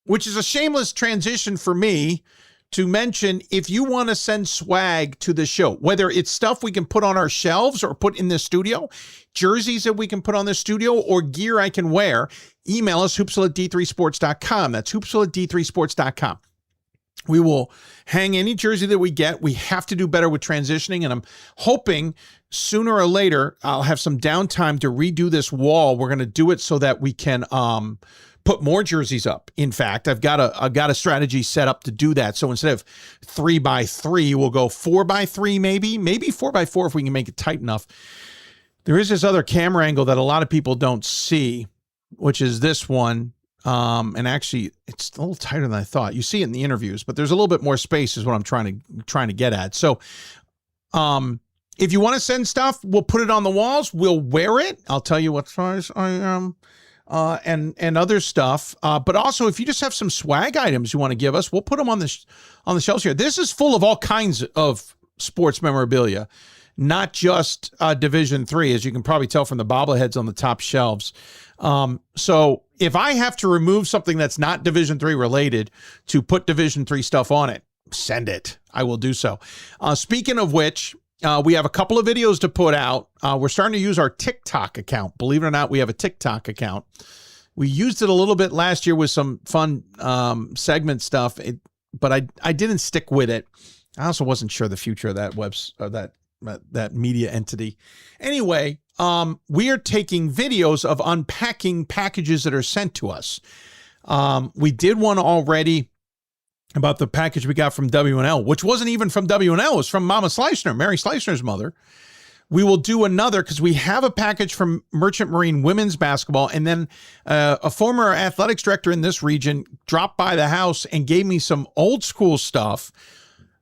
Which is a shameless transition for me to mention, if you want to send swag to the show, whether it's stuff we can put on our shelves or put in the studio, jerseys that we can put on the studio, or gear I can wear, email us, hoopsville@d3sports.com. That's hoopsville@d3sports.com. We will hang any jersey that we get. We have to do better with transitioning, and I'm hoping sooner or later I'll have some downtime to redo this wall. We're going to do it so that we can put more jerseys up. In fact, I've got a strategy set up to do that. So instead of 3x3, we'll go 4x3, maybe 4x4 if we can make it tight enough. There is this other camera angle that a lot of people don't see, which is this one. And actually, it's a little tighter than I thought. You see it in the interviews, but there's a little bit more space is what I'm trying to get at. So, if you want to send stuff, we'll put it on the walls. We'll wear it. I'll tell you what size I am. And other stuff. But also, if you just have some swag items you want to give us, we'll put them on the shelves here. This is full of all kinds of sports memorabilia, not just Division III, as you can probably tell from the bobbleheads on the top shelves. So if I have to remove something that's not Division III related to put Division III stuff on it, send it. I will do so. Speaking of which, we have a couple of videos to put out. We're starting to use our TikTok account. Believe it or not, we have a TikTok account. We used it a little bit last year with some fun segment stuff, but I didn't stick with it. I also wasn't sure the future of that that media entity. Anyway, we are taking videos of unpacking packages that are sent to us. We did one already about the package we got from W&L, which wasn't even from W&L. It was from Mama Schleissner, Mary Schleissner's mother. We will do another because we have a package from Merchant Marine women's basketball. And then a former athletics director in this region dropped by the house and gave me some old school stuff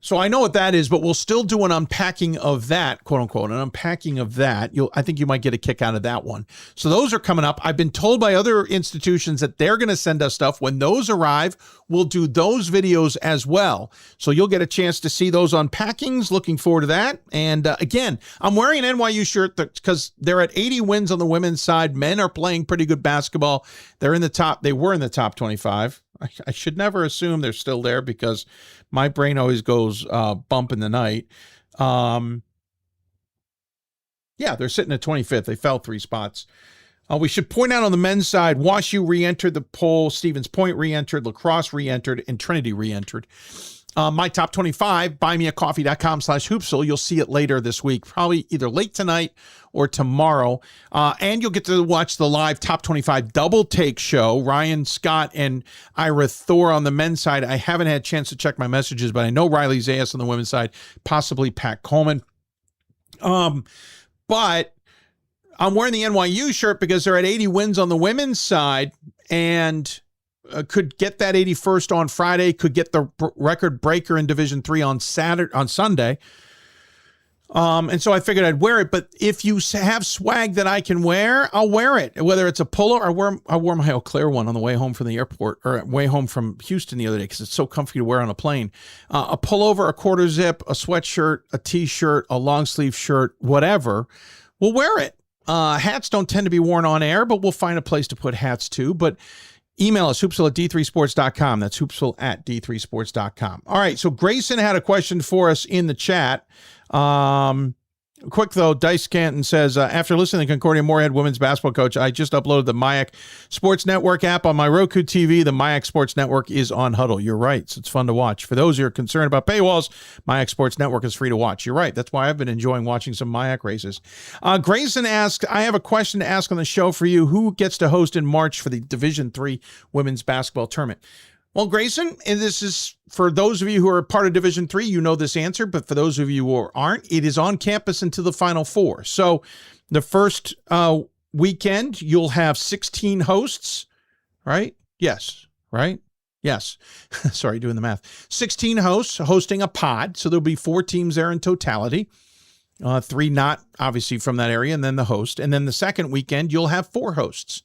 So I know what that is, but we'll still do an unpacking of that, quote unquote, an unpacking of that. I think you might get a kick out of that one. So those are coming up. I've been told by other institutions that they're going to send us stuff. When those arrive, we'll do those videos as well. So you'll get a chance to see those unpackings. Looking forward to that. And again, I'm wearing an NYU shirt because they're at 80 wins on the women's side. Men are playing pretty good basketball. They were in the top 25. I should never assume they're still there because my brain always goes bump in the night. Yeah, they're sitting at 25th. They fell 3 spots. We should point out on the men's side, WashU re-entered the poll, Stevens Point re-entered, La Crosse re-entered, and Trinity re-entered. My top 25, buymeacoffee.com/Hoopsville. You'll see it later this week, probably either late tonight or tomorrow. And you'll get to watch the live top 25 double take show. Ryan Scott and Ira Thor on the men's side. I haven't had a chance to check my messages, but I know Riley Zayas on the women's side, possibly Pat Coleman. But I'm wearing the NYU shirt because they're at 80 wins on the women's side and could get that 81st on Friday, could get the record breaker in Division III on Sunday. And so I figured I'd wear it. But if you have swag that I can wear, I'll wear it. Whether it's a polo, I wore my Eau Claire one on the way home from the airport or way home from Houston the other day because it's so comfy to wear on a plane. A pullover, a quarter zip, a sweatshirt, a t-shirt, a long sleeve shirt, whatever, we'll wear it. Hats don't tend to be worn on air, but we'll find a place to put hats too. But email us, hoopsville@d3sports.com. That's hoopsville@d3sports.com. All right, so Grayson had a question for us in the chat. Quick, though, Dice Canton says, after listening to Concordia Moorhead women's basketball coach, I just uploaded the MIAC Sports Network app on my Roku TV. The MIAC Sports Network is on Hudl. You're right. So it's fun to watch. For those who are concerned about paywalls, MIAC Sports Network is free to watch. You're right. That's why I've been enjoying watching some MIAC races. Grayson asks, I have a question to ask on the show for you. Who gets to host in March for the Division III women's basketball tournament? Well, Grayson, and this is for those of you who are part of Division III, you know this answer, but for those of you who aren't, it is on campus until the Final Four. So the first weekend, you'll have 16 hosts, right? Yes, right? Yes. Sorry, doing the math. 16 hosts hosting a pod. So there'll be 4 teams there in totality. 3 not obviously from that area, and then the host. And then the second weekend, you'll have 4 hosts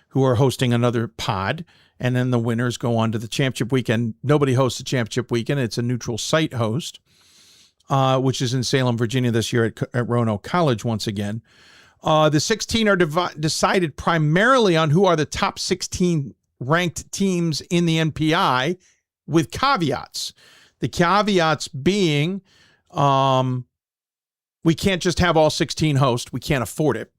who are hosting another pod. And then the winners go on to the championship weekend. Nobody hosts the championship weekend. It's a neutral site host, which is in Salem, Virginia this year at Roanoke College once again. The 16 are decided primarily on who are the top 16 ranked teams in the NPI with caveats. The caveats being we can't just have all 16 hosts. We can't afford it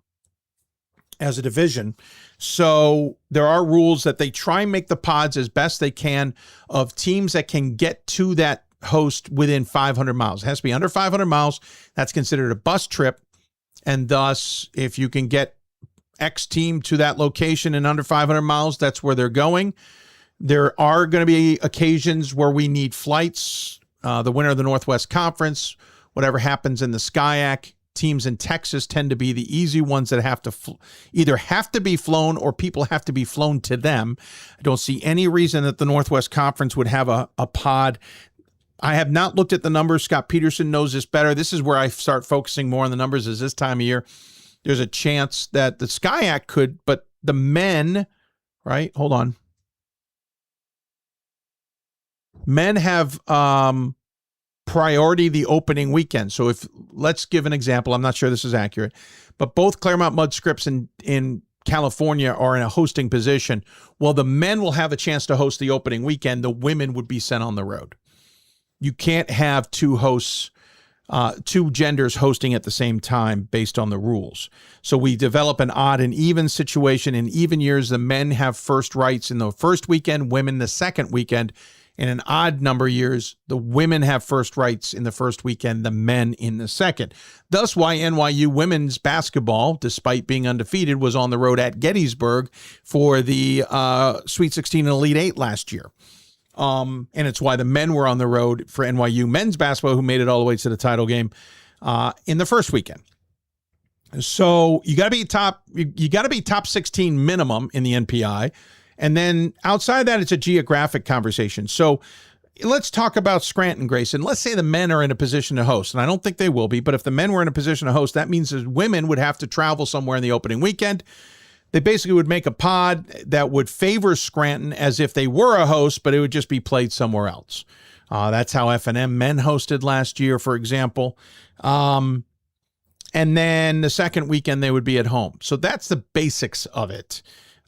as a division. So there are rules that they try and make the pods as best they can of teams that can get to that host within 500 miles. It has to be under 500 miles. That's considered a bus trip. And thus, if you can get X team to that location in under 500 miles, that's where they're going. There are going to be occasions where we need flights. The winner of the Northwest Conference, whatever happens in the SCIAC, teams in Texas tend to be the easy ones that have to either have to be flown or people have to be flown to them. I don't see any reason that the Northwest Conference would have a pod. I have not looked at the numbers. Scott Peterson knows this better. This is where I start focusing more on the numbers is this time of year. There's a chance that the SCIAC could, but the men, right? Hold on. Men have priority the opening weekend. So let's give an example. I'm not sure this is accurate, but both Claremont Mud Scripts in California are in a hosting position. Well, the men will have a chance to host the opening weekend. The women would be sent on the road. You can't have 2 hosts, 2 genders hosting at the same time based on the rules. So we develop an odd and even situation. In even years, the men have first rights in the first weekend, women the second weekend. In an odd number of years, the women have first rights in the first weekend, the men in the second. Thus why NYU women's basketball, despite being undefeated, was on the road at Gettysburg for the Sweet 16 and Elite 8 last year. And it's why the men were on the road for NYU men's basketball, who made it all the way to the title game in the first weekend. So you got to be top 16 minimum in the NPI. And then outside of that, it's a geographic conversation. So let's talk about Scranton, Grayson. Let's say the men are in a position to host, and I don't think they will be, but if the men were in a position to host, that means that women would have to travel somewhere in the opening weekend. They basically would make a pod that would favor Scranton as if they were a host, but it would just be played somewhere else. That's how F&M men hosted last year, for example. And then the second weekend, they would be at home. So that's the basics of it.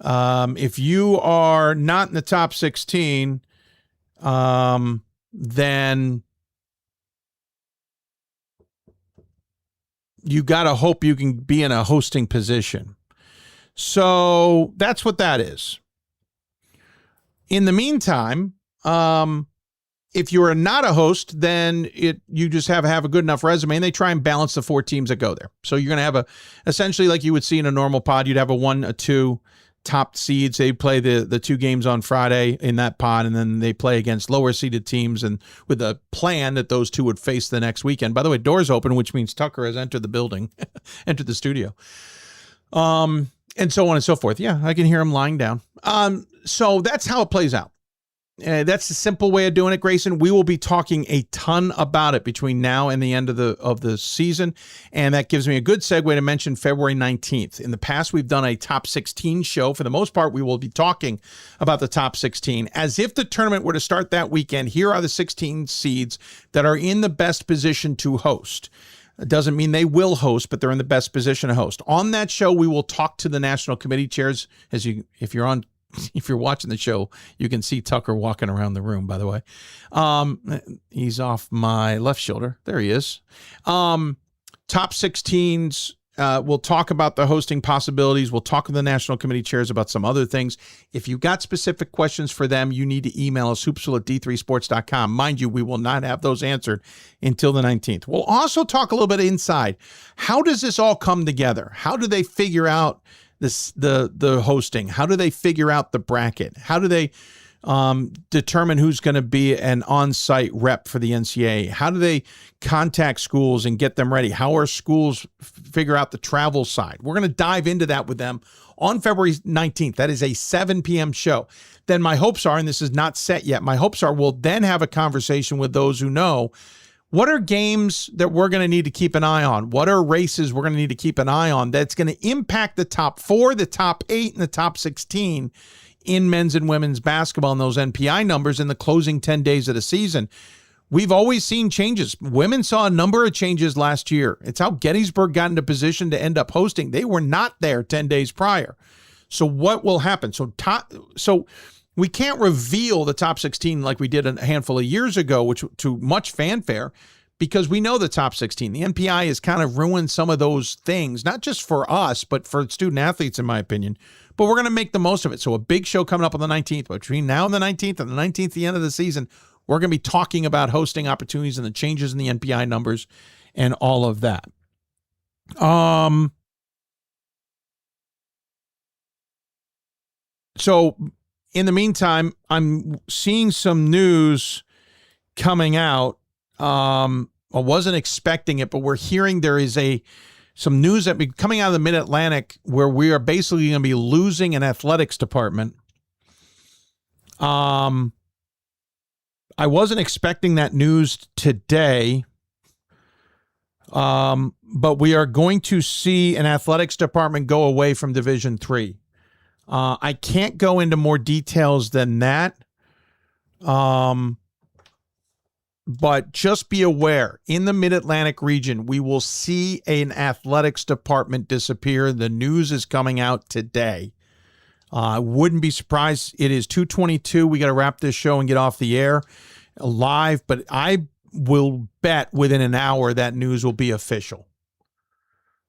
If you are not in the top 16, then you got to hope you can be in a hosting position. So that's what that is. In the meantime, if you are not a host, then you just have a good enough resume, and they try and balance the 4 teams that go there. So you're going to have essentially like you would see in a normal pod, you'd have a 1, a 2 top seeds. They play the 2 games on Friday in that pod, and then they play against lower seeded teams, and with a plan that those 2 would face the next weekend. By the way, doors open, which means Tucker has entered the building, entered the studio. And so on and so forth. Yeah, I can hear him lying down. So that's how it plays out. That's the simple way of doing it, Grayson. We will be talking a ton about it between now and the end of the season, and that gives me a good segue to mention February 19th. In the past, we've done a top 16 show. For the most part, we will be talking about the top 16. As if the tournament were to start that weekend, here are the 16 seeds that are in the best position to host. It doesn't mean they will host, but they're in the best position to host. On that show, we will talk to the national committee chairs. If you're watching the show, you can see Tucker walking around the room, by the way. He's off my left shoulder. There he is. Top 16s. We'll talk about the hosting possibilities. We'll talk to the national committee chairs about some other things. If you've got specific questions for them, you need to email us, hoopsville@d3sports.com. Mind you, we will not have those answered until the 19th. We'll also talk a little bit inside. How does this all come together? How do they figure out the hosting? How do they figure out the bracket? How do they determine who's going to be an on-site rep for the NCAA? How do they contact schools and get them ready? How are schools figure out the travel side? We're going to dive into that with them on February 19th. That is a 7 p.m. show. Then my hopes are, and this is not set yet, my hopes are we'll then have a conversation with those who know what are games that we're going to need to keep an eye on? What are races we're going to need to keep an eye on that's going to impact the top 4, the top 8, and the top 16 in men's and women's basketball and those NPI numbers in the closing 10 days of the season? We've always seen changes. Women saw a number of changes last year. It's how Gettysburg got into position to end up hosting. They were not there 10 days prior. So what will happen? So we can't reveal the top 16 like we did a handful of years ago, which to much fanfare, because we know the top 16. The NPI has kind of ruined some of those things, not just for us, but for student athletes, in my opinion. But we're going to make the most of it. So a big show coming up on the 19th. Between now and the 19th, and the 19th, the end of the season, we're going to be talking about hosting opportunities and the changes in the NPI numbers and all of that. So in the meantime, I'm seeing some news coming out. I wasn't expecting it, but we're hearing there is some news that be coming out of the Mid-Atlantic where we are basically going to be losing an athletics department. I wasn't expecting that news today, but we are going to see an athletics department go away from Division III. I can't go into more details than that. But just be aware, in the Mid-Atlantic region, we will see an athletics department disappear. The news is coming out today. I wouldn't be surprised. It is 2:22. We got to wrap this show and get off the air live, but I will bet within an hour that news will be official.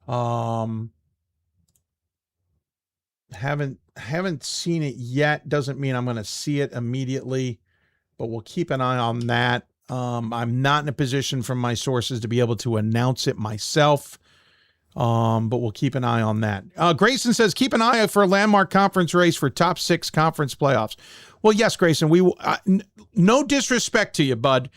Haven't seen it yet. Doesn't mean I'm going to see it immediately, but we'll keep an eye on that. I'm not in a position from my sources to be able to announce it myself, but we'll keep an eye on that. Grayson says, keep an eye out for a landmark conference race for top 6 conference playoffs. Well, yes, Grayson, we will, no disrespect to you, bud.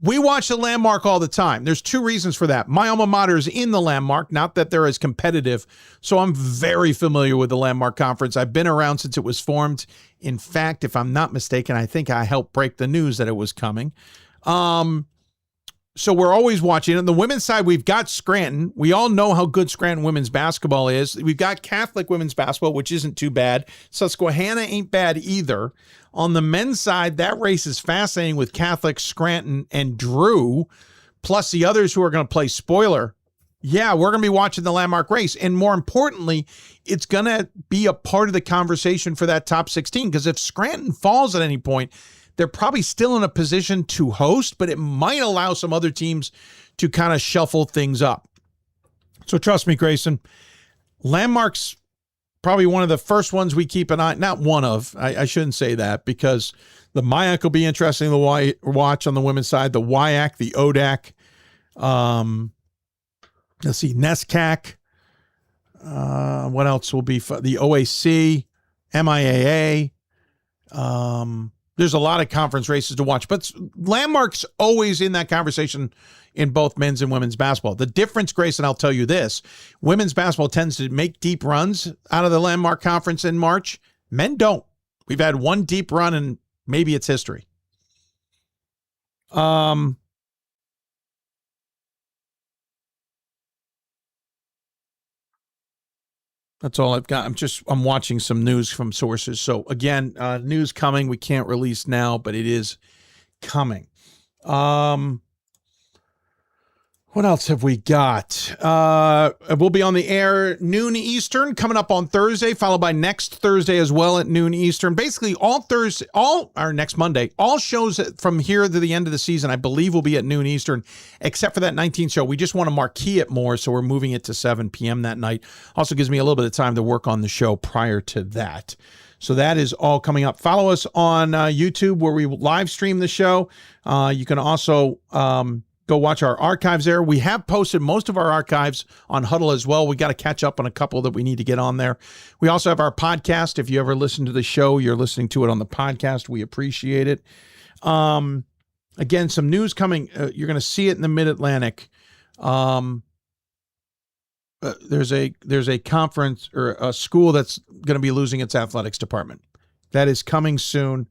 We watch the Landmark all the time. There's two reasons for that. My alma mater is in the Landmark, not that they're as competitive, so I'm very familiar with the Landmark Conference. I've been around since it was formed. In fact, if I'm not mistaken, I think I helped break the news that it was coming. So we're always watching. On the women's side, we've got Scranton. We all know how good Scranton women's basketball is. We've got Catholic women's basketball, which isn't too bad. Susquehanna ain't bad either. On the men's side, that race is fascinating with Catholic, Scranton, and Drew, plus the others who are going to play spoiler. Yeah, we're going to be watching the Landmark race. And more importantly, it's going to be a part of the conversation for that top 16, because if Scranton falls at any point, they're probably still in a position to host, but it might allow some other teams to kind of shuffle things up. So trust me, Grayson, Landmark's probably one of the first ones we keep an eye, not one of, I shouldn't say that, because the MIAC will be interesting to watch on the women's side, the WIAC, the ODAC, let's see, NESCAC, what else will be, the OAC, MIAA, there's a lot of conference races to watch, but Landmark's always in that conversation in both men's and women's basketball. The difference, Grayson, I'll tell you this, women's basketball tends to make deep runs out of the Landmark Conference in March. Men don't. We've had one deep run and maybe it's history. That's all I've got. I'm watching some news from sources. So again, news coming. We can't release now, but it is coming. What else have we got? We'll be on the air noon Eastern coming up on Thursday, followed by next Thursday as well at noon Eastern. Basically next Monday, all shows from here to the end of the season, I believe, will be at noon Eastern, except for that 19th show. We just want to marquee it more, so we're moving it to 7 p.m. that night. Also gives me a little bit of time to work on the show prior to that. So that is all coming up. Follow us on YouTube where we live stream the show. You can also go watch our archives there. We have posted most of our archives on Hudl as well. We got to catch up on a couple that we need to get on there. We also have our podcast. If you ever listen to the show, you're listening to it on the podcast. We appreciate it. Again, some news coming. You're going to see it in the Mid-Atlantic. There's a conference or a school that's going to be losing its athletics department. That is coming soon.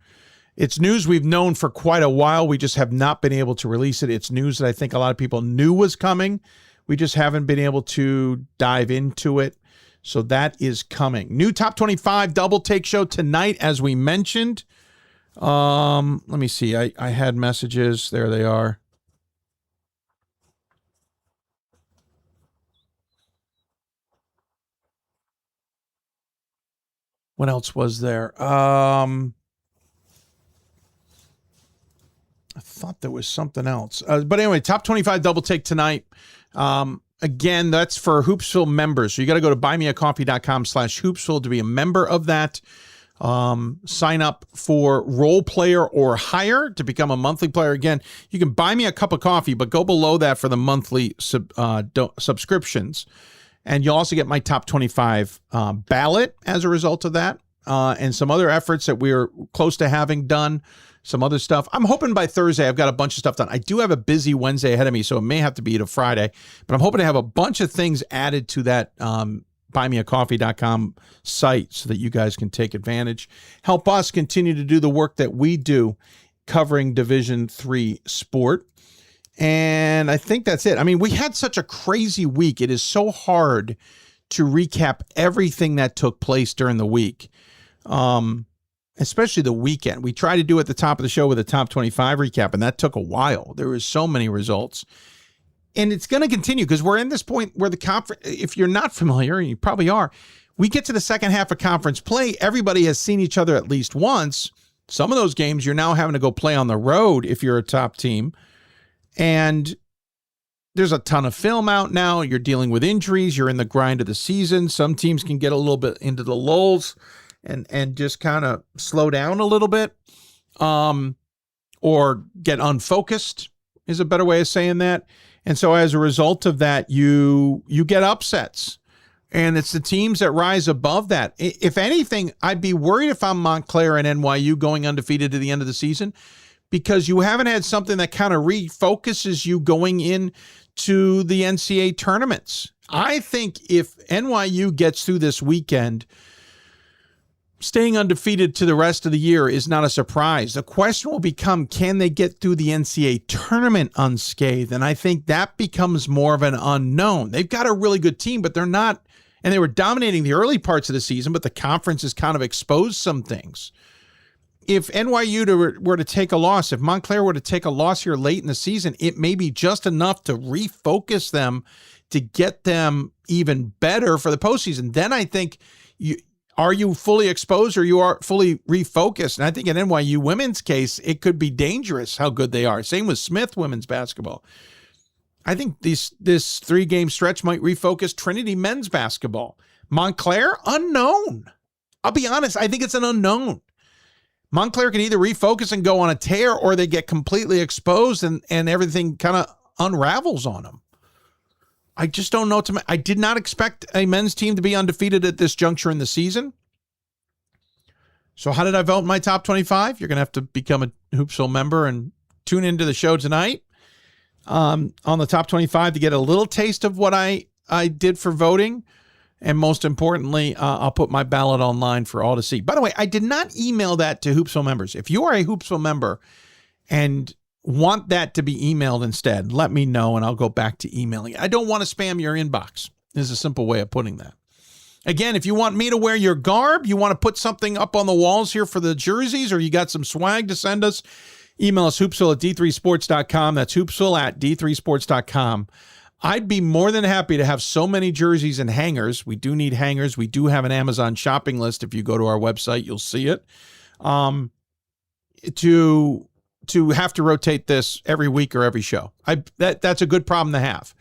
It's news we've known for quite a while. We just have not been able to release it. It's news that I think a lot of people knew was coming. We just haven't been able to dive into it. So that is coming. New Top 25 Double Take show tonight, as we mentioned. Let me see. I had messages. There they are. What else was there? I thought there was something else. But anyway, Top 25 Double Take tonight. Again, that's for Hoopsville members. So you got to go to buymeacoffee.com/Hoopsville to be a member of that. Sign up for role player or higher to become a monthly player. Again, you can buy me a cup of coffee, but go below that for the monthly subscriptions. And you'll also get my Top 25 ballot as a result of that. And some other efforts that we're close to having done. Some other stuff. I'm hoping by Thursday I've got a bunch of stuff done. I do have a busy Wednesday ahead of me, so it may have to be to Friday. But I'm hoping to have a bunch of things added to that buymeacoffee.com site so that you guys can take advantage. Help us continue to do the work that we do covering Division III sport. And I think that's it. I mean, we had such a crazy week. It is so hard to recap everything that took place during the week. Especially the weekend. We tried to do at the top of the show with a top 25 recap, and that took a while. There was so many results. And it's going to continue because we're in this point where the conference, if you're not familiar, and you probably are, we get to the second half of conference play. Everybody has seen each other at least once. Some of those games you're now having to go play on the road if you're a top team. And there's a ton of film out now. You're dealing with injuries. You're in the grind of the season. Some teams can get a little bit into the lulls and just kind of slow down a little bit, or get unfocused is a better way of saying that. And so as a result of that, you get upsets, and it's the teams that rise above that. If anything, I'd be worried if I'm Montclair and NYU going undefeated to the end of the season, because you haven't had something that kind of refocuses you going into the NCAA tournaments. I think if NYU gets through this weekend, staying undefeated to the rest of the year is not a surprise. The question will become, can they get through the NCAA tournament unscathed? And I think that becomes more of an unknown. They've got a really good team, but they're not, and they were dominating the early parts of the season, but the conference has kind of exposed some things. If NYU were to take a loss, if Montclair were to take a loss here late in the season, it may be just enough to refocus them to get them even better for the postseason. Then I think, are you fully exposed or you are fully refocused? And I think in NYU women's case, it could be dangerous how good they are. Same with Smith women's basketball. I think this 3-game stretch might refocus Trinity men's basketball. Montclair, unknown. I'll be honest, I think it's an unknown. Montclair can either refocus and go on a tear, or they get completely exposed and everything kind of unravels on them. I just don't know. I did not expect a men's team to be undefeated at this juncture in the season. So how did I vote in my top 25? You're going to have to become a Hoopsville member and tune into the show tonight on the top 25 to get a little taste of what I did for voting. And most importantly, I'll put my ballot online for all to see. By the way, I did not email that to Hoopsville members. If you are a Hoopsville member and want that to be emailed instead, let me know and I'll go back to emailing. I don't want to spam your inbox. This is a simple way of putting that. Again, if you want me to wear your garb, you want to put something up on the walls here for the jerseys, or you got some swag to send us, email us hoopsville at d3sports.com. That's hoopsville at d3sports.com. I'd be more than happy to have so many jerseys and hangers. We do need hangers. We do have an Amazon shopping list. If you go to our website, you'll see it. To have to rotate this every week or every show. That's a good problem to have.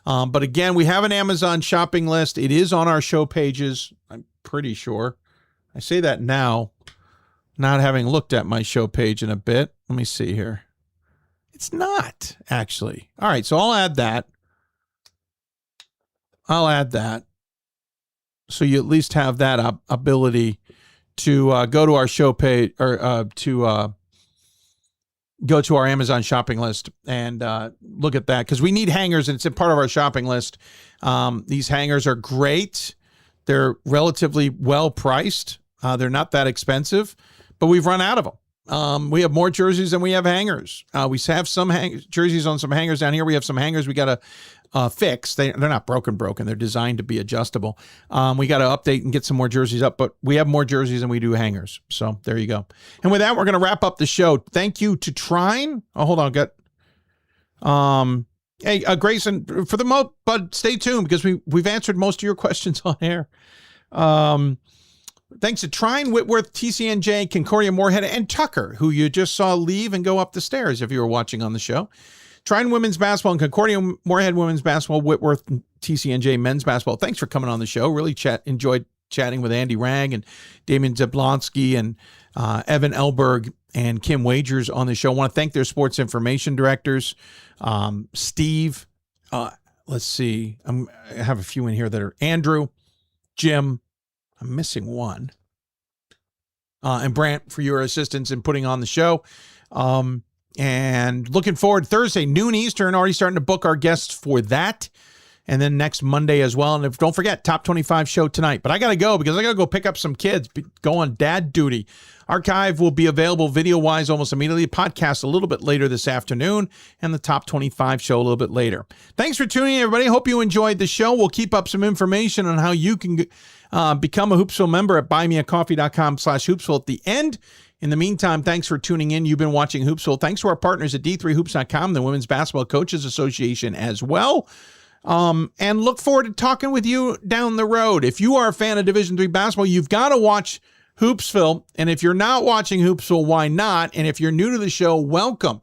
But again, we have an Amazon shopping list. It is on our show pages. I'm pretty sure. I say that now, not having looked at my show page in a bit. Let me see here. It's not, actually. All right, so I'll add that. So you at least have that ability to go to our show page, or to go to our Amazon shopping list and look at that, because we need hangers and it's a part of our shopping list. These hangers are great. They're relatively well priced. They're not that expensive, but we've run out of them. We have more jerseys than we have hangers. We have some jerseys on some hangers down here. We have some hangers we got to fix. They're not broken. They're designed to be adjustable. We got to update and get some more jerseys up, but we have more jerseys than we do hangers. So there you go. And with that, we're going to wrap up the show. Thank you to Trine. Oh, hold on. Hey, Grayson, for the most, but stay tuned because we've answered most of your questions on air. Thanks to Trine, Whitworth, TCNJ, Concordia, Moorhead, and Tucker, who you just saw leave and go up the stairs if you were watching on the show. Trine women's basketball and Concordia Moorhead women's basketball, Whitworth, TCNJ men's basketball. Thanks for coming on the show. Really enjoyed chatting with Andy Rang and Damion Jablonski and Evan Elberg and Kim Wagers on the show. I want to thank their sports information directors. Steve, let's see. I have a few in here that are Andrew, Jim, I'm missing one, and Brant for your assistance in putting on the show. And looking forward, Thursday, noon Eastern, already starting to book our guests for that. And then next Monday as well. And don't forget, Top 25 show tonight. But I got to go because I got to go pick up some kids, go on dad duty. Archive will be available video-wise almost immediately. Podcast a little bit later this afternoon. And the Top 25 show a little bit later. Thanks for tuning in, everybody. Hope you enjoyed the show. We'll keep up some information on how you can become a Hoopsville member at buymeacoffee.com/Hoopsville at the end. In the meantime, thanks for tuning in. You've been watching Hoopsville. Thanks to our partners at D3Hoops.com, the Women's Basketball Coaches Association as well. And look forward to talking with you down the road. If you are a fan of Division III basketball, you've got to watch Hoopsville. And if you're not watching Hoopsville, why not? And if you're new to the show, welcome.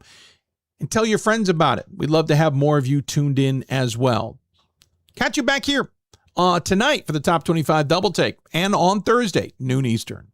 And tell your friends about it. We'd love to have more of you tuned in as well. Catch you back here tonight for the Top 25 Double Take and on Thursday, noon Eastern.